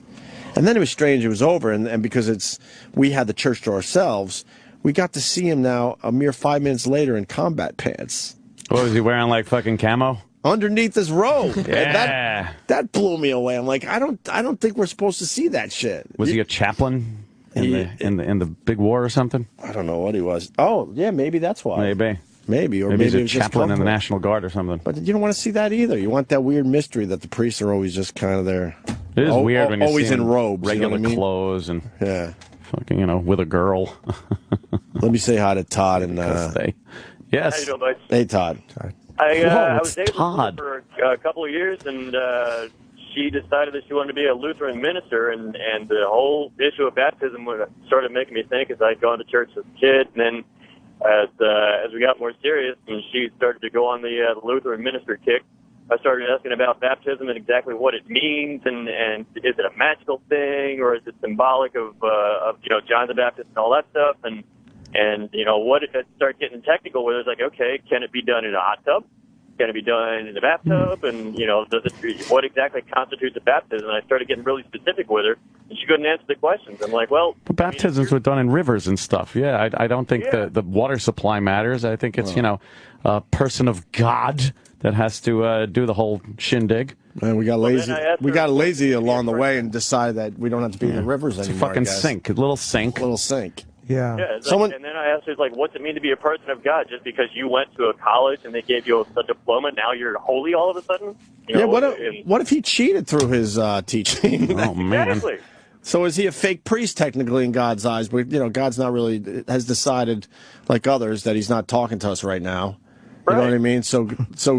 And then it was strange. It was over, and because we had the church to ourselves, we got to see him now a mere 5 minutes later in combat pants. What was he wearing, like fucking camo? Underneath his robe. Yeah. And that blew me away. I'm like, I don't think we're supposed to see that shit. Was he a chaplain in the big war or something? I don't know what he was. Oh, yeah, maybe that's why. Maybe, or maybe he's it a was just chaplain in the comfort. National Guard or something. But you don't want to see that either. You want that weird mystery that the priests are always just kind of there. It is weird when you always see in him robes, regular you know what I mean? clothes, and fucking, with a girl. Let me say hi to Todd and yes. How you doing, bud? Hey, Todd. I was dating her for a couple of years, and she decided that she wanted to be a Lutheran minister, and the whole issue of baptism started making me think as I'd gone to church as a kid, and then as we got more serious and she started to go on the Lutheran minister kick, I started asking about baptism and exactly what it means, and is it a magical thing, or is it symbolic of John the Baptist and all that stuff, and what if it started getting technical where it's like, okay, can it be done in a hot tub? Can it be done in the bathtub? And, what exactly constitutes a baptism? And I started getting really specific with her, and she couldn't answer the questions. I'm like, well... But baptisms were done in rivers and stuff. Yeah, I don't think the water supply matters. I think it's, a person of God that has to do the whole shindig. Man, we got lazy. We got lazy along the way and decided that we don't have to be in the rivers anymore. It's a fucking sink, a little sink. Yeah. And then I asked her, what's it mean to be a person of God? Just because you went to a college and they gave you a diploma, now you're holy all of a sudden? What if he cheated through his teaching? Oh, man. Exactly. So is he a fake priest technically in God's eyes? But, God's not really, has decided, like others, that he's not talking to us right now. You know what I mean? So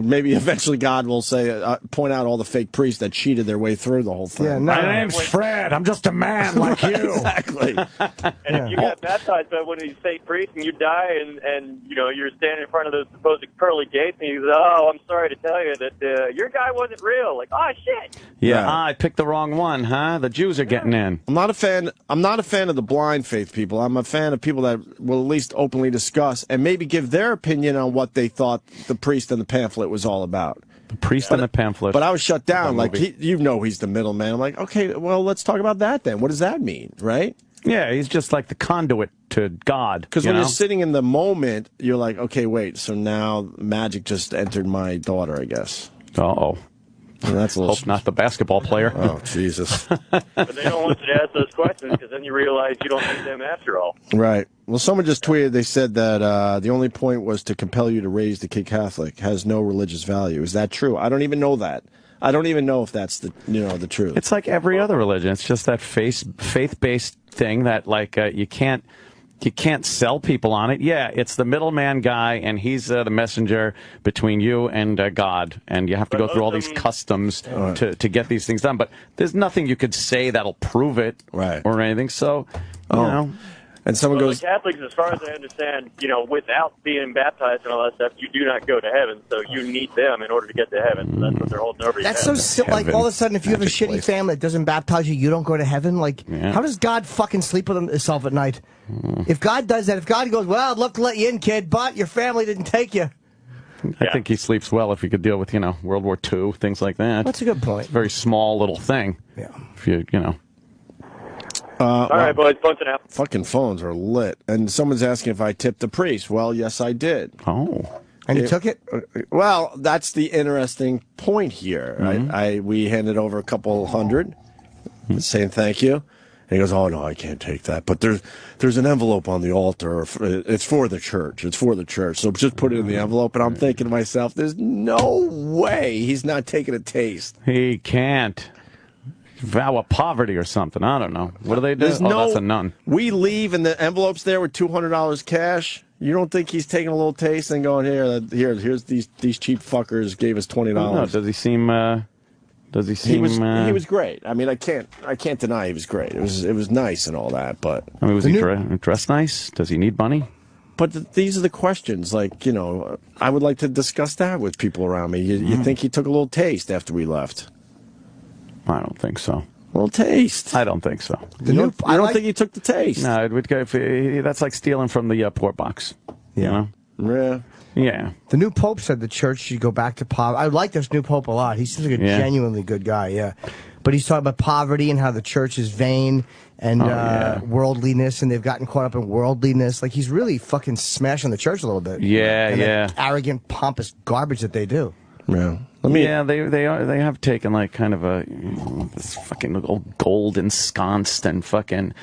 maybe eventually God will say, point out all the fake priests that cheated their way through the whole thing. Yeah, My name's Fred. I'm just a man like you. Exactly. And if you got baptized by one of these fake priests and you die and you're standing in front of those supposed pearly gates and you go, oh, I'm sorry to tell you that your guy wasn't real. Like, oh, shit. Yeah, I picked the wrong one, huh? The Jews are getting in. I'm not a fan of the blind faith people. I'm a fan of people that will at least openly discuss and maybe give their opinion on what they thought the priest and the pamphlet was all about. The priest and the pamphlet. But I was shut down. Like, he's the middleman. I'm like, okay, well, let's talk about that then. What does that mean, right? Yeah, he's just like the conduit to God. Because when you're sitting in the moment, you're like, okay, wait, so now magic just entered my daughter, I guess. Uh-oh. That's a little. Hope not the basketball player. Oh, Jesus. But they don't want you to ask those questions because then you realize you don't need them after all. Right. Well, someone just tweeted, they said that the only point was to compel you to raise the kid Catholic. Has no religious value. Is that true? I don't even know that. I don't even know if that's the truth. It's like every other religion. It's just that faith-based thing that you can't sell people on it. Yeah, it's the middleman guy, and he's the messenger between you and God, and you have to go through all these customs to get these things done. But there's nothing you could say that'll prove it, or anything. So, you know. And someone goes, the Catholics, as far as I understand, without being baptized and all that stuff, you do not go to heaven. So you need them in order to get to heaven. So that's what they're holding over you. That's so silly. Like, all of a sudden, if you have a shitty family that doesn't baptize you, you don't go to heaven? Like, how does God fucking sleep with himself at night? If God does that, if God goes, well, I'd love to let you in, kid, but your family didn't take you. I think he sleeps well if he could deal with, World War II, things like that. That's a good point. It's a very small little thing. Yeah. If you know. All right, boys, punching out. Fucking phones are lit. And someone's asking if I tipped the priest. Well, yes, I did. Oh. And you took it? Well, that's the interesting point here. We handed over a couple hundred, saying thank you. And he goes, oh, no, I can't take that. But there's an envelope on the altar. It's for the church. It's for the church. So just put it in the envelope. And I'm thinking to myself, there's no way he's not taking a taste. He can't. Vow of poverty or something. I don't know. What do they do? That's a nun. We leave and the envelope's there with $200 cash. You don't think he's taking a little taste and going, here's these cheap fuckers gave us $20? No, does he seem? He was great. I mean, I can't deny he was great. It was nice and all that, but I mean, was he dressed nice? Does he need money? But these are the questions. Like, I would like to discuss that with people around me. You think he took a little taste after we left? I don't think so. A little taste. I don't think so. You don't think he took the taste? No, it would go. That's like stealing from the port box. Yeah. Yeah. The new pope said the church should go back to poverty. I like this new pope a lot. He seems like a genuinely good guy, yeah. But he's talking about poverty and how the church is vain and worldliness, and they've gotten caught up in worldliness. Like, he's really fucking smashing the church a little bit. And that arrogant, pompous garbage that they do. Yeah. They have taken like kind of this fucking old gold ensconced and fucking,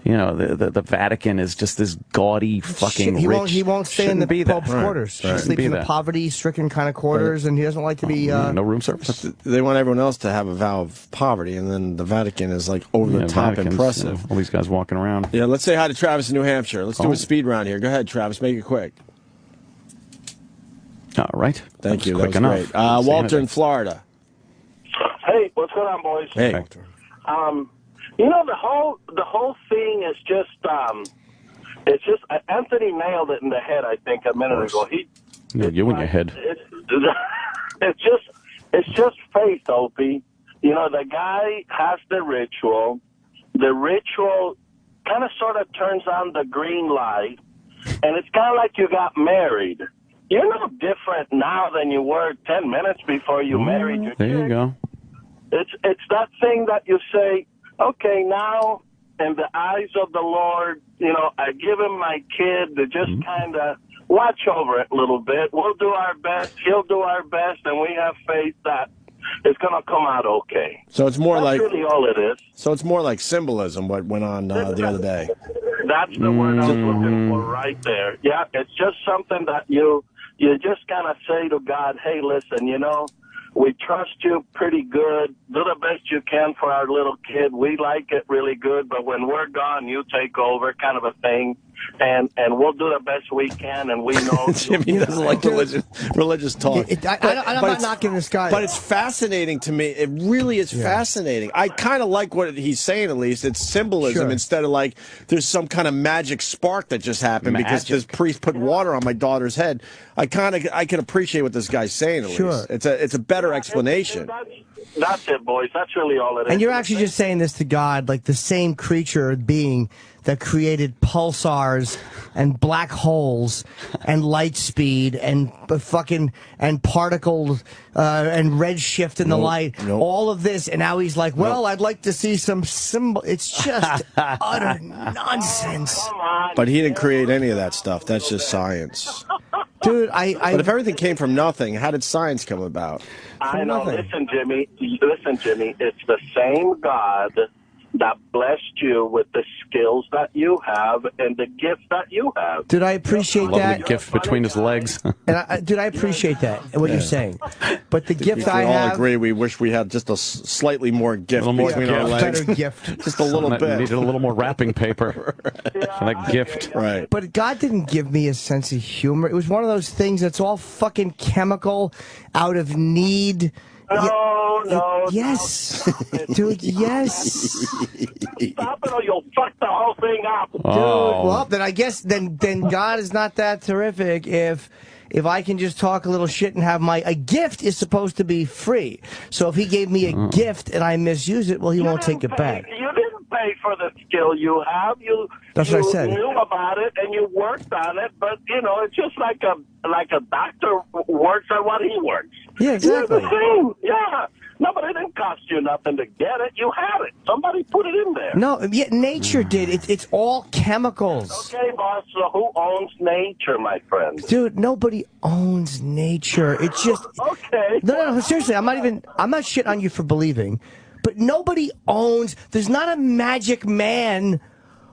the Vatican is just this gaudy fucking he won't stay in the Pope's quarters. He sleeps in the poverty-stricken kind of quarters, and he doesn't like to be no room service. They want everyone else to have a vow of poverty, and then the Vatican is like over the top impressive. All these guys walking around. Yeah, let's say hi to Travis in New Hampshire. Let's do a speed round here. Go ahead, Travis. Make it quick. All right. Thank you. Quick that was enough. great. Walter in Florida. Hey, what's going on, boys? Hey. The whole thing is just it's just Anthony nailed it in the head. I think a minute ago. You in your head. It's just faith, Opie. The guy has the ritual. The ritual kind of sort of turns on the green light, and it's kind of like you got married. You're no different now than you were 10 minutes before you married your There chick. you go. It's that thing that you say, okay, now in the eyes of the Lord, I give him my kid to just kind of watch over it a little bit. We'll do our best. He'll do our best, and we have faith that it's going to come out okay. So it's more That's really all it is. So it's more like symbolism. What went on the other day? That's the word I was looking for right there. Yeah, it's just something that you just kind of say to God, hey, listen, we trust you pretty good. Do the best you can for our little kid. We like it really good, but when we're gone, you take over, kind of a thing. And we'll do the best we can, and we know. Jimmy doesn't like religious talk. I'm not knocking this guy. But it's fascinating to me. It really is fascinating. I kind of like what he's saying, at least. It's symbolism instead of like there's some kind of magic spark that just happened because this priest put water on my daughter's head. I can appreciate what this guy's saying, at least. It's a better explanation. That's it, boys. That's really all it is. And you're actually just saying this to God, like the same creature being that created pulsars and black holes and light speed and particles and redshift in the light. All of this, and now he's like, well, I'd like to see some symbol. It's just utter nonsense. But he didn't create any of that stuff. That's just science. Dude, But if everything came from nothing, how did science come about? I know. Nothing. Listen, Jimmy. It's the same God that blessed you with the skills that you have and the gifts that you have. Dude, I appreciate Lovely that. gift between his legs. And dude, I appreciate that and what you're saying. But the gift I we all have, agree we wish we had just a slightly more gift little more between our gift. legs. better gift. Just a little Something that bit. needed a little more wrapping paper for that gift. Right. But God didn't give me a sense of humor. It was one of those things that's all fucking chemical, out of need. No. Yes. Dude, yes. Stop it or you'll fuck the whole thing up. Dude, well, then I guess then God is not that terrific if I can just talk a little shit and have a gift is supposed to be free. So if he gave me a gift and I misuse it, well, he won't take it back. You didn't pay for the skill you have. That's what I said. You knew about it and you worked on it, but it's just like a doctor works on what he works. Yeah, exactly. You're the same. Yeah. No, but it didn't cost you nothing to get it. You had it. Somebody put it in there. No, yeah, nature did. It's all chemicals. Okay, boss. So who owns nature, my friend? Dude, nobody owns nature. It's just okay. No, seriously, I'm not shitting on you for believing, but nobody owns. There's not a magic man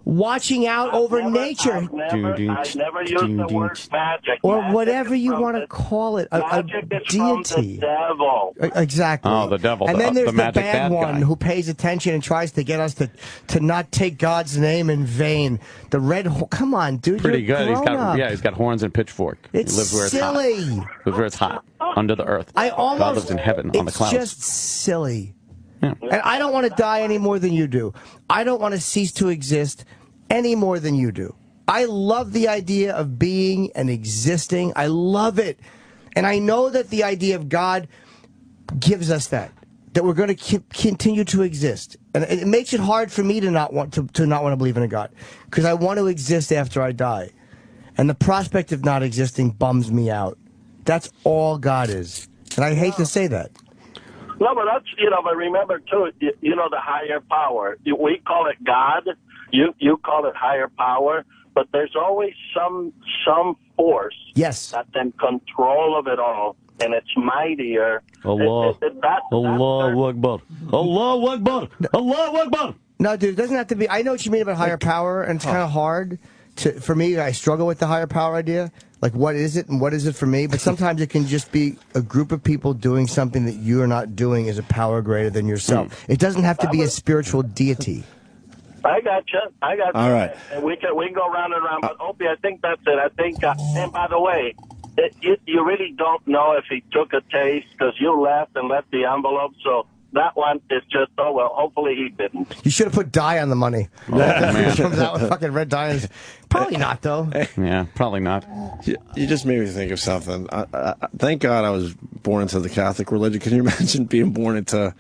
watching out over nature. I've never used the word magic. Or Magic whatever is you from want to call it, a magic is deity. from the devil. Exactly. Oh, the devil. And then there's the magic bad one guy. who pays attention and tries to get us to not take God's name in vain. The come on, dude. Pretty you're good. Grown-up. He's got horns and pitchfork. It's he lives where silly. it's hot. Lives where it's hot, under the earth. God lives in heaven on the clouds. It's just silly. Yeah. And I don't want to die any more than you do. I don't want to cease to exist any more than you do. I love the idea of being and existing. I love it. And I know that the idea of God gives us that we're going to continue to exist. And it makes it hard for me to not want to believe in a God, because I want to exist after I die. And the prospect of not existing bums me out. That's all God is. And I hate to say that. No, but that's, but remember, too, the higher power. We call it God. You call it higher power, but there's always some force that's in control of it all, and it's mightier. Allah. Allahu Akbar. Allahu Akbar. Allahu Akbar. No, dude, it doesn't have to be. I know what you mean about higher power, and it's kind of hard for me. I struggle with the higher power idea. Like, what is it and what is it for me? But sometimes it can just be a group of people doing something that you're not doing as a power greater than yourself. It doesn't have to be a spiritual deity. I got you. All right. And we can go round and round. But Opie, I think that's it. I think. And by the way, you really don't know if he took a taste because you left and left the envelope. So that one is just, oh well. Hopefully he didn't. You should have put dye on the money. Oh, man. Comes out with fucking red dye. Probably not, though. Yeah, probably not. You just made me think of something. Thank God I was born into the Catholic religion. Can you imagine being born into,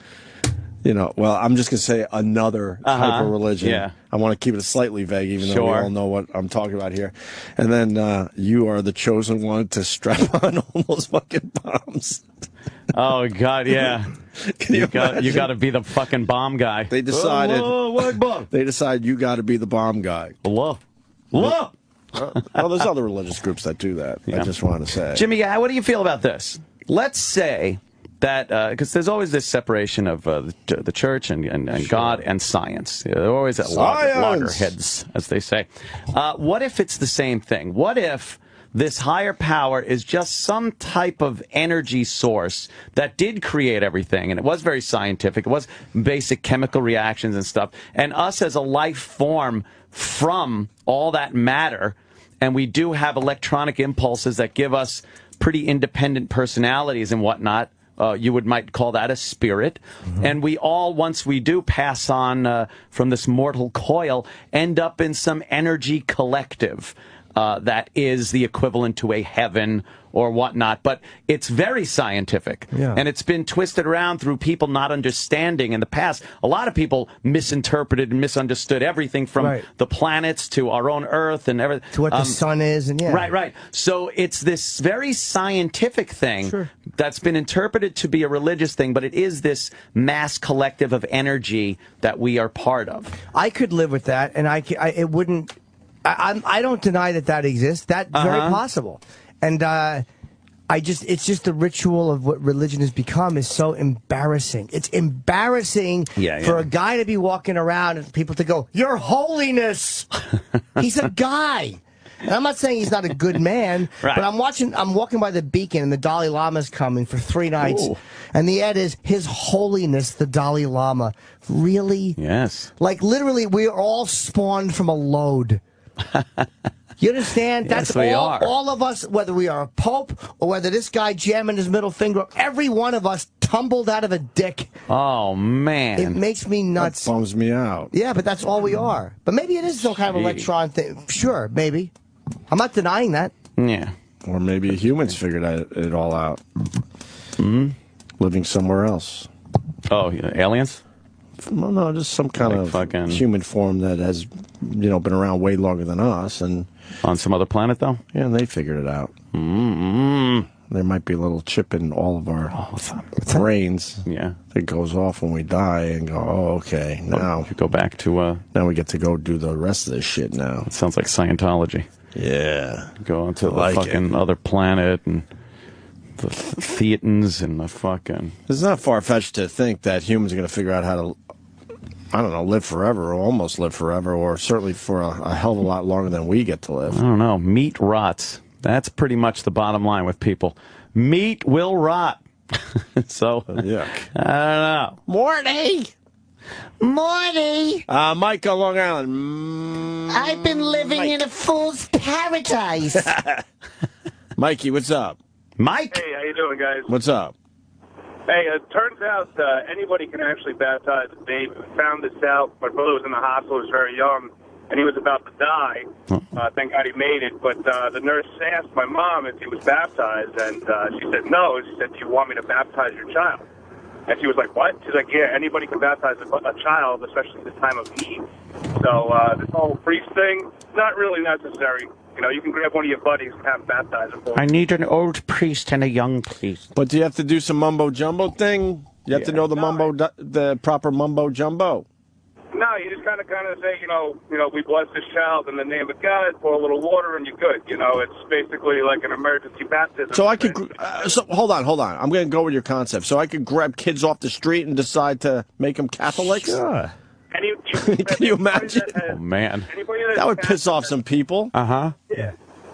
well, I'm just going to say another type of religion. Yeah. I want to keep it slightly vague, even though we Sure. all know what I'm talking about here. And then you are the chosen one to strap on all those fucking bombs. Oh, God, yeah. You got to be the fucking bomb guy. They decided. Allahu Akbar. They decided you got to be the bomb guy. Allah. Allah. Well, there's other religious groups that do that. Yeah. I just want to say. Jimmy, what do you feel about this? Let's say that, because there's always this separation of the church and God and science. They're always at loggerheads, as they say. What if it's the same thing? What if this higher power is just some type of energy source that did create everything, and it was very scientific, it was basic chemical reactions and stuff, and us as a life form from all that matter, and we do have electronic impulses that give us pretty independent personalities and whatnot. You might call that a spirit. Mm-hmm. And we all, once we do pass on from this mortal coil, end up in some energy collective that is the equivalent to a heaven or whatnot. But it's very scientific. Yeah. And it's been twisted around through people not understanding in the past. A lot of people misinterpreted and misunderstood everything from the planets to our own Earth and everything. To what the sun is. And yeah. Right. So it's this very scientific thing that's been interpreted to be a religious thing, but it is this mass collective of energy that we are part of. I could live with that, and it wouldn't. I don't deny that exists. That's very possible. And it's just the ritual of what religion has become is so embarrassing. It's embarrassing for a guy to be walking around and people to go, "Your Holiness." He's a guy. And I'm not saying he's not a good man, but I'm walking by the Beacon and the Dalai Lama's coming for 3 nights. Ooh. And the ad is His Holiness the Dalai Lama. Really? Yes. Like literally we are all spawned from a load. You understand? Yes, That's we are. all of us, whether we are a pope or whether this guy jamming his middle finger, every one of us tumbled out of a dick. Oh, man. It makes me nuts. That bums me out. Yeah, but that's all we are. But maybe it is some kind of electron thing. Sure, maybe. I'm not denying that. Yeah. Or maybe humans figured it all out. Living somewhere else. Oh, aliens? Well, no, just some kind of human form that has, been around way longer than us. And on some other planet, though? Yeah, and they figured it out. There might be a little chip in all of our brains that goes off when we die and go, oh, okay, now you go back to... now we get to go do the rest of this shit now. It sounds like Scientology. Yeah. Go onto the fucking other planet and the Theatans and the fucking... It's not far-fetched to think that humans are going to figure out how to, I don't know, live forever or almost live forever or certainly for a hell of a lot longer than we get to live. I don't know. Meat rots. That's pretty much the bottom line with people. Meat will rot. So, I don't know. Morty! Mike on Long Island. I've been living in a fool's paradise. Mikey, what's up? Mike? Hey, how you doing, guys? What's up? Hey, it turns out anybody can actually baptize a baby. We found this out. My brother was in the hospital. He was very young, and he was about to die. Thank God he made it. But the nurse asked my mom if he was baptized, and she said no. She said, "Do you want me to baptize your child?" And she was like, "What?" She's like, "Yeah, anybody can baptize a child, especially this time of need." So this whole priest thing, not really necessary. You can grab one of your buddies and have him baptize him for you. I need an old priest and a young priest. But do you have to do some mumbo-jumbo thing? You have to know the proper mumbo-jumbo. No, you just kind of say, we bless this child in the name of God, pour a little water, and you're good. It's basically like an emergency baptism. So I could, hold on. I'm going to go with your concept. So I could grab kids off the street and decide to make them Catholics? Sure. Can you imagine? Oh, man. That would piss off some people. Uh-huh. Yeah.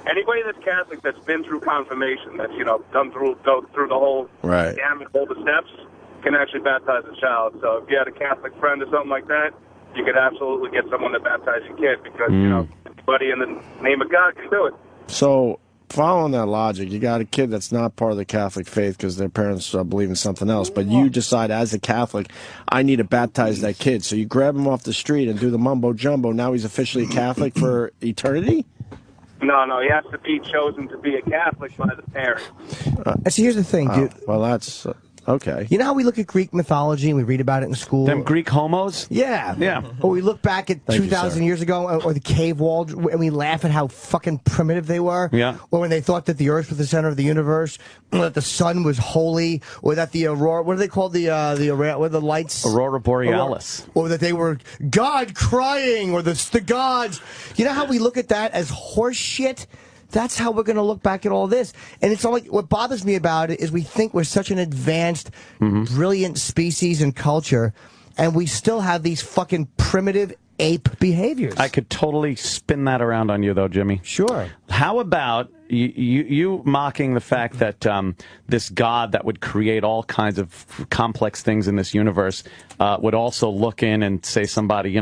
Anybody that's Catholic that's been through confirmation, that's, go through the whole gamut, all the steps, can actually baptize a child. So if you had a Catholic friend or something like that, you could absolutely get someone to baptize your kid because, anybody in the name of God can do it. So, following that logic, you got a kid that's not part of the Catholic faith because their parents believe in something else, but you decide as a Catholic, I need to baptize that kid. So you grab him off the street and do the mumbo-jumbo. Now he's officially Catholic for eternity? No, he has to be chosen to be a Catholic by the parents. See, here's the thing, dude. Well, that's... okay. You know how we look at Greek mythology and we read about it in school? Them Greek homos? Yeah. Yeah. Or we look back at 2,000 years ago, or the cave wall, and we laugh at how fucking primitive they were. Yeah. Or when they thought that the earth was the center of the universe, or that the sun was holy, or that the aurora, what are they called? The lights? Aurora Borealis. Or that they were God crying, or the gods. You know how we look at that as horse shit? That's how we're going to look back at all this. And it's all like, what bothers me about it is we think we're such an advanced, brilliant species and culture, and we still have these fucking primitive ape behaviors. I could totally spin that around on you, though, Jimmy. Sure. How about you mocking the fact that this God that would create all kinds of complex things in this universe would also look in and say somebody,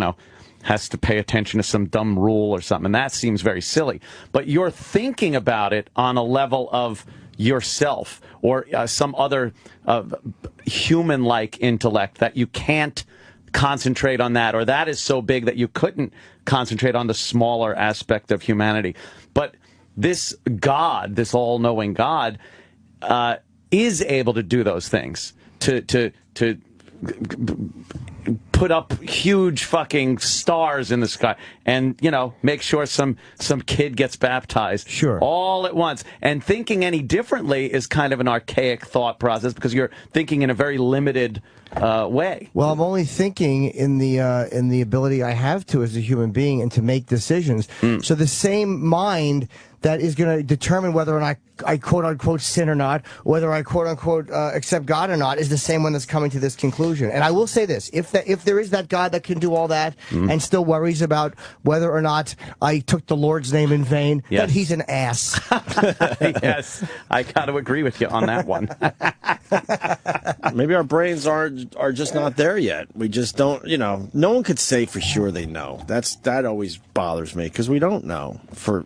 has to pay attention to some dumb rule or something, and that seems very silly. But you're thinking about it on a level of yourself or some other human-like intellect that you can't concentrate on that, or that is so big that you couldn't concentrate on the smaller aspect of humanity. But this God, this all-knowing God, is able to do those things, to put up huge fucking stars in the sky and, make sure some kid gets baptized. Sure. All at once. And thinking any differently is kind of an archaic thought process because you're thinking in a very limited way. Well, I'm only thinking in the ability I have to as a human being and to make decisions. So the same mind that is going to determine whether or not I quote unquote sin or not, whether I quote unquote accept God or not, is the same one that's coming to this conclusion. And I will say this: if there is that God that can do all that and still worries about whether or not I took the Lord's name in vain, then he's an ass. Yes, I got to agree with you on that one. Maybe our brains are just not there yet. We just don't, no one could say for sure they know. That always bothers me because we don't know for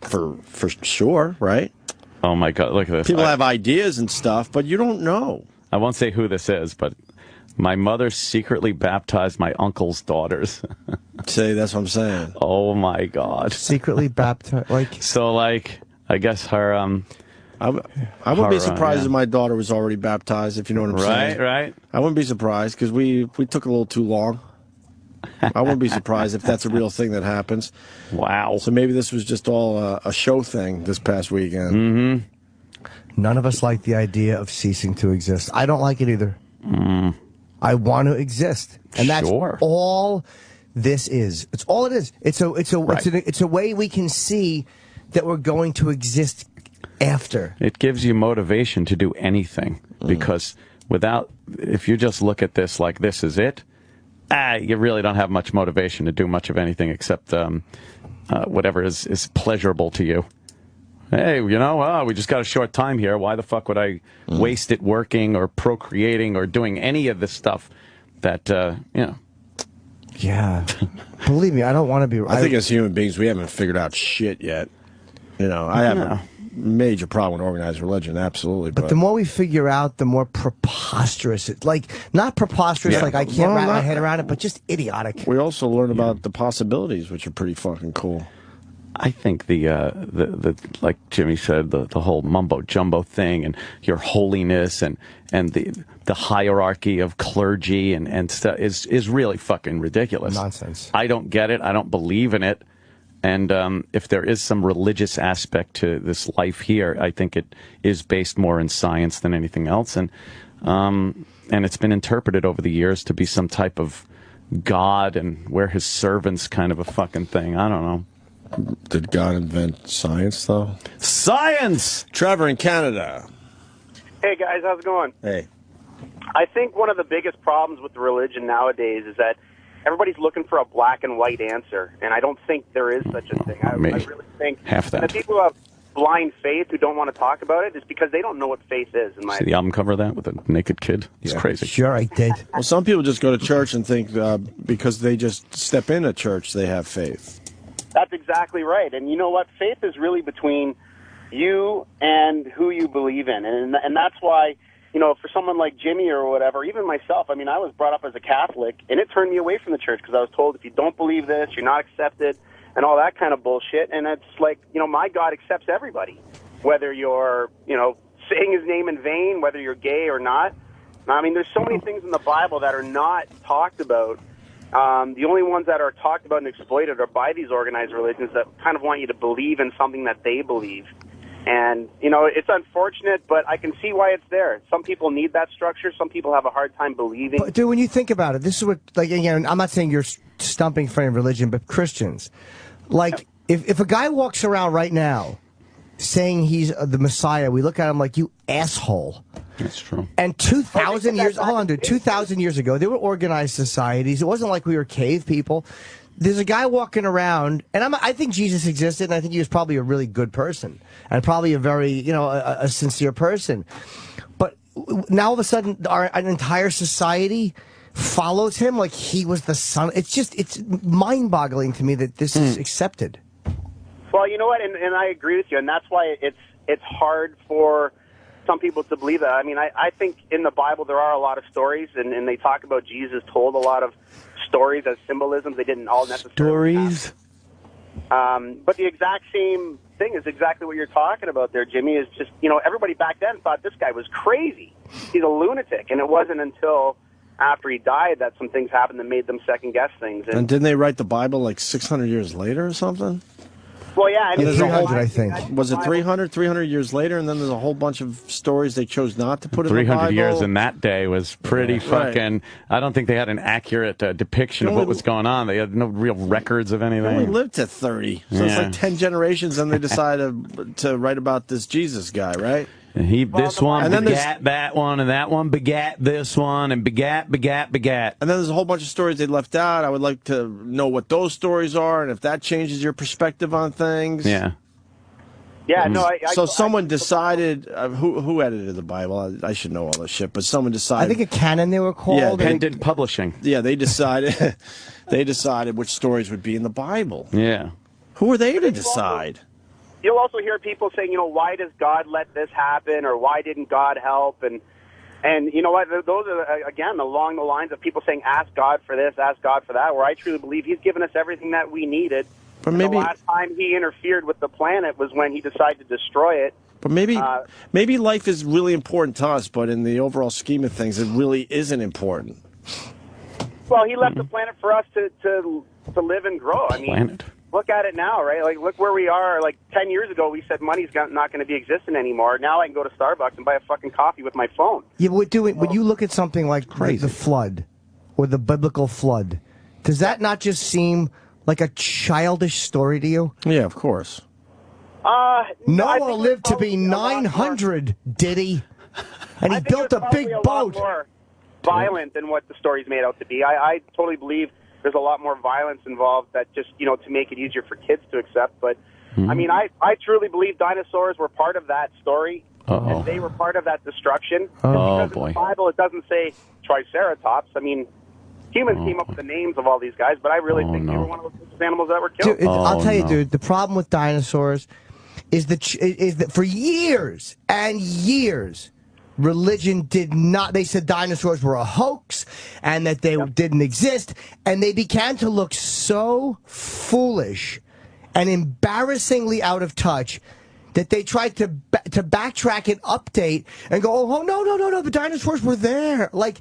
sure, right? Oh my God, look at this. People have ideas and stuff, but you don't know. I won't say who this is, but my mother secretly baptized my uncle's daughters. See, that's what I'm saying. Oh my God. Secretly baptized, So, I guess her, I wouldn't be surprised if my daughter was already baptized, if you know what I'm saying. Right. I wouldn't be surprised because we took a little too long. I wouldn't be surprised if that's a real thing that happens. Wow. So maybe this was just all a show thing this past weekend. Mm-hmm. None of us like the idea of ceasing to exist. I don't like it either. I want to exist, and that's all this is. It's all it is. It's a way we can see that we're going to exist after. It gives you motivation to do anything because if you just look at this like this is it, you really don't have much motivation to do much of anything except whatever is pleasurable to you. Hey, we just got a short time here. Why the fuck would I waste it working or procreating or doing any of this stuff that, Yeah. Believe me, I don't want to be... I think as human beings, we haven't figured out shit yet. I have a major problem with organized religion, absolutely. But the more we figure out, the more preposterous it. Not preposterous, I can't wrap my head around it, but just idiotic. We also learn about the possibilities, which are pretty fucking cool. I think the like Jimmy said, the whole mumbo jumbo thing and your holiness and the hierarchy of clergy and stuff is really fucking ridiculous. Nonsense. I don't get it. I don't believe in it. And if there is some religious aspect to this life here, I think it is based more in science than anything else. And it's been interpreted over the years to be some type of God and we're his servants kind of a fucking thing. I don't know. Did God invent science, though? Science! Trevor in Canada. Hey, guys, how's it going? Hey. I think one of the biggest problems with religion nowadays is that everybody's looking for a black and white answer, and I don't think there is such a thing. I really think half that. The people who have blind faith who don't want to talk about it is because they don't know what faith is. In my See the album cover of that with a naked kid? It's crazy. Sure, I did. Well, some people just go to church and think because they just step in a church, they have faith. That's exactly right. And you know what? Faith is really between you and who you believe in. And that's why, for someone like Jimmy or whatever, even myself, I was brought up as a Catholic, and it turned me away from the church because I was told if you don't believe this, you're not accepted, and all that kind of bullshit. And it's like, my God accepts everybody, whether you're, saying his name in vain, whether you're gay or not. There's so many things in the Bible that are not talked about. The only ones that are talked about and exploited are by these organized religions that kind of want you to believe in something that they believe. And, it's unfortunate, but I can see why it's there. Some people need that structure. Some people have a hard time believing. But, dude, when you think about it, this is what, again, I'm not saying you're stumping for any religion, but Christians. If a guy walks around right now saying he's the Messiah, we look at him like, you asshole. That's true. And 2,000 years, hold on, dude, 2,000 years ago, there were organized societies. It wasn't like we were cave people. There's a guy walking around, and I think Jesus existed, and I think he was probably a really good person, and probably a very, a sincere person. But now all of a sudden, an entire society follows him like he was the son. It's mind-boggling to me that this is accepted. Well, you know what, and I agree with you, and that's why it's hard for some people to believe that. I think in the Bible there are a lot of stories, and they talk about Jesus told a lot of stories as symbolisms. They didn't all necessarily stories. But the exact same thing is exactly what you're talking about there, Jimmy, is just, everybody back then thought this guy was crazy. He's a lunatic. And it wasn't until after he died that some things happened that made them second guess things. And didn't they write the Bible like 600 years later or something? Well, yeah, And there's a whole, I think. Was it 300 years later, and then there's a whole bunch of stories they chose not to put in the Bible? 300 years in that day was pretty fucking... I don't think they had an accurate depiction of what was going on. They had no real records of anything. They only lived to 30. So it's like 10 generations, and they decided to write about this Jesus guy, right? And this one begat that one, and that one begat this one, and begat. And then there's a whole bunch of stories they left out. I would like to know what those stories are, and if that changes your perspective on things. Yeah. Yeah, no. So someone decided, who edited the Bible? I should know all this shit, but someone decided. I think a canon they were called. Yeah, they did publishing. Yeah, they decided. They decided which stories would be in the Bible. Yeah. Who are they to decide? You'll also hear people saying, why does God let this happen, or why didn't God help? And you know what? Those are, again, along the lines of people saying, ask God for this, ask God for that, where I truly believe he's given us everything that we needed. But maybe the last time he interfered with the planet was when he decided to destroy it. But maybe life is really important to us, but in the overall scheme of things, it really isn't important. Well, he left the planet for us to live and grow. I mean, look at it now, right? Like, look where we are. Like 10 years ago, we said money's not going to be existing anymore. Now I can go to Starbucks and buy a fucking coffee with my phone. Yeah, when you look at something like the flood or the biblical flood, does that not just seem like a childish story to you? Yeah, of course. Noah lived to be 900, did he? And he built a big boat. More violent than what the story's made out to be. I totally believe there's a lot more violence involved that just, to make it easier for kids to accept. But, I mean, I truly believe dinosaurs were part of that story. And they were part of that destruction. Because in the Bible, it doesn't say Triceratops. I mean, humans came up with the names of all these guys, but I really think they were one of those animals that were killed. Dude, I'll tell you, dude, the problem with dinosaurs is that for years and years, religion did not. They said dinosaurs were a hoax and that they didn't exist, and they began to look so foolish and embarrassingly out of touch that they tried to backtrack and update and go, oh no, the dinosaurs were there. Like,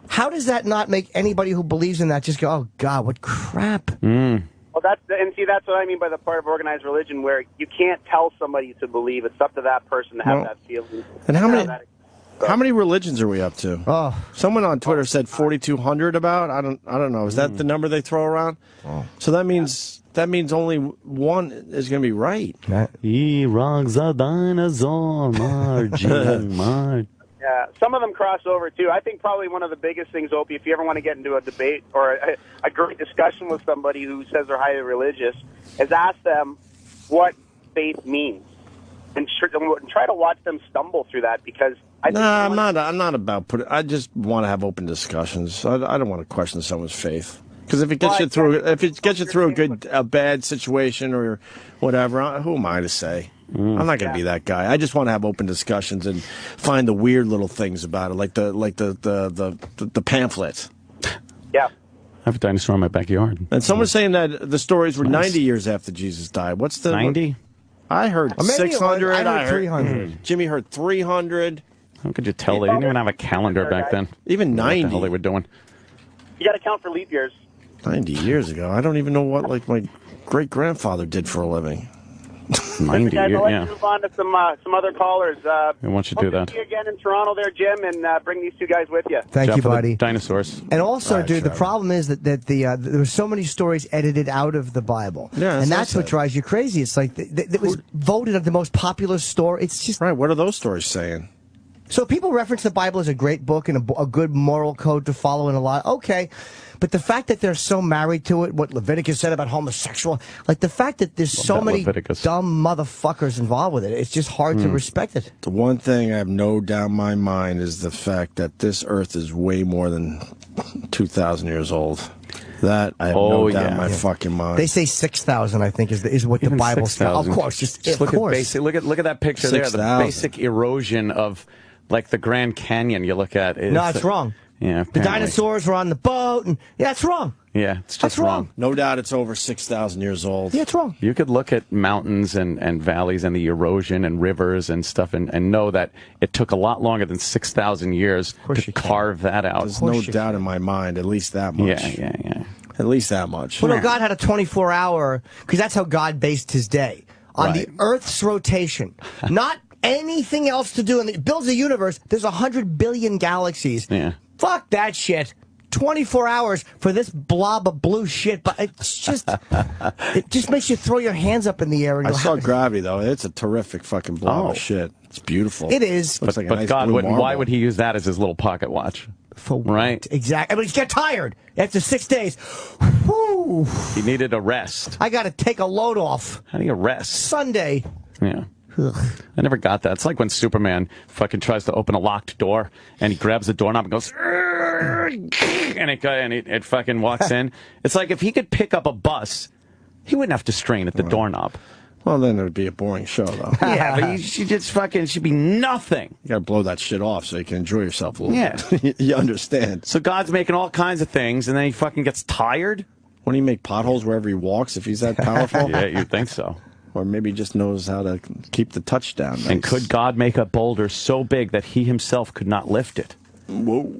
how does that not make anybody who believes in that just go, oh God, what crap? Well, that's what I mean by the part of organized religion, where you can't tell somebody to believe. It's up to that person to have that feeling. And how many religions are we up to? Oh, someone on Twitter said 4,200 about. I don't know. Is that the number they throw around? So that means only one is going to be right. He rocks a dinosaur, Margie. Yeah, some of them cross over too. I think probably one of the biggest things, Opie, if you ever want to get into a debate or a great discussion with somebody who says they're highly religious, is ask them what faith means, and try to watch them stumble through that, because I'm not about putting. I just want to have open discussions. I don't want to question someone's faith, because if it gets you through a bad situation or whatever, who am I to say? I'm not going to be that guy. I just want to have open discussions and find the weird little things about it, like the pamphlets. Yeah. I have a dinosaur in my backyard. And someone's saying that the stories were 90 years after Jesus died. What's the 90? I heard 600. I heard 300. Jimmy heard 300. How could you tell? They didn't even have a calendar back then. Even 90. What the hell they were doing? You got to count for leap years. 90 years ago. I don't even know what my great grandfather did for a living. 90 guys, years, let's move on to some other callers. I want you to do that. See you again in Toronto there, Jim, and bring these two guys with you. Thank you, buddy. Dinosaurs. And also, dude, the problem is that there were so many stories edited out of the Bible. Yeah, and that's what drives you crazy. It's like it was voted as the most popular story. It's just right. What are those stories saying? So people reference the Bible as a great book and a good moral code to follow and a lot. Okay. But the fact that they're so married to it, what Leviticus said about homosexual, like the fact that there's so many dumb motherfuckers involved with it, it's just hard to respect it. The one thing I have no doubt in my mind is the fact that this earth is way more than 2,000 years old. That I have no doubt in my fucking mind. They say 6,000, I think, is what the Bible says. Of course, just look at that picture there. The basic erosion of like the Grand Canyon. You look at no, it's wrong. Yeah, The dinosaurs were on the boat, and yeah, it's wrong. Yeah, it's just That's wrong. No doubt it's over 6,000 years old. Yeah, it's wrong. You could look at mountains and valleys and the erosion and rivers and stuff and know that it took a lot longer than 6,000 years to carve that out. There's no doubt in my mind, at least that much. Yeah. At least that much. Well, no, God had a 24-hour, because that's how God based his day, on the Earth's rotation. Not anything else to do. And it builds a universe. There's 100 billion galaxies. Yeah. Fuck that shit. 24 hours for this blob of blue shit, but it's just, it just makes you throw your hands up in the air. And I go, saw Gravity, though. It's a terrific fucking blob of shit. It's beautiful. It is. Looks like a But nice God blue wouldn't. marble. Why would he use that as his little pocket watch? For what? Right? Exactly. I mean, he's get tired after 6 days. Whew. He needed a rest. I got to take a load off. How do you rest? Sunday. Yeah. I never got that. It's like when Superman fucking tries to open a locked door and he grabs the doorknob and goes, and it fucking walks in. It's like if he could pick up a bus, he wouldn't have to strain at the doorknob. Well, then it would be a boring show, though. Yeah, but she just fucking should be nothing. You gotta blow that shit off so you can enjoy yourself a little Yeah. bit. You understand. So God's making all kinds of things, and then he fucking gets tired? Wouldn't he make potholes wherever he walks if he's that powerful? Yeah, you'd think so. Or maybe he just knows how to keep the touchdown. Nice. And could God make a boulder so big that he himself could not lift it? Whoa.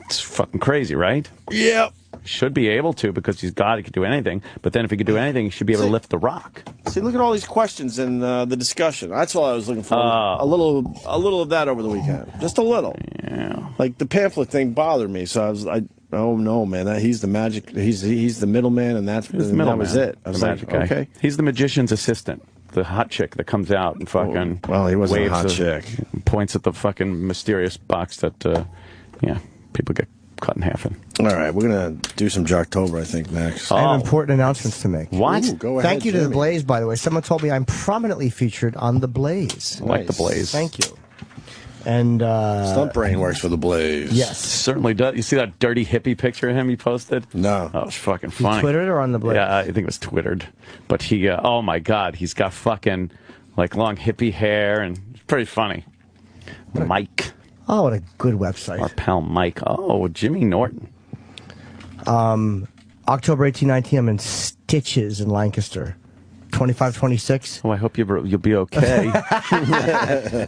It's fucking crazy, right? Yep. Should be able to, because he's God, he could do anything. But then if he could do anything, he should be able to lift the rock. See, look at all these questions in the discussion. That's all I was looking for. A little of that over the weekend. Just a little. Yeah. Like the pamphlet thing bothered me, so oh no, man, he's the magic. He's the middleman, and that was it. I was Magic like, guy. okay. He's the magician's assistant. The hot chick that comes out and fucking Well, he wasn't a waves hot chick. points at the fucking mysterious box that people get cut in half in. All right, we're gonna do some Jocktober, I think, next. I have important announcements to make. What? Ooh, go ahead, Thank you to the Jimmy. Blaze, by the way. Someone told me I'm prominently featured on the Blaze. I like the Blaze. Thank you. And Stunt Brain works for the Blaze. yes, Certainly does. You see that dirty hippie picture of him he posted? No. Oh, it's fucking you funny. Twittered or on the Blaze? Yeah, I think it was Twittered. But he, oh my God, he's got fucking like long hippie hair and it's pretty funny. Mike. Oh, what a good website. Our pal Mike. Oh, Jimmy Norton. October 18, 19, I'm in Stitches in Lancaster. 25-26. Oh, I hope you'll be okay.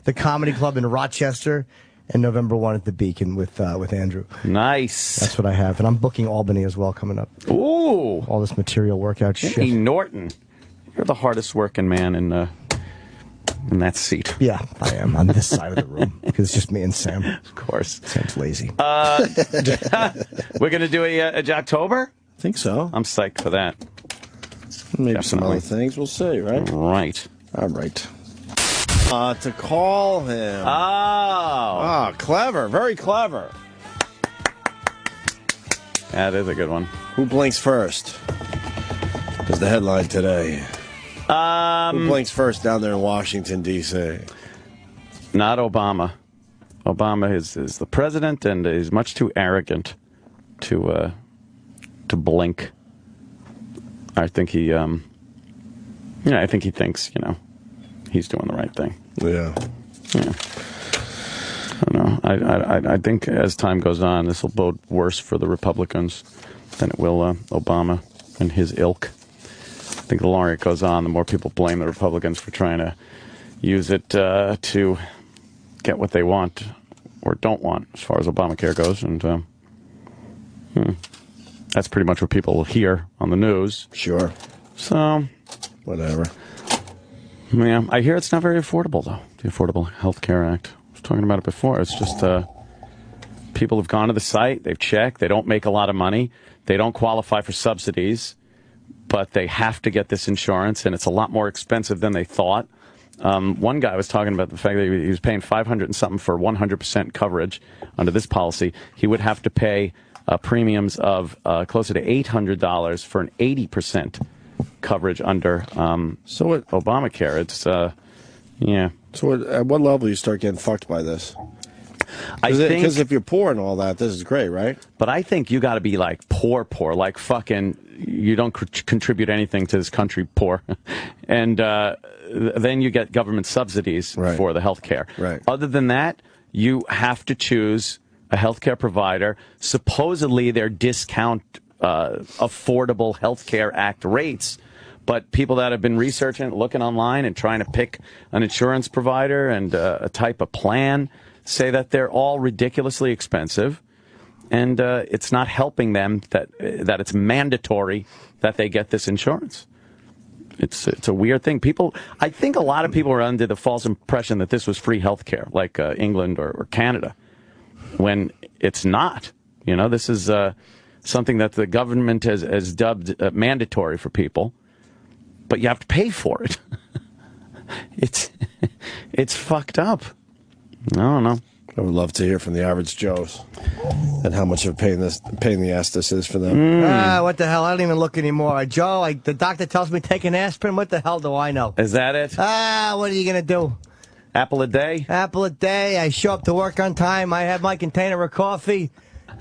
The Comedy Club in Rochester. And November 1 at the Beacon with Andrew. Nice. That's what I have. And I'm booking Albany as well coming up. Ooh. All this material workout Jimmy shit. Norton. You're the hardest working man in that seat. Yeah, I am on this side of the room because it's just me and Sam. Of course. Sam's lazy. We're going to do a Jocktober? I think so. I'm psyched for that. Maybe some Definitely. other things. We'll see, right? Right. All right. To call him. Oh. Clever. Very clever. That is a good one. Who blinks first? Is the headline today. Who blinks first down there in Washington, D.C.? Not Obama. Obama is the president, and he's much too arrogant to blink. I think he, I think he thinks, he's doing the right thing. Yeah. Yeah. I don't know. I think as time goes on, this will bode worse for the Republicans than it will Obama and his ilk. I think the longer it goes on, the more people blame the Republicans for trying to use it to get what they want or don't want as far as Obamacare goes. And that's pretty much what people hear on the news. Sure. So, whatever. Yeah, I hear it's not very affordable, though, the Affordable Health Care Act. I was talking about it before. It's just people have gone to the site, they've checked, they don't make a lot of money, they don't qualify for subsidies, but they have to get this insurance, and it's a lot more expensive than they thought. One guy was talking about the fact that he was paying $500 and something for 100% coverage under this policy. He would have to pay premiums of closer to $800 for an 80% coverage under Obamacare. It's yeah. So at what level do you start getting fucked by this? Because if you're poor and all that, this is great, right? But I think you got to be like poor, like fucking you don't contribute anything to this country, poor, and then you get government subsidies for the health care. Right. Other than that, you have to choose a healthcare provider. Supposedly, they're discount Affordable Health Care Act rates. But people that have been researching, looking online and trying to pick an insurance provider and a type of plan say that they're all ridiculously expensive. And it's not helping them that it's mandatory that they get this insurance. It's a weird thing. I think a lot of people are under the false impression that this was free health care, like England or Canada, when it's not. You know, this is something that the government has dubbed mandatory for people, but you have to pay for it. It's fucked up. I don't know. I would love to hear from the average Joes and how much of a pain in the ass this is for them. What the hell? I don't even look anymore. Joe, the doctor tells me take an aspirin. What the hell do I know? Is that it? What are you going to do? Apple a day? Apple a day. I show up to work on time. I have my container of coffee.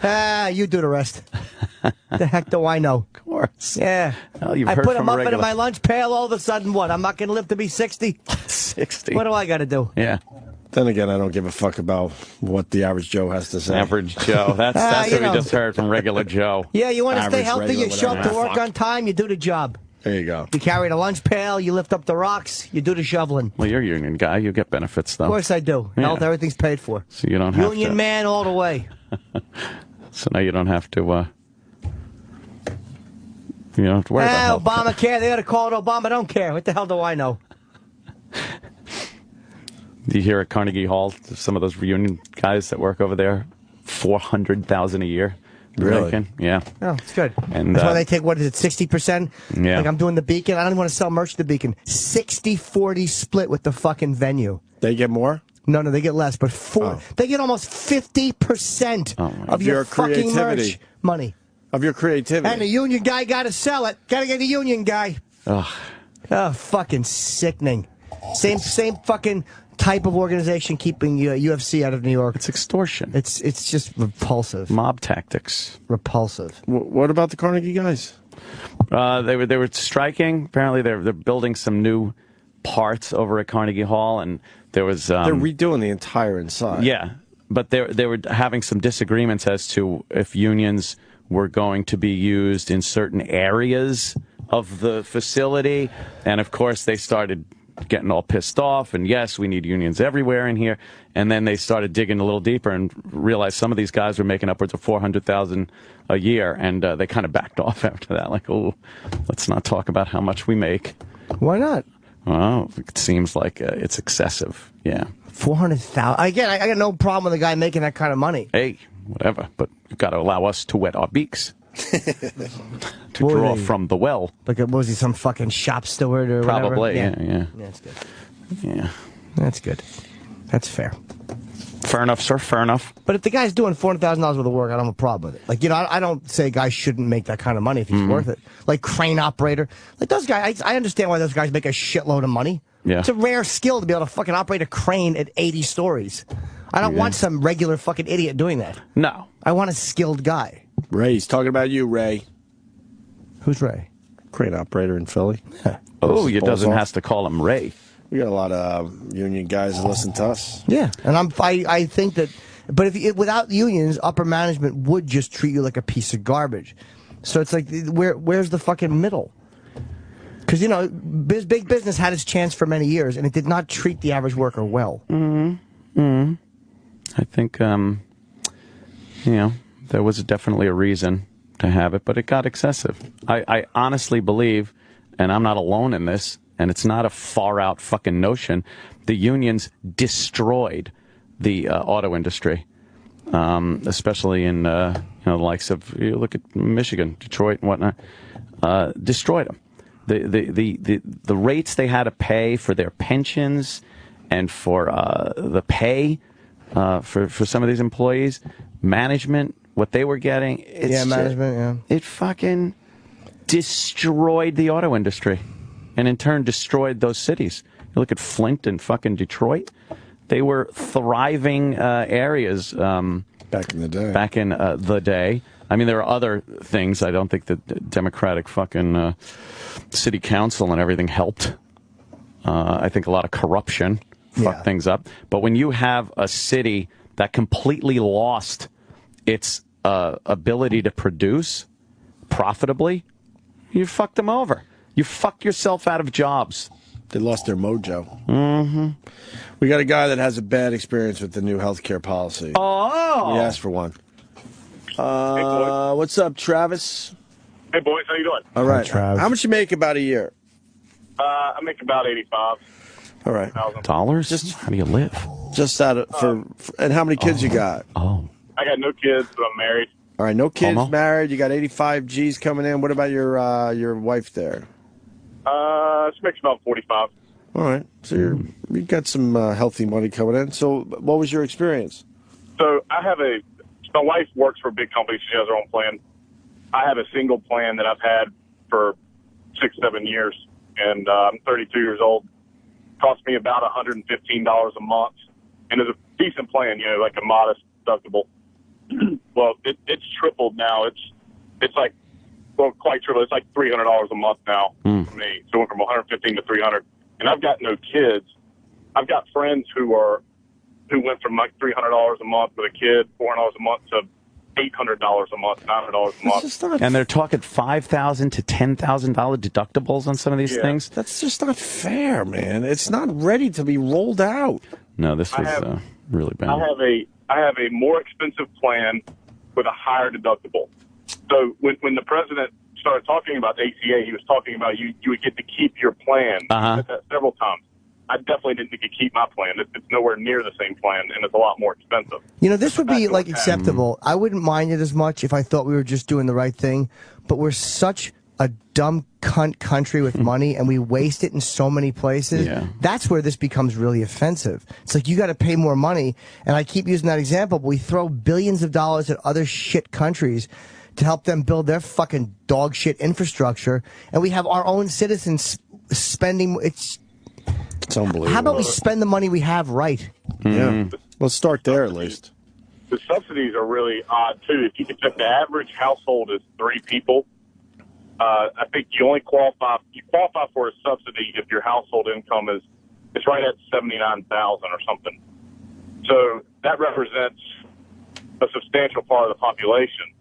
You do the rest. The heck do I know? Of course. Yeah. Well, you've I heard put from them up regular... into my lunch pail. All of a sudden, what? I'm not going to live to be 60? 60. What do I got to do? Yeah. Then again, I don't give a fuck about what the average Joe has to say. Average Joe. That's what we just heard from regular Joe. Yeah, you want to stay Average, healthy, regular, you show up to whatever. work on time, you do the job. There you go. You carry the lunch pail, you lift up the rocks, you do the shoveling. Well, you're a union guy. You get benefits, though. Of course I do. Yeah. Health, everything's paid for. So you don't have Union to... man all the way. So now you don't have to... you don't have to worry about health. Obamacare, they ought to call it Obama. Don't care. What the hell do I know? Do you hear at Carnegie Hall, some of those reunion guys that work over there, $400,000 a year? Really? Making? Yeah. Oh, it's good. And that's why they take, what is it, 60%? Yeah. Like I'm doing the Beacon. I don't want to sell merch to the Beacon. 60-40 split with the fucking venue. They get more? No, they get less, but they get almost 50% of your fucking merch money. Of your creativity. And the union guy got to sell it. Got to get the union guy. Ugh. Oh, fucking sickening. Same fucking type of organization keeping UFC out of New York. It's extortion. It's just repulsive. Mob tactics. Repulsive. What about the Carnegie guys? They were striking. Apparently, they're building some new parts over at Carnegie Hall, and there was they're redoing the entire inside. Yeah, but they were having some disagreements as to if unions were going to be used in certain areas of the facility, and of course they started getting all pissed off, and yes, we need unions everywhere in here. And then they started digging a little deeper and realized some of these guys were making upwards of $400,000 a year, and they kind of backed off after that. Like, oh, let's not talk about how much we make. Why not? Well, it seems like it's excessive. Yeah, 400,000. Again, I got no problem with a guy making that kind of money. Hey, whatever, but you've got to allow us to wet our beaks. To draw from the well. Like, what was he, some fucking shop steward or Probably, whatever? yeah. That's good. Yeah. That's good. That's fair. Fair enough, sir, fair enough. But if the guy's doing $400,000 worth of work, I don't have a problem with it. Like, I don't say guys shouldn't make that kind of money if he's worth it. Like, crane operator. Like, those guys, I understand why those guys make a shitload of money. Yeah. It's a rare skill to be able to fucking operate a crane at 80 stories. I don't want some regular fucking idiot doing that. No. I want a skilled guy. Ray, he's talking about you, Ray. Who's Ray? Crane operator in Philly. Oh, you doesn't have to call him Ray. We got a lot of union guys that listen to us. Yeah, and I think that, but without unions, upper management would just treat you like a piece of garbage. So it's like, where's the fucking middle? Because, big business had its chance for many years, and it did not treat the average worker well. I think, there was definitely a reason to have it, but it got excessive. I honestly believe, and I'm not alone in this, and it's not a far-out fucking notion, the unions destroyed the auto industry, especially in the likes of, you look at Michigan, Detroit, and whatnot, destroyed them. The rates they had to pay for their pensions and for the pay for some of these employees, management, what they were getting, it fucking destroyed the auto industry, and in turn destroyed those cities. You look at Flint and fucking Detroit; they were thriving areas back in the day. Back in the day. I mean, there are other things. I don't think the Democratic fucking city council and everything helped. I think a lot of corruption fucked things up. But when you have a city that completely lost its ability to produce profitably, you fucked them over. You fucked yourself out of jobs. They lost their mojo. Mm-hmm. We got a guy that has a bad experience with the new healthcare policy. Oh! We asked for one. What's up, Travis? Hey, boys, how you doing? All right. Trav. How much you make about a year? I make about 85. All right. Dollars? How do you live? Just out of and how many kids you got? Oh. I got no kids, but I'm married. All right, no kids, Homo? married. You got 85 G's coming in. What about your wife there? She makes about 45. All right, so you got some healthy money coming in. So, what was your experience? So my wife works for a big company. She has her own plan. I have a single plan that I've had for 6-7 years, and I'm 32 years old. Cost me about $115 a month, and it's a decent plan, like a modest deductible. Well, it's tripled now. It's like, well, quite tripled. It's like $300 a month now for me. So it went from 115 to 300. And I've got no kids. I've got friends who went from like $300 a month with a kid, $400 a month to $800 a month, $900 a month. And they're talking $5,000 to $10,000 deductibles on some of these things. That's just not fair, man. It's not ready to be rolled out. No, this was really bad. I have a more expensive plan with a higher deductible. So when the president started talking about the ACA, he was talking about you would get to keep your plan. Uh-huh. He said that several times. I definitely didn't get to keep my plan. It's nowhere near the same plan, and it's a lot more expensive. This would be like acceptable. I wouldn't mind it as much if I thought we were just doing the right thing, but we're such a dumb cunt country with money, and we waste it in so many places. Yeah. That's where this becomes really offensive. It's like you got to pay more money, and I keep using that example, but we throw billions of dollars at other shit countries to help them build their fucking dog shit infrastructure, and we have our own citizens spending. It's unbelievable. How about we spend the money we have right? Yeah. Let's start there at least. The subsidies are really odd, too. If the average household is 3 people, I think you qualify for a subsidy if your household income is right at $79,000 or something. So that represents a substantial part of the population.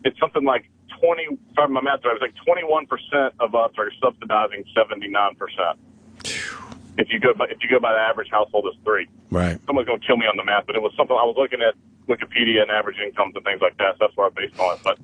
It's something like 20. If my math right, it's like 21% of us are subsidizing 79%. If you go by the average household is 3. Right. Someone's going to kill me on the math, but it was something I was looking at Wikipedia and average incomes and things like that. So that's where I based on it. But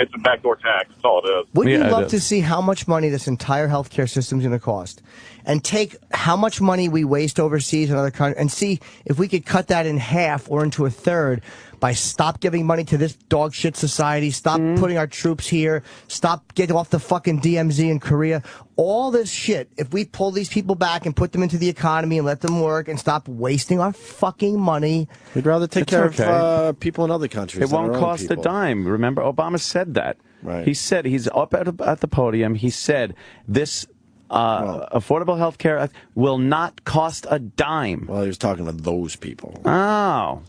it's a backdoor tax. That's all it is. Wouldn't you love to see how much money this entire healthcare system is going to cost, and take how much money we waste overseas in other countries, and see if we could cut that in half or into a third by stop giving money to this dog shit society, stop putting our troops here, stop getting off the fucking DMZ in Korea, all this shit. If we pull these people back and put them into the economy and let them work and stop wasting our fucking money. We'd rather take care of people in other countries. It won't cost a dime. Remember, Obama said that. Right. He said, he's up at the podium, he said, this affordable health care will not cost a dime. Well, he was talking to those people. Oh.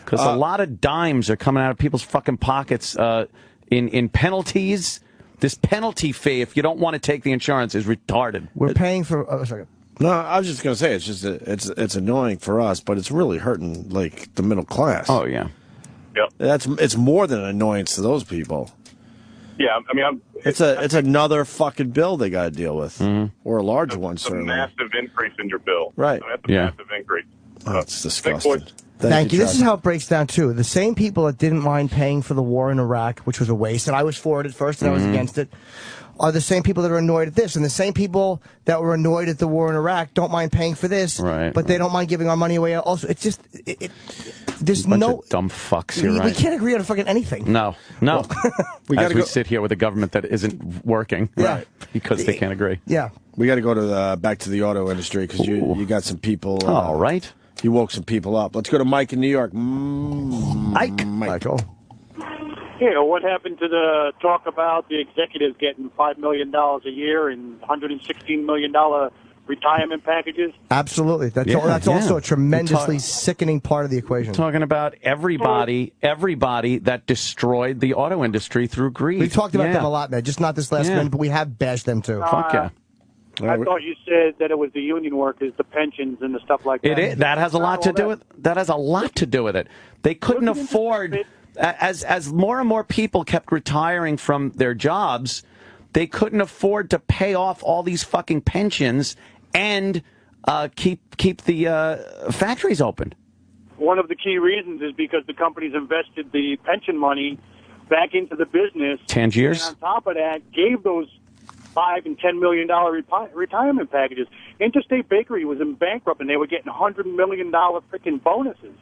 Because a lot of dimes are coming out of people's fucking pockets in penalties. This penalty fee, if you don't want to take the insurance, is retarded. We're paying for... sorry. No, I was just going to say, it's just it's annoying for us, but it's really hurting like the middle class. Oh, yeah. Yep. It's more than an annoyance to those people. Yeah, I mean, it's another fucking bill they got to deal with, or a large one, it's certainly. a massive increase in your bill. Right. I mean, that's a massive increase. Oh, it's disgusting. Thank you. This is how it breaks down, too. The same people that didn't mind paying for the war in Iraq, which was a waste, and I was for it at first, and I was against it, are the same people that are annoyed at this. And the same people that were annoyed at the war in Iraq don't mind paying for this, but they don't mind giving our money away. Also, it's just... There's Bunch of dumb fucks, you're right. We can't agree on fucking anything. No. we sit here with a government that isn't working, right? Because they can't agree. Yeah. We got to go to back to the auto industry because you got some people. All right. You woke some people up. Let's go to Mike in New York. Michael. Yeah, what happened to the talk about the executives getting $5 million a year and $116 million retirement packages? Absolutely. That's also a tremendously sickening part of the equation. Talking about everybody that destroyed the auto industry through greed. We've talked about them a lot, man. Just not this last minute, but we have bashed them too. Fuck yeah. I thought you said that it was the union workers, the pensions, and the stuff like that. That has a lot to do with. That has a lot to do with it. They couldn't afford. as more and more people kept retiring from their jobs, they couldn't afford to pay off all these fucking pensions and keep the factories open. One of the key reasons is because the companies invested the pension money back into the business. Tangiers? And on top of that, gave those $5 and $10 million retirement packages. Interstate Bakery was in bankrupt, and they were getting $100 million freaking bonuses.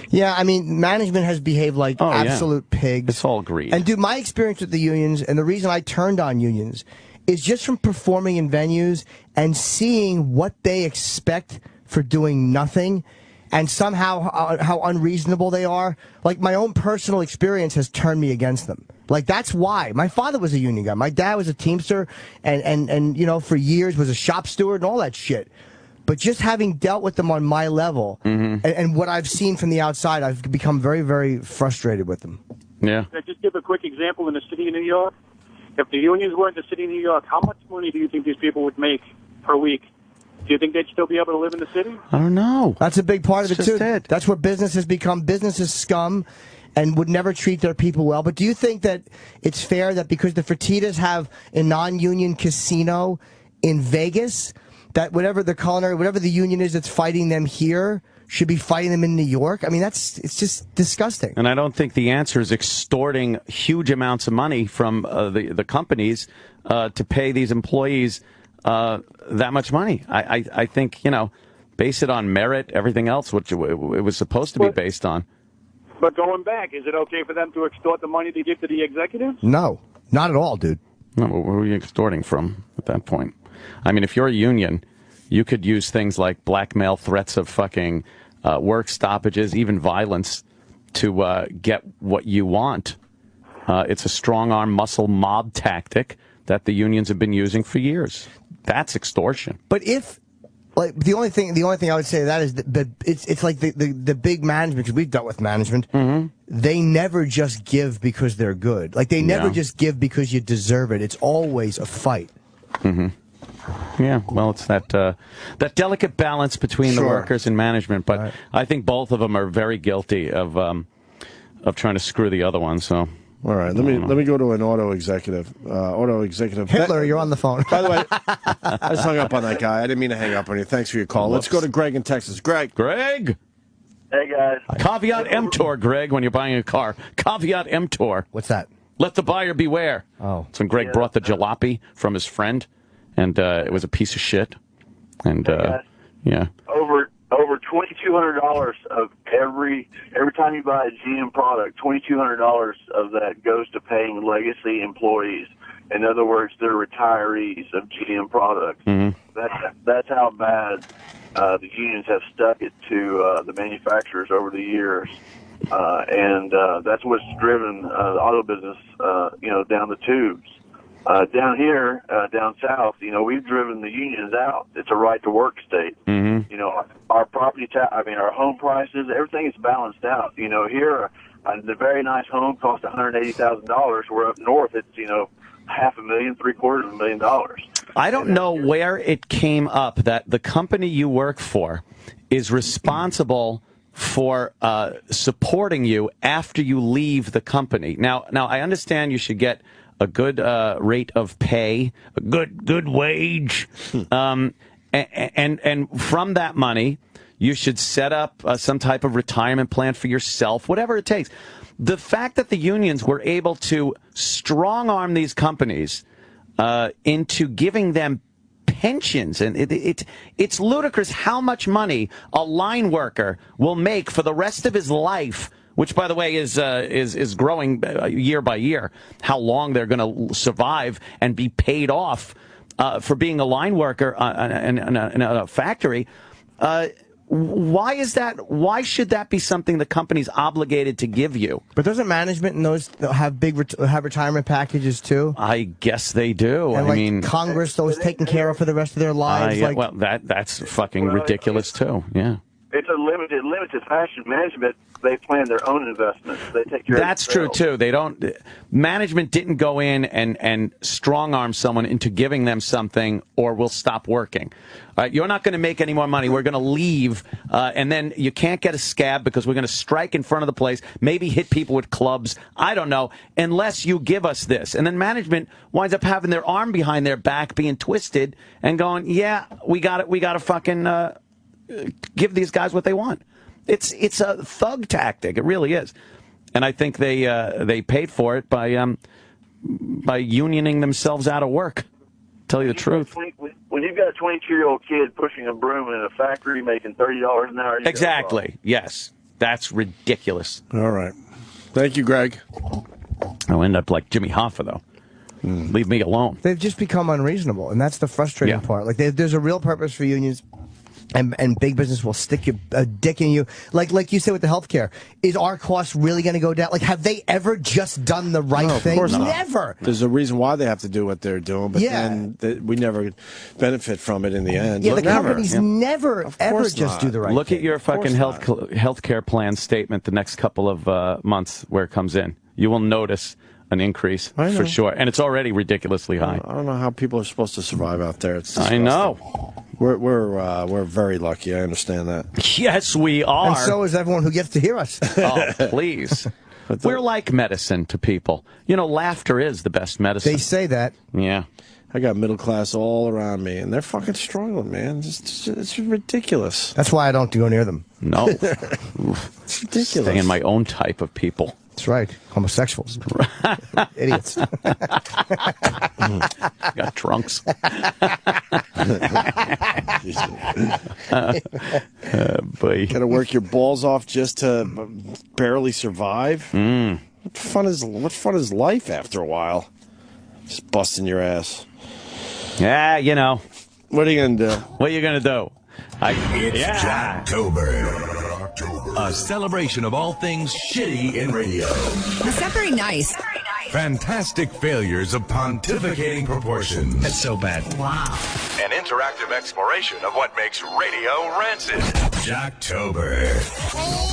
Yeah, I mean, management has behaved like absolute pigs. It's all greed. And, dude, my experience with the unions, and the reason I turned on unions, is just from performing in venues and seeing what they expect for doing nothing, and somehow how unreasonable they are. Like, my own personal experience has turned me against them. Like, that's why. My father was a union guy. My dad was a Teamster and you know, for years was a shop steward and all that shit. But just having dealt with them on my level and what I've seen from the outside, I've become very, very frustrated with them. Yeah. Can I just give a quick example in the city of New York? If the unions were in the city of New York, how much money do you think these people would make per week? Do you think they'd still be able to live in the city? I don't know. That's a big part of it, It's too. just it. That's where business has become. Business is scum and would never treat their people well. But do you think that it's fair that because the Fertittas have a non-union casino in Vegas, that whatever the union is that's fighting them here should be fighting them in New York? I mean, it's just disgusting. And I don't think the answer is extorting huge amounts of money from the companies to pay these employees that much money. I think, you know, base it on merit, everything else, which it was supposed to be based on. But going back, is it okay for them to extort the money they give to the executives? No, not at all, dude. No, where are you extorting from at that point? I mean, if you're a union, you could use things like blackmail, threats of fucking work stoppages, even violence to get what you want. It's a strong-arm muscle mob tactic that the unions have been using for years. That's extortion. But if, like, the only thing I would say to that is that it's like the big management, because we've dealt with management. They never just give because they're good. Like, they never just give because you deserve it. It's always a fight. Yeah, well, it's that delicate balance between the workers and management. But I think both of them are very guilty of trying to screw the other one. So. All right, let me go to an auto executive. Hitler, you're on the phone. By the way, I just hung up on that guy. I didn't mean to hang up on you. Thanks for your call. Let's go to Greg in Texas. Greg. Hey, guys. Caveat emptor, Greg, when you're buying a car. Caveat emptor. What's that? Let the buyer beware. Oh. It's when Greg brought the jalopy from his friend, and it was a piece of shit. And, yeah. Over $2,200 of every time you buy a GM product, $2,200 of that goes to paying legacy employees. In other words, they're retirees of GM products. That's how bad the unions have stuck it to the manufacturers over the years, and that's what's driven the auto business, down the tubes. Down here, down south, we've driven the unions out. It's a right to work state. Our property our home prices, everything is balanced out. Here, the very nice home costs $180,000. Where up north, it's, $500,000, $750,000. I don't know where it came up that the company you work for is responsible for supporting you after you leave the company. Now I understand you should get a good rate of pay, a good wage, and from that money, you should set up some type of retirement plan for yourself, whatever it takes. The fact that the unions were able to strong-arm these companies into giving them pensions, and it's ludicrous how much money a line worker will make for the rest of his life, which, by the way, is growing year by year, how long they're going to survive and be paid off for being a line worker in a factory. Why is that? Why should that be something the company's obligated to give you? But doesn't management and those have have retirement packages too? I guess they do. And I mean, Congress, those taken care of for the rest of their lives. Well, that's fucking ridiculous too. Yeah. it's a limited fashion. Management, they plan their own investments. They take care That's of true too. They don't. Management didn't go in and strong arm someone into giving them something, or we'll stop working. You're not going to make any more money. We're going to leave, and then you can't get a scab because we're going to strike in front of the place. Maybe hit people with clubs. I don't know. Unless you give us this, and then management winds up having their arm behind their back, being twisted, and going, "Yeah, we got it. We got to fucking give these guys what they want." It's a thug tactic. It really is, and I think they paid for it by unioning themselves out of work. Tell you the truth. When you've got a 22-year-old kid pushing a broom in a factory making $30 an hour, Exactly. Yes, that's ridiculous. All right. Thank you, Greg. I'll end up like Jimmy Hoffa, though. Leave me alone. They've just become unreasonable, and that's the frustrating part. Like, there's a real purpose for unions. And big business will stick a dick in you. Like you said with the healthcare. Is our cost really going to go down? Like, have they ever just done the right thing? Of course not. Never. There's a reason why they have to do what they're doing, but then we never benefit from it in the end. Yeah, the companies never, ever just do the right Look thing. at your fucking healthcare plan statement the next couple of months where it comes in. You will notice an increase for sure. And it's already ridiculously high. I don't know how people are supposed to survive out there. It's I know. We're very lucky. I understand that. Yes, we are. And so is everyone who gets to hear us. Oh, please. We're like medicine to people. You know, laughter is the best medicine. They say that. Yeah. I got middle class all around me, and they're fucking struggling, man. It's ridiculous. That's why I don't go near them. No. It's ridiculous. Stay in my own type of people. That's right. Homosexuals. Idiots. Got trunks. Boy. Got to work your balls off just to barely survive. What fun is life after a while? Just busting your ass. Yeah, you know. What are you gonna do? What are you gonna do? It's Jocktober. A celebration of all things shitty in radio. That's not very nice. Fantastic failures of pontificating proportions. That's so bad. Wow. An interactive exploration of what makes radio rancid. Jocktober.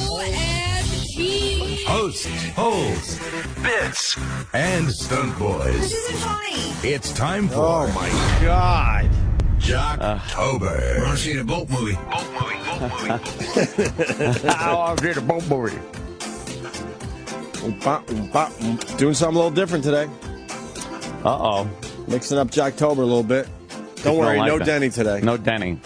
OMG. Hosts, holes, Bits, and stunt boys. This isn't funny. It's time for... Oh, my God. Jocktober. Want to see the boat movie? I want to see the boat movie. Doing something a little different today. Uh-oh. Mixing up Jocktober a little bit. Don't worry, no Denny today. No Denny.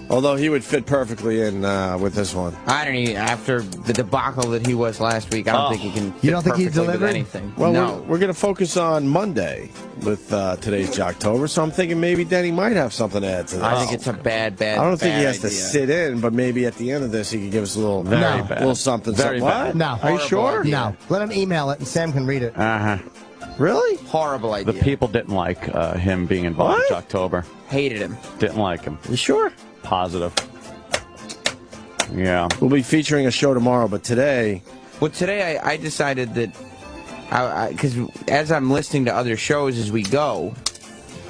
Although he would fit perfectly in with this one. I don't even, after the debacle that he was last week, I don't think he can fit You don't think he perfectly with delivered? anything. Well, no. we're going to focus on Monday with today's Jocktober, so I'm thinking maybe Denny might have something to add to this. I think it's a bad I don't think he has to idea. sit in, but maybe at the end of this he could give us a little, bad. little something. Very something. bad. What? No. Are you sure? idea. No. Let him email it, and Sam can read it. Uh-huh. Really? Horrible idea. The people didn't like him being involved in Jocktober. Hated him. Didn't like him. You sure? Positive. Yeah. We'll be featuring a show tomorrow, but today... Well, today I decided that, because as I'm listening to other shows as we go,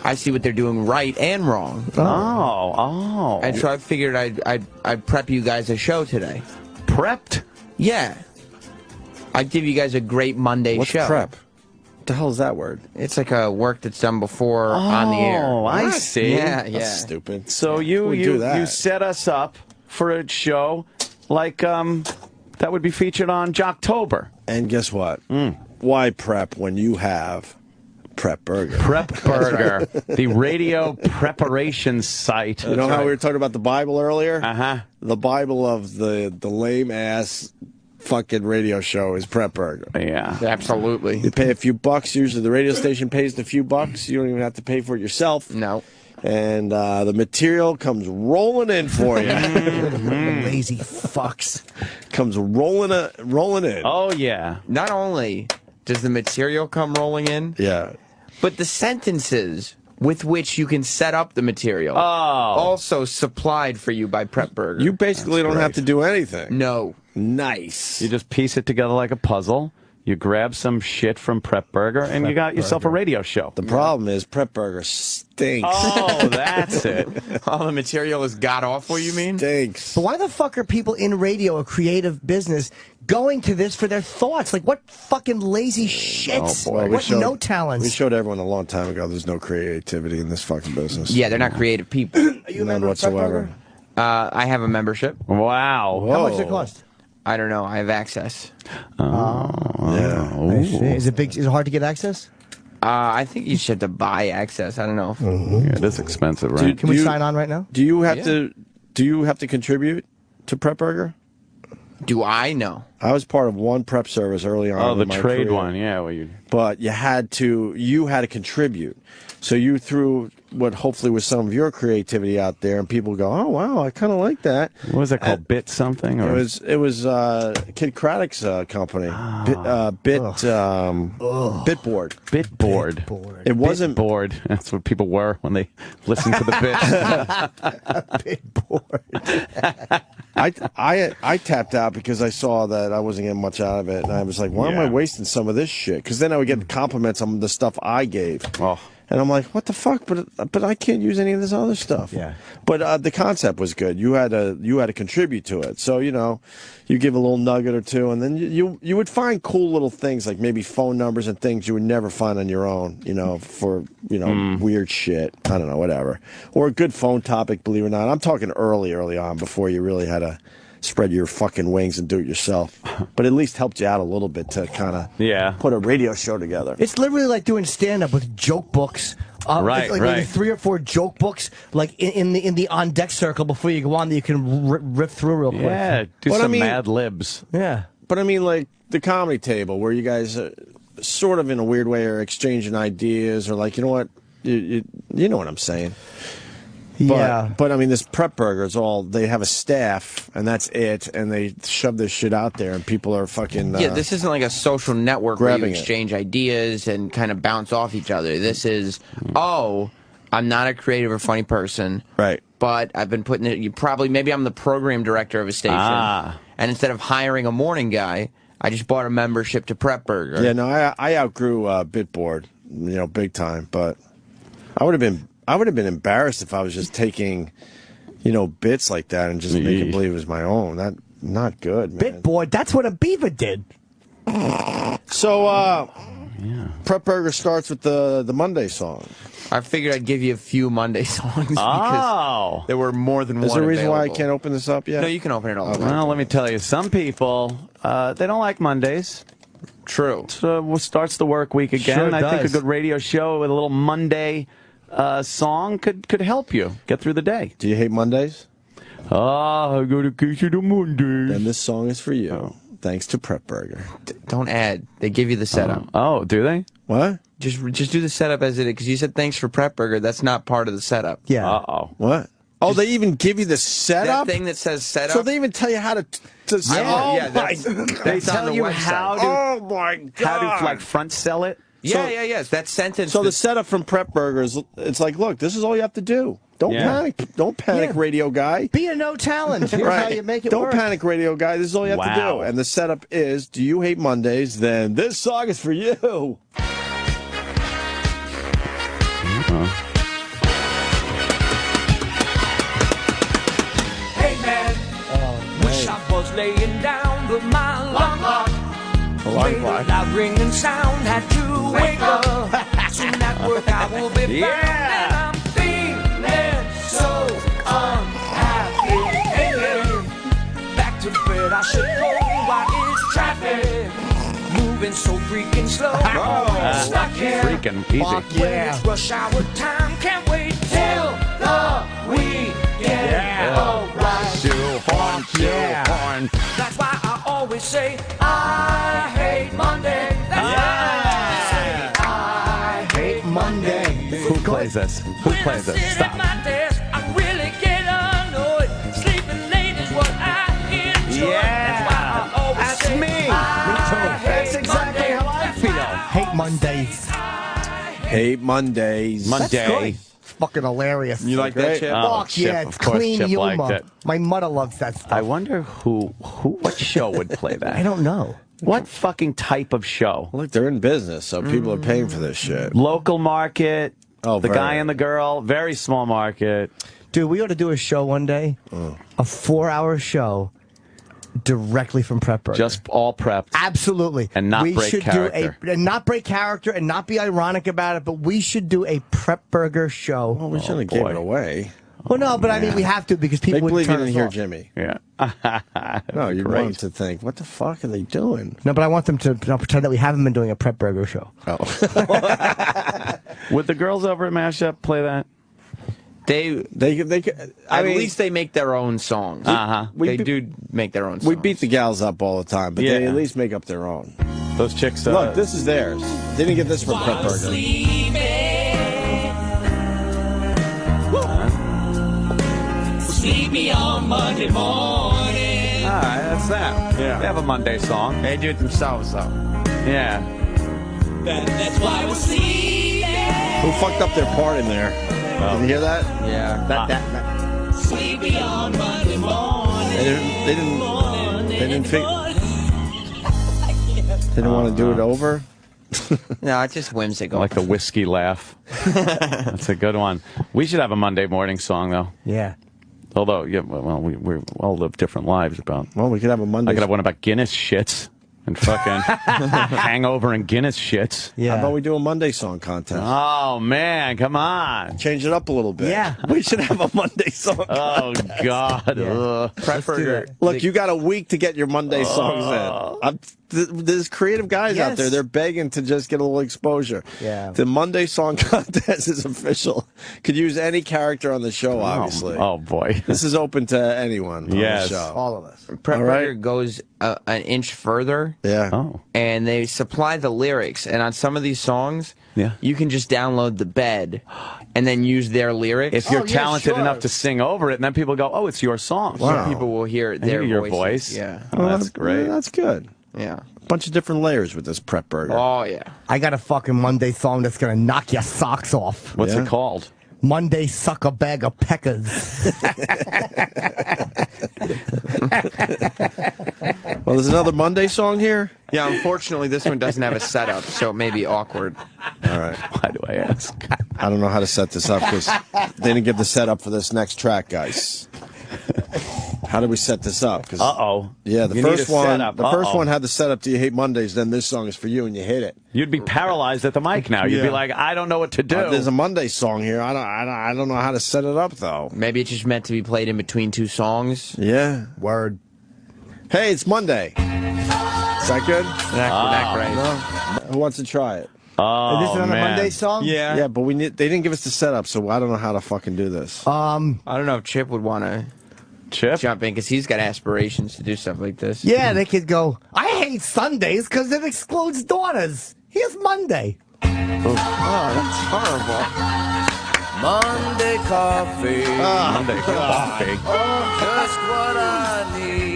I see what they're doing right and wrong. Oh. And so I figured I'd prep you guys a show today. Prepped? Yeah. I'd give you guys a great Monday What's show. prep? What the hell is that word? It's like a work that's done before on the air. Oh, I What? see. Yeah, yeah. That's stupid. So Who would do that? you set us up for a show like that would be featured on Jocktober. And guess what? Why prep when you have prepburger? Prepburger, the radio preparation site. You know how we were talking about the Bible earlier? Uh-huh. The Bible of the lame-ass fucking radio show is prepburger. Yeah. Absolutely. You pay a few bucks. Usually the radio station pays a few bucks. You don't even have to pay for it yourself. No. And the material comes rolling in for you. Lazy fucks. Comes rolling in. Oh, yeah. Not only does the material come rolling in, Yeah. but the sentences with which you can set up the material also supplied for you by Prepburger. You basically don't have to do anything. No. Nice. You just piece it together like a puzzle. You grab some shit from Prep Burger, and you got yourself a radio show. The problem is Prep Burger stinks. Oh, that's it. All the material is god awful, you mean? Stinks. But why the fuck are people in radio, a creative business, going to this for their thoughts? Like, what fucking lazy shits? Oh, boy. What no talents? We showed everyone a long time ago there's no creativity in this fucking business. Yeah, they're not creative people. Are you a member of Prep whatsoever. Burger? I have a membership. Wow. How much does it cost? I don't know. I have access. Yeah. I see. Is it hard to get access? I think you should have to buy access. I don't know. Yeah, it is expensive, right? Can we sign on right now? Do you have to contribute to Prep Burger? Do I know? I was part of one prep service early on. Oh, the in my trade career. one, yeah. Well, But you had to contribute. So you threw what hopefully was some of your creativity out there, and people go, "Oh wow, I kind of like that." What was that called? Bit something? Or? It was Kid Craddock's company. Bitboard. Bitboard. It wasn't bored. That's what people were when they listened to the bit. Bitboard. I tapped out because I saw that I wasn't getting much out of it, and I was like, "Why am I wasting some of this shit?" Because then I would get compliments on the stuff I gave. Oh. And I'm like, what the fuck? But I can't use any of this other stuff. Yeah. But the concept was good. You had to contribute to it. So you give a little nugget or two, and then you would find cool little things like maybe phone numbers and things you would never find on your own. For weird shit. I don't know, whatever. Or a good phone topic. Believe it or not, I'm talking early on before you really had to spread your fucking wings and do it yourself. But at least helped you out a little bit to kind of put a radio show together. It's literally like doing stand-up with joke books. Right, like right. maybe 3 or 4 joke books, like in the on deck circle before you go on that you can riff through real quick. Yeah, do some Mad Libs. Yeah. But I mean, like the comedy table where you guys sort of in a weird way are exchanging ideas, or like, you know what, you know what I'm saying. Yeah. But I mean, this Prep Burger is they have a staff, and that's it, and they shove this shit out there, and people are fucking. Yeah, this isn't like a social network where you grabbing it. exchange ideas and kind of bounce off each other. This is, I'm not a creative or funny person. Right. But I've been putting it, maybe I'm the program director of a station. And instead of hiring a morning guy, I just bought a membership to Prep Burger. Yeah, no, I outgrew Bitboard, big time, but I would have been embarrassed if I was just taking, bits like that and just making believe it was my own. Not good, man. Bitboard, that's what a beaver did. So, Prep Burger starts with the Monday song. I figured I'd give you a few Monday songs because there were more than one. Is there a reason why I available. can't open this up yet? No, you can open it all. Well, let me tell you, some people, they don't like Mondays. True. So starts the work week again. Sure I think a does. good radio show with a little Monday song could help you get through the day. Do you hate Mondays? I go to Casey to Mondays. Then this song is for you. Thanks to Prep Burger. Don't add. They give you the setup. Oh, do they? What? Just do the setup as it is, because you said thanks for Prep Burger. That's not part of the setup. Yeah. Uh-oh. What? Oh, they even give you the setup? That thing that says setup. So they even tell you how to yeah, They that's tell on the you website. how to, Oh my God. how to like front sell it. Yeah. That sentence. So the setup from Prep Burger is, it's like, look, this is all you have to do. Don't panic. Don't panic, radio guy. Be a no talent. Here's how you make it Don't work. panic, radio guy. This is all you have to do. Wow. And the setup is, do you hate Mondays? Then this song is for you. Hey man, wish I was laying down, but my alarm clock made a loud ringing sound. Had to wake up. Soon at work I will be back, and I'm feeling so unhappy. Hey, back to bed I should go. Why is traffic moving so freaking slow? Stuck here. Freaking easy. When it's rush hour time, can't wait till the weekend. Alright. Shoehorn. That's why I always say I hate Monday. That's why I say I hate Monday. Who plays this? Who plays this? Sit at Stop. my desk, I really get annoyed. Sleeping late is what I enjoy. That's why I always That's say me. I That's hate exactly Monday. how I feel. Hate Mondays. Hate Mondays. That's good. It's fucking hilarious. You like that, Chip? Oh, Fuck Chip, yeah, of it's course clean Chip liked humor. it. My mother loves that stuff. I wonder what show would play that. I don't know. What fucking type of show? Look, they're in business, so people are paying for this shit. Local market. Oh, the very. guy and the girl. Very small market. Dude, we ought to do a show one day. A 4-hour show directly from PrepBurger. Just all prepped. Absolutely. And not we break should character. and not break character and not be ironic about it, but we should do a PrepBurger show. Well, we shouldn't have gave it away. Well, no, but I mean, we have to because people would believe you turn didn't us hear off. Jimmy. Yeah. No, you Great. want them to think, what the fuck are they doing? No, but I want them to pretend that we haven't been doing a PrepBurger show. Oh. Would the girls over at Mashup play that? They At least they make their own songs. They do make their own songs. We beat the gals up all the time, but they Yeah. at least make up their own. Those chicks. Look, this is theirs. They didn't get this from PrepBurger. Sleepy on Monday morning. All right, that's that. Yeah. They have a Monday song. They do it themselves, though. Yeah. That's why we're sleeping. Who fucked up their part in there? Did you hear that? Yeah. That. Sleepy on Monday morning. They didn't want to do it over? No, it's just whimsical. I like the whiskey laugh. That's a good one. We should have a Monday morning song, though. Yeah. Although, yeah, well, we all live different lives about. Well, we could have a Monday. I could have one about Guinness shits and fucking hangover and Guinness shits. Yeah. How about we do a Monday song contest? Oh man, come on! Change it up a little bit. Yeah. We should have a Monday song Oh contest. God! PrepBurger. Look, you got a week to get your Monday songs in. There's creative guys out there. They're begging to just get a little exposure. Yeah. The Monday song contest is official. Could use any character on the show, obviously. Oh boy! This is open to anyone on Yes. the show. All of us. PrepBurger goes an inch further. Yeah. Oh. And they supply the lyrics. And on some of these songs, Yeah. you can just download the bed and then use their lyrics. If you're yeah, talented sure. wow. to sing over it, and then people go, "Oh, it's your song." So people will hear They their hear your voices. voice. Yeah. Oh, that's great. That's good. Yeah. A bunch of different layers with this PrepBurger. Oh, yeah. I got a fucking Monday song that's going to knock your socks off. What's Yeah. it called? Monday suck a bag of peckers. Well, there's another Monday song here? Yeah, unfortunately, this one doesn't have a setup, so it may be awkward. All right. Why do I ask? I don't know how to set this up because they didn't give the setup for this next track, guys. How do we set this up? Yeah, the You first need a one. setup. The first one had the setup. Do you hate Mondays? Then this song is for you, and you hit it. You'd be paralyzed at the mic now. You'd be like, I don't know what to do. There's a Monday song here. I don't know how to set it up though. Maybe it's just meant to be played in between two songs. Yeah. Word. Hey, it's Monday. Is that good? Not great. No? Who wants to try it? Oh, Is this another man. Monday song? Yeah. Yeah, but they didn't give us the setup, so I don't know how to fucking do this. I don't know if Chip would want to jump in because he's got aspirations to do stuff like this. Yeah, they could go, I hate Sundays because it excludes daughters. Here's Monday. Oh, that's horrible. Monday coffee. Monday coffee. Just what I need.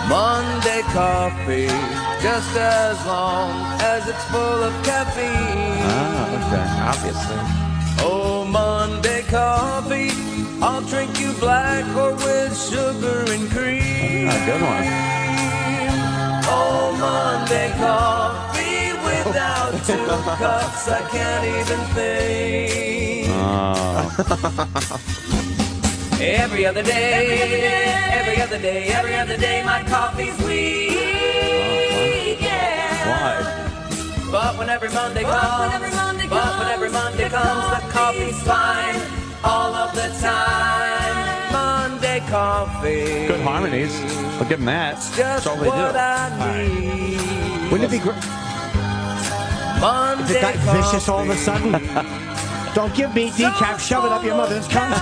Monday coffee. Just as long as it's full of caffeine. Obviously. Oh, Monday coffee. I'll drink you black or with sugar and cream. Good one. Oh, Monday coffee. Without 2 cups, I can't even think. Every other day, my coffee's weak. Yeah. Why? But when every Monday comes, the coffee's fine all of the time. Monday coffee. Good harmonies. I'll give them that. Just That's all they do. what I need. Wouldn't it be great Monday if it got vicious all of a sudden? Don't give me decaf, shove it up your mother's cunt.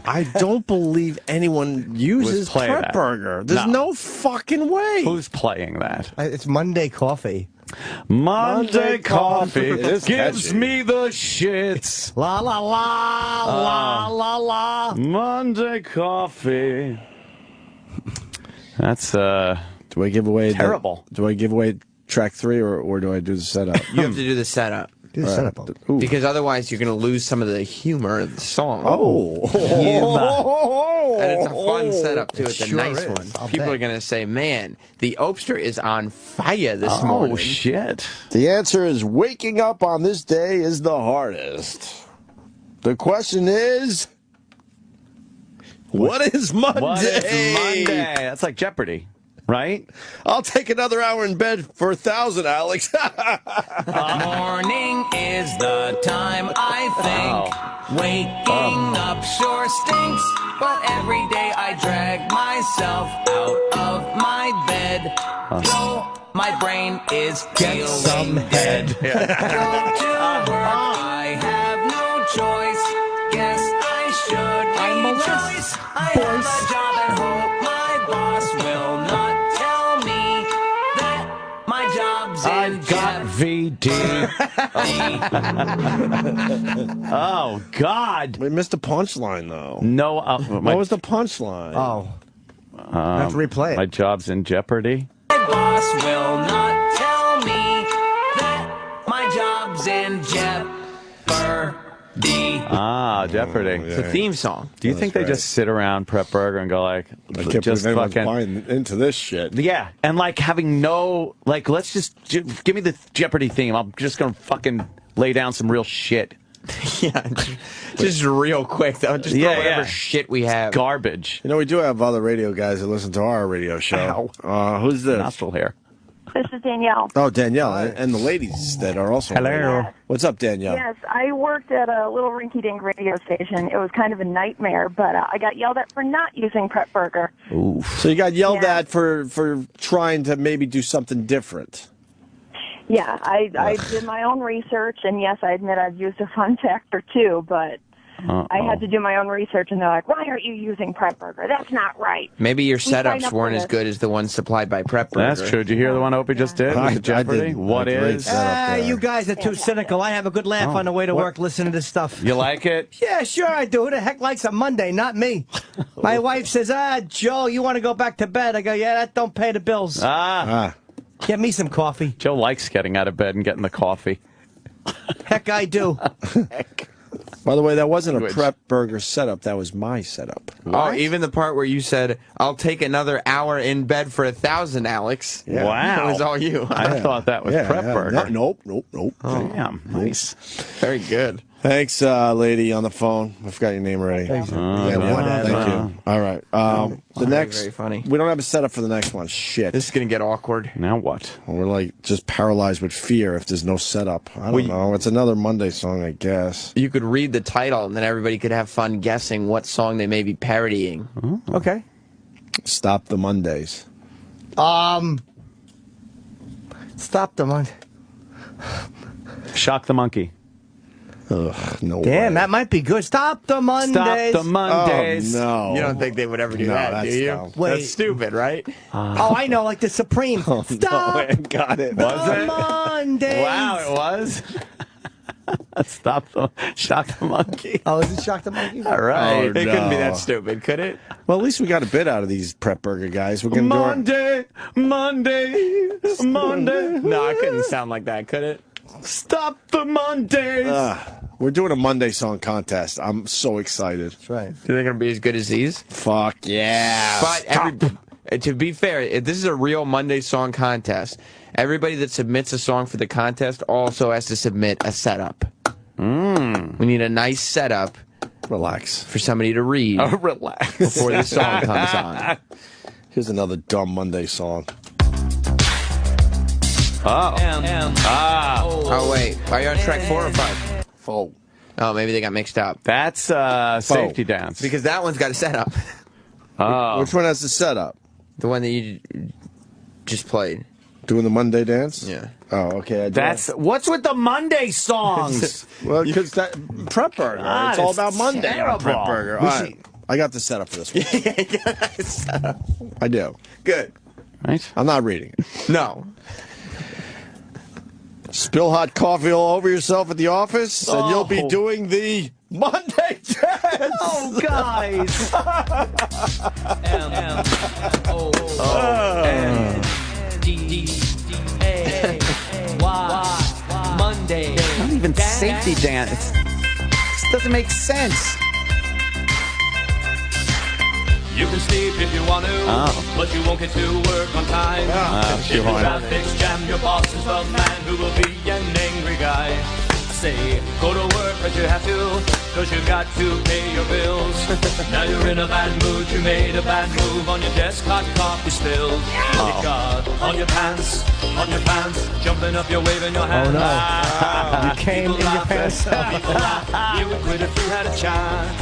I don't believe anyone uses play that. PrepBurger. There's no fucking way. Who's playing that? It's Monday coffee. Monday coffee It's gives catchy. me the shits. La la la la la la. Monday coffee. That's Do I give away terrible. Do I give away track 3 or do I do the setup? You have to do the setup. Do the setup. Because otherwise you're going to lose some of the humor of the song. Oh. And it's a fun setup, too. It's a Sure nice is. one. I'll People bet. are going to say, man, the Opster is on fire this morning. Oh, shit. The answer is waking up on this day is the hardest. The question is, what is Monday? What is Monday? That's like Jeopardy, right? I'll take another hour in bed for 1,000, Alex. Morning is the time I think. Waking up sure stinks, but every day I drag myself out of my bed. So my brain is Get some head. Go to work, I have no choice. Guess I should rejoice. I have a job and hope my boss will not tell me that my job's in VD. Oh, God. We missed the punchline, though. No. What was the punchline? Oh. I have to replay it. My job's in jeopardy. My boss will not tell me that my job's in jeopardy. Ah, Jeopardy. It's a theme song. Do you think they just sit around prepburger and go like, I can't just believe anyone's fucking buying into this shit. Yeah, and like having no like, let's just give me the Jeopardy theme. I'm just gonna fucking lay down some real shit. Yeah, just real quick though. Just throw whatever shit we have. Garbage. You know, we do have other radio guys that listen to our radio show. Who's this? Nostril hair. This is Danielle. Oh, Danielle, and the ladies that are also. Hello. Radio. What's up, Danielle? Yes, I worked at a little rinky-dink radio station. It was kind of a nightmare, but I got yelled at for not using prepburger. Ooh. So you got yelled at for trying to maybe do something different. Yeah, I did my own research, and yes, I admit I've used a fun fact or two, but I had to do my own research, and they're like, why aren't you using prepburger? That's not right. Maybe your We signed setups up weren't for as this. good as the ones supplied by PrepBurger. That's true. Did you hear the one Opie just did? With the Jeopardy? did. What A great is? setup. You guys are too cynical. I have a good laugh on the way to work listening to stuff. You like it? Yeah, sure I do. Who the heck likes a Monday? Not me. My wife says, Joe, you want to go back to bed? I go, yeah, that don't pay the bills. Get me some coffee. Joe likes getting out of bed and getting the coffee. Heck, I do. By the way, that wasn't a prepburger setup. That was my setup. Oh, even the part where you said, I'll take another hour in bed for 1,000, Alex. Yeah. Wow. That was all you. I thought that was prepburger. Nope. Oh, damn. Nice. Very good. Thanks, lady on the phone. I forgot your name already. Thank you. All right. The next. Very funny. We don't have a setup for the next one. Shit. This is going to get awkward. Now what? We're like just paralyzed with fear if there's no setup. I don't know. It's another Monday song, I guess. You could read the title, and then everybody could have fun guessing what song they may be parodying. Okay. Stop the Mondays. Stop the Monday. Shock the monkey. Ugh, no Damn, way. that might be good. Stop the Mondays. Stop the Mondays. Oh, no. You don't think they would ever do No, that, that's do you? dumb. Wait. That's stupid, right? Oh, I know, like the Supreme. Stop I got it. the Mondays. Wow, it was? Stop the Shock the monkey. Oh, is it Shock the Monkey? All right. Oh, It couldn't be no. that stupid, could it? Well, at least we got a bit out of these prepburger guys. We're gonna Monday. No, it couldn't sound like that, could it? Stop the Mondays. We're doing a Monday song contest. I'm so excited. That's right. Do you think they're going to be as good as these? Fuck yeah. But to be fair, if this is a real Monday song contest, everybody that submits a song for the contest also has to submit a setup. We need a nice setup. Relax. For somebody to read. Relax. Before the song comes on. Here's another dumb Monday song. Oh, wait. Are you on track 4 or 5? 4. Oh, maybe they got mixed up. That's Safety Dance. Because that one's got a setup. Which one has the setup? The one that you just played. Doing the Monday dance? Yeah. Oh, okay. What's with the Monday songs? Well, because that prepburger. God, it's all it's about Monday on terrible. prepburger. All right. I got the setup for this one. I do. Good. Right? I'm not reading it. No. Spill hot coffee all over yourself at the office, and you'll be doing the Monday dance. Oh, guys. Monday. even safety dance. This doesn't make sense. You can sleep if you want to, but you won't get to work on time. If you traffic's jam, your boss is the man who will be an angry guy. I say, go to work, but you have to, cause you got to pay your bills. Now you're in a bad mood, you made a bad move, on your desk hot coffee spilled. Because on your pants, jumping up, you're waving your hands. Oh no, you came in your pants. People laugh, you would quit if you had a chance.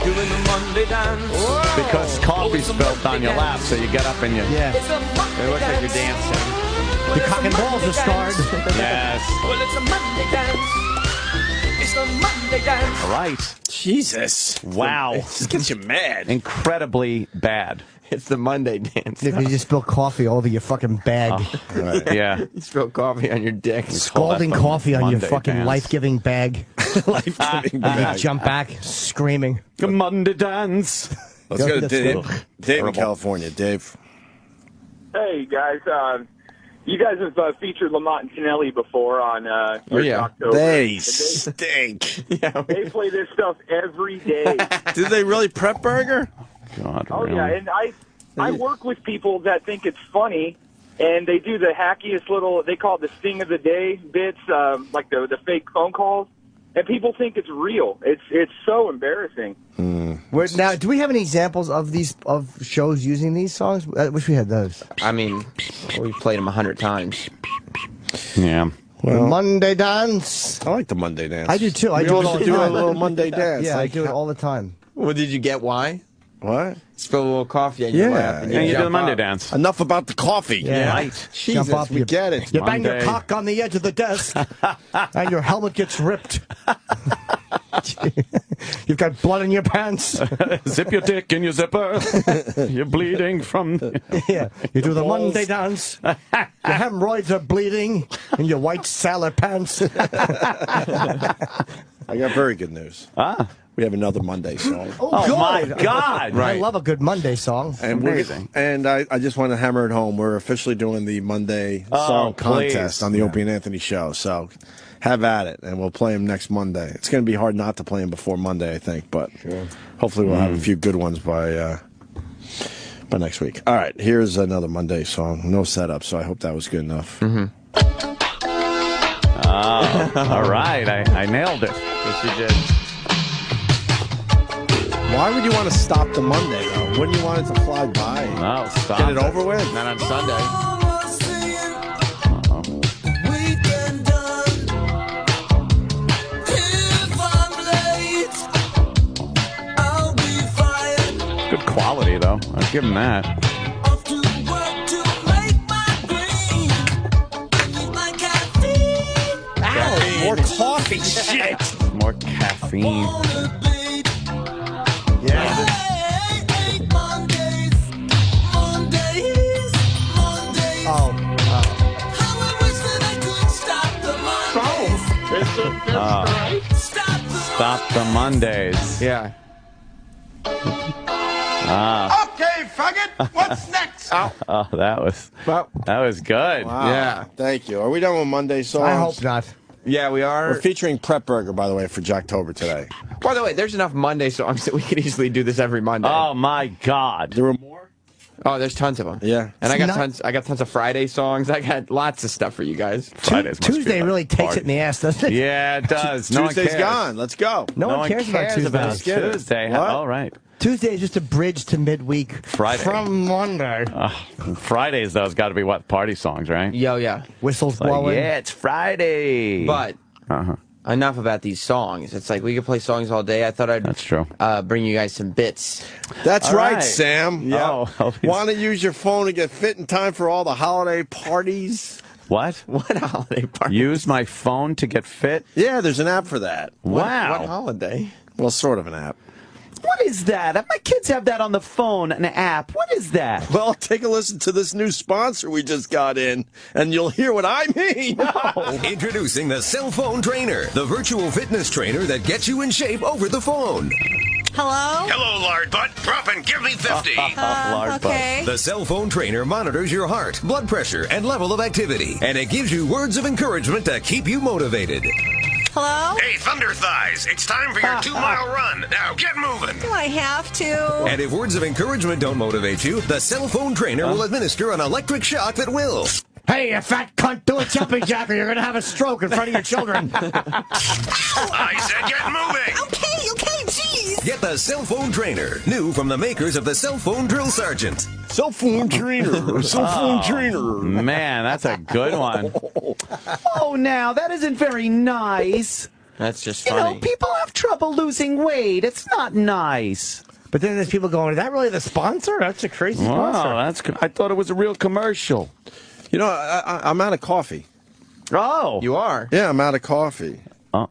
Doing the Monday dance. Because coffee spilled on your lap, so you get up and you... Yeah. It looks like you're dancing. Your cock and balls are scarred. Yes. Well, it's a Monday dance. It's the Monday dance. All right. Jesus. Wow. It just gets you mad. Incredibly bad. It's the Monday dance. If you just spill coffee all over your fucking bag. Right. Yeah. You spill coffee on your dick. Scalding coffee on your Monday fucking dance. life-giving bag. Life-giving And you bag. jump back, screaming. The Monday dance. Let's go to That's Dave. cool. Dave in California. Dave. Hey, guys. You guys have featured Lamont and Kennelly before on your Jocktober. They stink. They play this stuff every day. Did they really prep burger? God, Oh, really? yeah, and I work with people that think it's funny, and they do the hackiest little, they call it the sting of the day bits, like the fake phone calls, and people think it's real. It's so embarrassing. Now, do we have any examples of shows using these songs? I wish we had those. I mean, we've played them 100 times. Yeah. Well, Monday dance. I like the Monday dance. I do too. I We do it also all the do time. a little Monday dance. Yeah, like, I do it all the time. Well, did you get why? What? Spill a little coffee on your lap. And you do the jump Monday up. dance. Enough about the coffee. Yeah. Right. Jesus, Jump up, we get it. You bang your Monday. cock on the edge of the desk, and your helmet gets ripped. You've got blood in your pants. Zip your dick in your zipper. You're bleeding from... Yeah, you do the Balls. Monday dance. Your hemorrhoids are bleeding in your white salad pants. I got very good news. We have another Monday song. Oh, my God. I love a good Monday song. And Amazing. I just want to hammer it home. We're officially doing the Monday song please. contest on the Opie and Anthony show. So have at it, and we'll play them next Monday. It's going to be hard not to play them before Monday, I think, but hopefully we'll have a few good ones by next week. All right, here's another Monday song. No setup, so I hope that was good enough. All right. I nailed it. Yes, you did. Why would you want to stop the Monday, though? Wouldn't you want it to fly by? No, stop. Get it over with? Not on Sunday. Good quality, though. I'll give him that. Ow, more coffee shit. More caffeine. Yeah. Stop the Mondays. Yeah. Okay, faggot, what's next? Oh, that was good. Wow. Yeah. Thank you. Are we done with Monday songs? I hope not. Yeah, we are. We're featuring Prep Burger, by the way, for Jocktober today. By the way, there's enough Monday songs that we could easily do this every Monday. Oh my God. There were more? Oh, there's tons of them. Yeah. And I got tons of Friday songs. I got lots of stuff for you guys. Fridays must be Tuesday like really takes party. it in the ass, doesn't it? Yeah, it does. No one Tuesday's cares. gone. Let's go. No one cares about Tuesday. about Let's get it. Tuesday. What? All right. Tuesday is just a bridge to midweek. Friday. From Monday. Fridays, though, has got to be what? Party songs, right? Yo, yeah. Whistles Like, blowing. yeah, it's Friday. But enough about these songs. It's like we could play songs all day. I thought I'd That's true. Bring you guys some bits. That's All right, right. Sam. Yeah. Oh, Want to use your phone to get fit in time for all the holiday parties? What? What holiday party? Use my phone to get fit? Yeah, there's an app for that. Wow. What holiday? Well, sort of an app. What is that? My kids have that on the phone, an app. What is that? Well, take a listen to this new sponsor we just got in, and you'll hear what I mean. Introducing the Cell Phone Trainer, the virtual fitness trainer that gets you in shape over the phone. Hello? Hello, lard butt. Drop and give me 50. Okay. The cell phone trainer monitors your heart, blood pressure, and level of activity, and it gives you words of encouragement to keep you motivated. Hello? Hey, Thunder Thighs, it's time for your 2-mile run. Now get moving. Do I have to? And if words of encouragement don't motivate you, the cell phone trainer will administer an electric shock that will. Hey, you fat cunt, do a jumping jack or you're going to have a stroke in front of your children. I said get moving. Okay, jeez. Get the cell phone trainer, new from the makers of the cell phone drill sergeant. Cell phone trainer. Cell phone trainer. Man, that's a good one. Oh, now, that isn't very nice. That's just You funny. know, people have trouble losing weight. It's not nice. But then there's people going, is that really the sponsor? That's a crazy sponsor. Wow, I thought it was a real commercial. You know, I'm out of coffee. Oh. You are? Yeah, I'm out of coffee. Oh,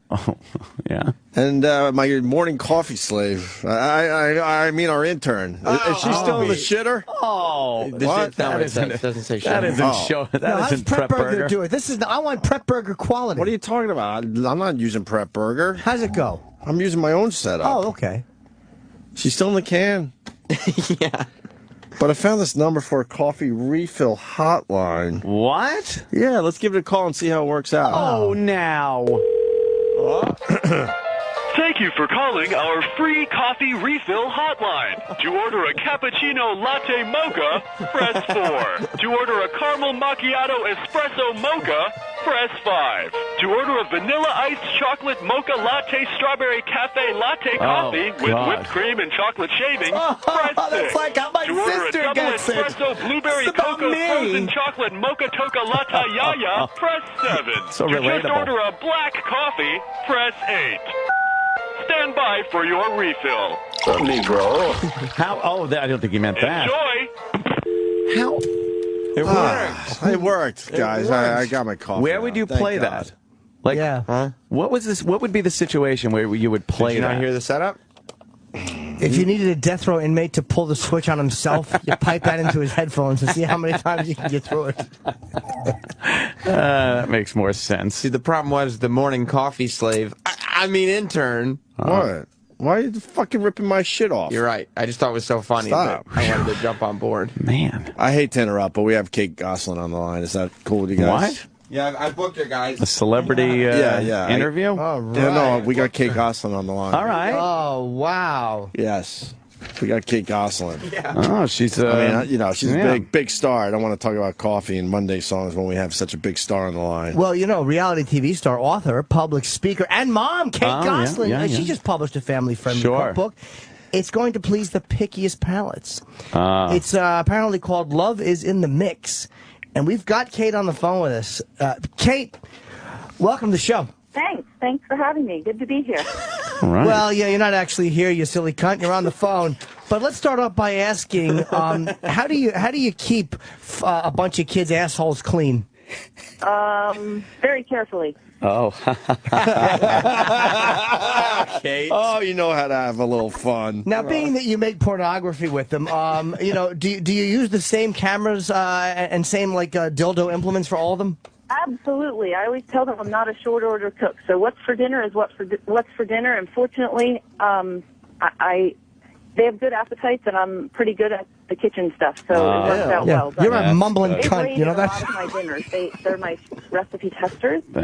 yeah. And my morning coffee slave, I mean our intern. Is she still in the shitter? Oh, What? That doesn't say shit. That isn't show. That How's isn't Prep Burger Burger. do it? I want Prep Burger quality. What are you talking about? I'm not using Prep Burger. How's it go? I'm using my own setup. Oh, okay. She's still in the can. Yeah. But I found this number for a coffee refill hotline. What? Yeah, let's give it a call and see how it works out. Oh, now. Thank you for calling our free coffee refill hotline. To order a cappuccino latte mocha, press 4. To order a caramel macchiato espresso mocha, press 5. To order a vanilla iced chocolate mocha latte strawberry cafe latte coffee with God. whipped cream and chocolate shavings, press 6. That's like how my To order a sister double gets it. espresso blueberry It's about cocoa me. frozen chocolate mocha toca latte yaya, press 7. So to just relatable. order a black coffee, press 8. Stand by for your refill. Negro. How? Oh, I don't think he meant that. Enjoy. How? It worked. It worked, guys. I got my coffee. Where would you Thank play God. that? Like, Huh? what was this? What would be the situation where you would play Did you that? not hear the setup? If you needed a death row inmate to pull the switch on himself, you pipe that into his headphones and see how many times you can get through it. That makes more sense. See, the problem was the morning coffee slave. I mean, intern. What? Why are you fucking ripping my shit off? You're right. I just thought it was so funny Stop. that I wanted to jump on board. Man. I hate to interrupt, but we have Kate Gosselin on the line. Is that cool with you guys? What? Yeah, I booked her, guys. A celebrity interview? Oh, right. Yeah, no, we got Kate Gosselin on the line. All right. Oh, wow. Yes. We got Kate Gosselin. Oh, she's I mean, you know, she's yeah. a big star. I don't want to talk about coffee and Monday songs when we have such a big star on the line. Well, you know, reality TV star, author, public speaker, and mom, Kate Gosselin. yeah, She yeah. just published a family-friendly Sure. cookbook. It's going to please the pickiest palates. It's apparently called Love is in the Mix. And we've got Kate on the phone with us. Kate, welcome to the show. Thanks for having me. Good to be here. All right. Well, yeah, you're not actually here, you silly cunt. You're on the phone. But let's start off by asking, how do you keep a bunch of kids' assholes clean? Very carefully. Oh. Kate. Oh, you know how to have a little fun. Now, being that you make pornography with them, you know, do you use the same cameras and same dildo implements for all of them? Absolutely. I always tell them I'm not a short order cook. So what's for dinner is what's for dinner. And fortunately, they have good appetites, and I'm pretty good at the kitchen stuff. So it works out well. But You're a mumbling they cunt. rate You know a that? lot of my dinners. They're my recipe testers. Yeah,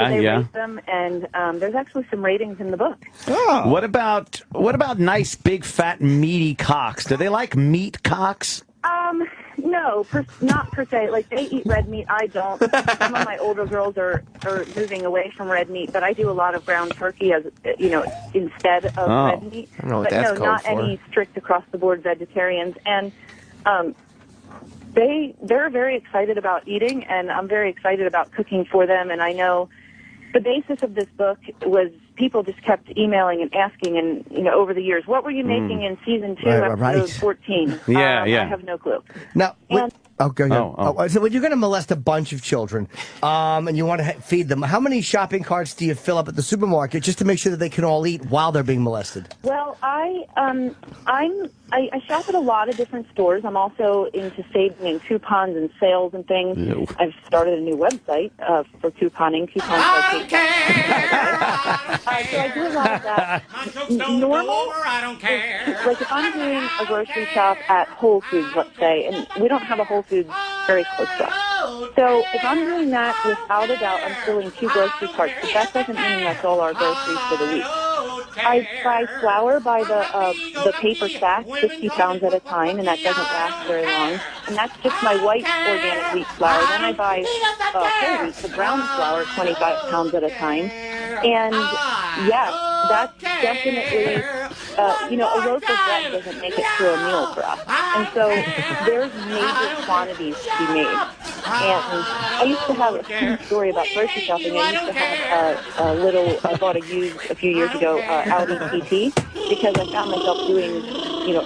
so they yeah. rate them, and there's actually some ratings in the book. Oh. What about nice, big, fat, meaty cocks? Do they like meat cocks? No, not per se. Like, they eat red meat. I don't. Some of my older girls are moving away from red meat, but I do a lot of ground turkey as instead of red meat. I don't know what But that's no, called not for. any strict across the board vegetarians. And they're very excited about eating, and I'm very excited about cooking for them. And I know the basis of this book was people just kept emailing and asking, and over the years, what were you making in season 2, episode 14? Yeah, I have no clue. Now, And Okay. So when you're going to molest a bunch of children, and you want to feed them, how many shopping carts do you fill up at the supermarket just to make sure that they can all eat while they're being molested? Well, I shop at a lot of different stores. I'm also into saving and coupons and sales and things. Ew. I've started a new website for couponing. So I do a lot of that. Normal, I don't care. like if I'm doing a grocery shop at Whole Foods, let's say, and we don't have a Whole Foods very close to us. So if I'm doing that, without a doubt, I'm filling 2 grocery carts, but that doesn't mean that's all our groceries for the week. I buy flour by the paper sack, 50 pounds at a time, and that doesn't last very long. And that's just my white organic wheat flour. Then I buy whole wheat, the brown flour, 25 pounds at a time. And yes, that's definitely, a loaf of bread doesn't make it through a meal for us. And so there's major quantities to be made. And I used to have a funny story about grocery shopping. I used to have I bought a few years ago, Audi TT, because I found myself doing,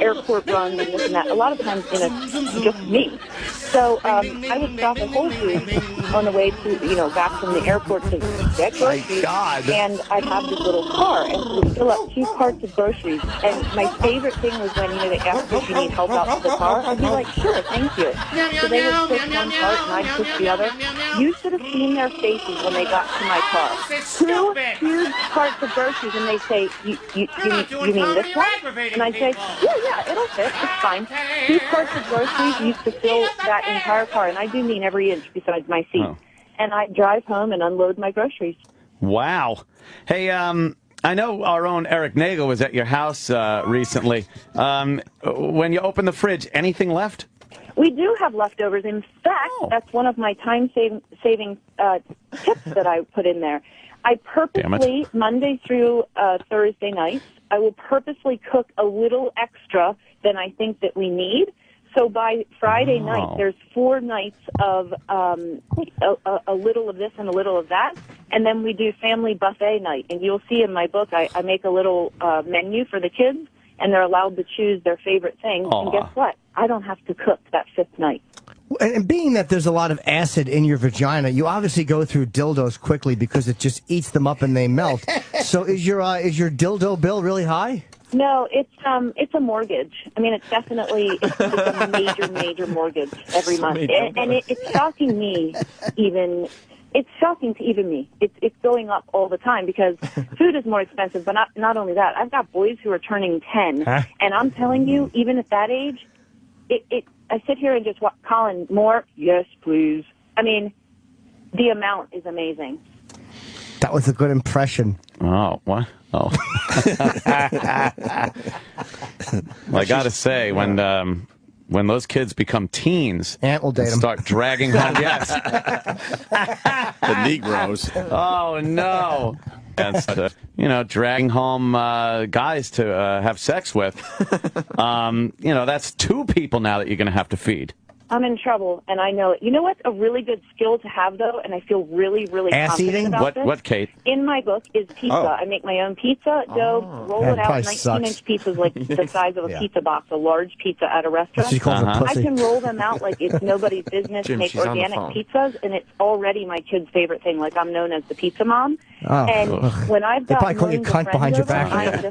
airport runs and this and that, a lot of times just me. So I would stop at Whole Foods on the way to, back from the airport to get groceries. And I'd have this little car and we'd fill up 2 carts of groceries. And my favorite thing was when, they asked if you need help out with the car. I'd be like, sure, thank you. So they would push one cart and I'd push the other. You should have seen their faces when they got to my car. 2 huge carts of groceries, and they say, you mean this one? And I'd say, yeah, it'll fit. It's fine. 2 carts of groceries used to fill that entire car, and I do mean every inch besides my seat. Oh. And I'd drive home and unload my groceries. Wow. Hey, I know our own Eric Nagel was at your house recently. When you open the fridge, anything left? We do have leftovers. In fact, that's one of my time-saving tips that I put in there. I purposely, Monday through Thursday nights, I will purposely cook a little extra than I think that we need. So by Friday night, there's 4 nights of a little of this and a little of that, and then we do family buffet night. And you'll see in my book, I make a little menu for the kids, and they're allowed to choose their favorite thing. And guess what? I don't have to cook that 5th night. And being that there's a lot of acid in your vagina, you obviously go through dildos quickly because it just eats them up and they melt. So is your dildo bill really high? No, it's a mortgage. I mean, it's definitely a major mortgage every month, and it's shocking me even. It's shocking to even me. It's going up all the time because food is more expensive. But not only that, I've got boys who are turning 10, and I'm telling you, even at that age, I sit here and just watch, Colin, more? Yes, please. I mean, the amount is amazing. That was a good impression. Oh, what? Oh. Well, I got to say, when those kids become teens, Aunt will date them. Start dragging home. Yes. The Negroes. Oh, no. And, dragging home guys to have sex with. That's 2 people now that you're going to have to feed. I'm in trouble, and I know it. You know what's a really good skill to have, though, and I feel really, really confident about this? What, Kate? In my book is pizza. I make my own pizza dough, roll it out, 19-inch pizzas like the size of a pizza box, a large pizza at a restaurant. She calls her pussy. I can roll them out like it's nobody's business, make organic pizzas, and it's already my kid's favorite thing. Like, I'm known as the pizza mom. Oh. And when I've got probably call you cunt behind your back.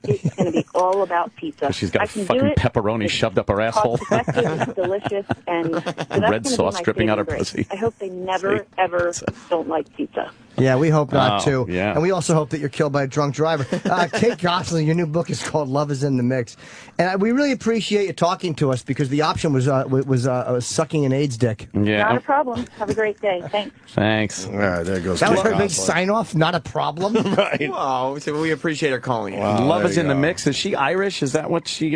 It's going to be all about pizza. She's got fucking pepperoni shoved up her asshole. It's delicious, and so red sauce dripping out her pussy. I hope they never, ever don't like pizza. Yeah, we hope not, too. Yeah. And we also hope that you're killed by a drunk driver. Kate Gosselin, your new book is called Love is in the Mix. And we really appreciate you talking to us because the option was sucking an AIDS dick. Yeah. Not a problem. Have a great day. Thanks. Thanks. All right, there goes That was Kate her big Gosselin. sign-off, not a problem. Right. Wow, so we appreciate her calling. Wow, Love there is you in the go. mix. Is she Irish? Is that what she...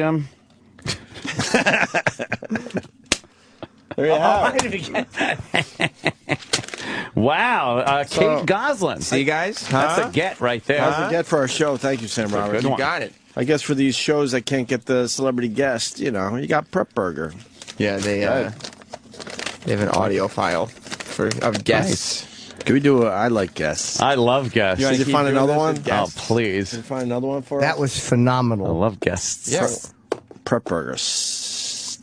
There you have it. I didn't get that. Wow. Kate Gosselin. See you guys? That's a get right there. That's a get for our show. Thank you, Sam Roberts. You got it. I guess for these shows that can't get the celebrity guest, you got prepburger. Yeah, they have an audio file of guests. Nice. Can we do I like guests? I love guests. Did you find another one? Oh, please. Can you find another one for us? That was phenomenal. I love guests. Yes. Prepburger.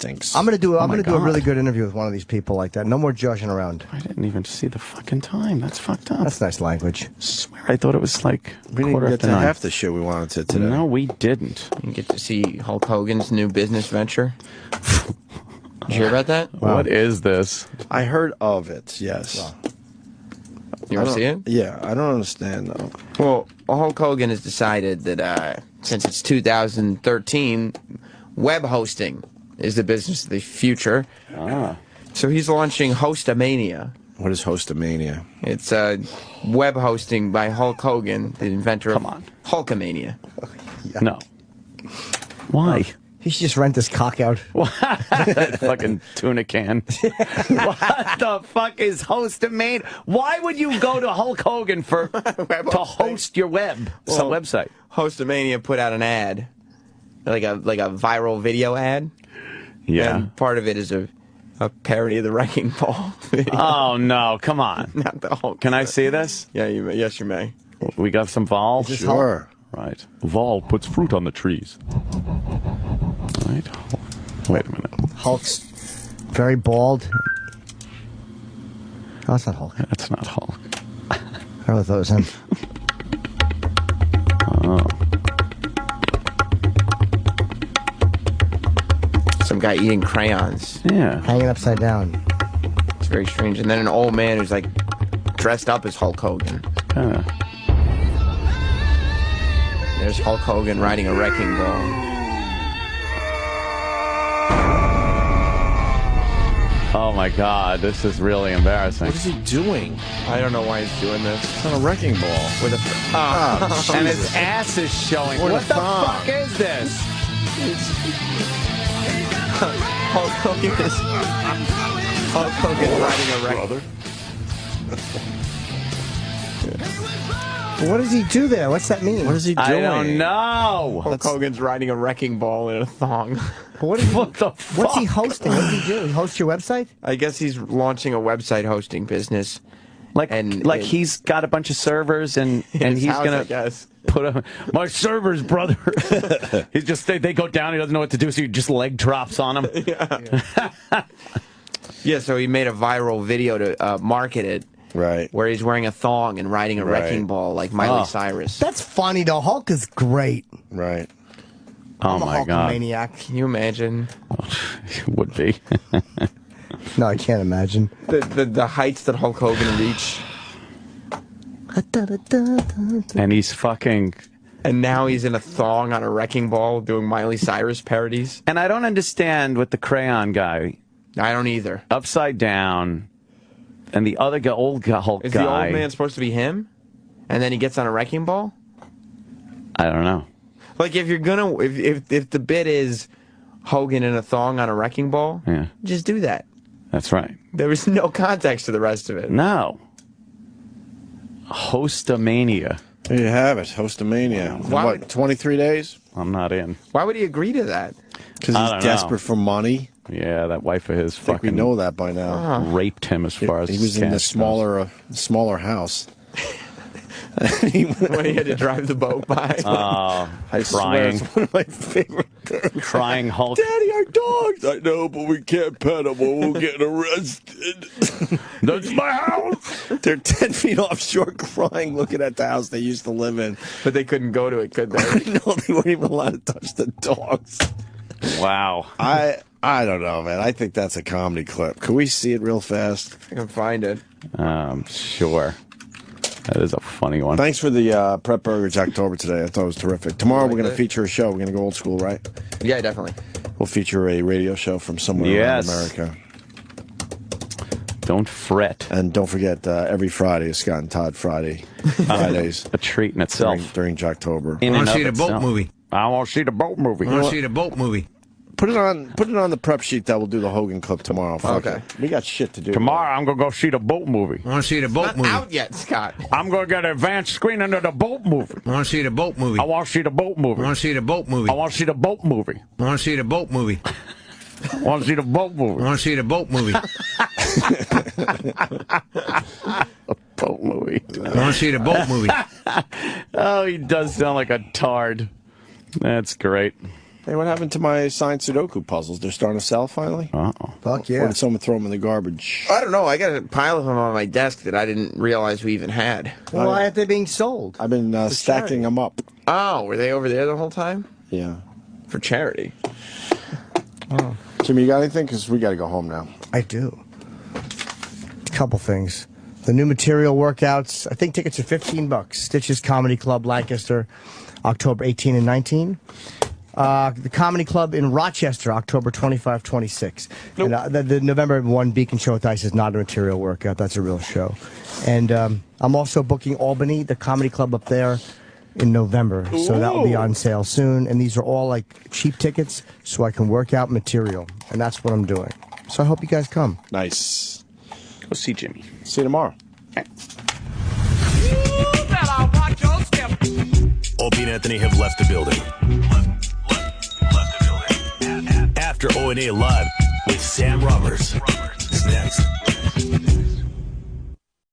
stinks. I'm gonna do a my really God. good interview with one of these people like that. No more joshing around. I didn't even see the fucking time. That's fucked up. That's nice language. Swear, I thought it was like We didn't quarter get after to 9. half the shit we wanted to today. No, we didn't. You get to see Hulk Hogan's new business venture. Did you hear about that? What is this? I heard of it, yes. You ever see it? Yeah, I don't understand, though. Well, Hulk Hogan has decided that since it's 2013, web hosting is the business of the future. So he's launching Hostamania. What is Hostamania? It's web hosting by Hulk Hogan, the inventor of Hulkamania. No. Why? He should just rent his cock out. That fucking tuna can. What the fuck is Hostamania? Why would you go to Hulk Hogan to host your website? Hostamania put out an ad, like a viral video ad. Yeah. And part of it is a parody of the Wrecking Ball video. Oh no! Come on. Not the Hulk. Can I see this? Yeah, yes, you may. We got some Vol. Sure. Right. Vol puts fruit on the trees. Right. Wait a minute. Hulk's very bald. No, that's not Hulk. That's not Hulk. I really thought it was him. Oh. Some guy eating crayons. Yeah. Hanging upside down. It's very strange. And then an old man who's like dressed up as Hulk Hogan. Kinda. There's Hulk Hogan riding a wrecking ball. Oh my God! This is really embarrassing. What is he doing? I don't know why he's doing this. It's on a wrecking ball. With a and his ass is showing. What the fuck is this? Hulk Hogan riding a wrecking What does he do there? What's that mean? What is he doing? I don't know. Hulk Hogan's riding a wrecking ball in a thong. What the fuck? What's he hosting? What does he do? He hosts your website? I guess he's launching a website hosting business. He's got a bunch of servers and he's house, I gonna guess. put my servers, brother. He's just they go down. He doesn't know what to do, so he just leg drops on them. Yeah. So he made a viral video to market it. Right. Where he's wearing a thong and riding a wrecking ball like Miley Cyrus. That's funny, though. Hulk is great. Right. Oh I'm a my God! Hulkamaniac. Can you imagine? Would be. No, I can't imagine. The heights that Hulk Hogan reached. And he's fucking. And now he's in a thong on a wrecking ball doing Miley Cyrus parodies. And I don't understand with the crayon guy. I don't either. Upside down. And the other guy, Hulk Is guy. the old man supposed to be him? And then he gets on a wrecking ball? I don't know. Like if you're gonna if the bit is Hogan in a thong on a wrecking ball, Yeah. just do that. That's right. There was no context to the rest of it. No. Hostamania. There you have it. Hostamania. In Wow. what, 23 days? I'm not in. Why would he agree to that? Because I he's don't desperate know. for money. Yeah, that wife of his I think we fucking know that by now. raped him as far as He was in the cash smaller house. When he had to drive the boat by. I swear crying. it's one of my favorite things. Crying Hulk. Daddy, our dogs! I know, but we can't pet them or we'll get arrested. That's my house! They're 10 feet offshore crying, looking at the house they used to live in. But they couldn't go to it, could they? No, they weren't even allowed to touch the dogs. Wow. I don't know, man. I think that's a comedy clip. Can we see it real fast? I can find it. Sure. That is a funny one. Thanks for the prep burger Jocktober today. I thought it was terrific. Tomorrow we're going to feature a show. We're going to go old school, right? Yeah, definitely. We'll feature a radio show from somewhere around America. Don't fret. And don't forget, every Friday is Scott and Todd Fridays. A treat in itself. During Jocktober. In I want and to of see the boat itself. movie. I want to see the boat movie. I want to see the boat movie. Put it on the prep sheet that we'll do the Hogan clip tomorrow. Fuck Okay. it. We got shit to do. Tomorrow I'm going to go see the boat movie. I want to see the boat Not movie. out yet, Scott. I'm going to get an advanced screening of the boat movie. I want to see the boat movie. I want to see the boat movie. I want to see the boat movie. I want to see the boat movie. I want to see the boat movie. I want to see the boat movie. I want to see the boat movie. Boat movie. I want to see the boat movie. Oh, he does sound like a tard. That's great. Hey, what happened to my science Sudoku puzzles? They're starting to sell finally? Uh-oh. Fuck Or yeah. did someone throw them in the garbage? I don't know. I got a pile of them on my desk that I didn't realize we even had. Why aren't they being sold? I've been stacking them up. Oh, were they over there the whole time? Yeah. For charity. Oh. Jimmy, you got anything? Because we got to go home now. I do. A couple things. The new material workouts. I think tickets are $15. Stitches Comedy Club, Lancaster, October 18 and 19. The Comedy Club in Rochester, October 25, 26. Nope. And the November 1 Beacon Show with Ice is not a material workout. That's a real show. And I'm also booking Albany, the Comedy Club up there, in November. Ooh. So that will be on sale soon. And these are all like cheap tickets so I can work out material. And that's what I'm doing. So I hope you guys come. Nice. Go see Jimmy. See you tomorrow. Okay. Opie and Anthony have left the building. After O&A Live with Sam Roberts. Next.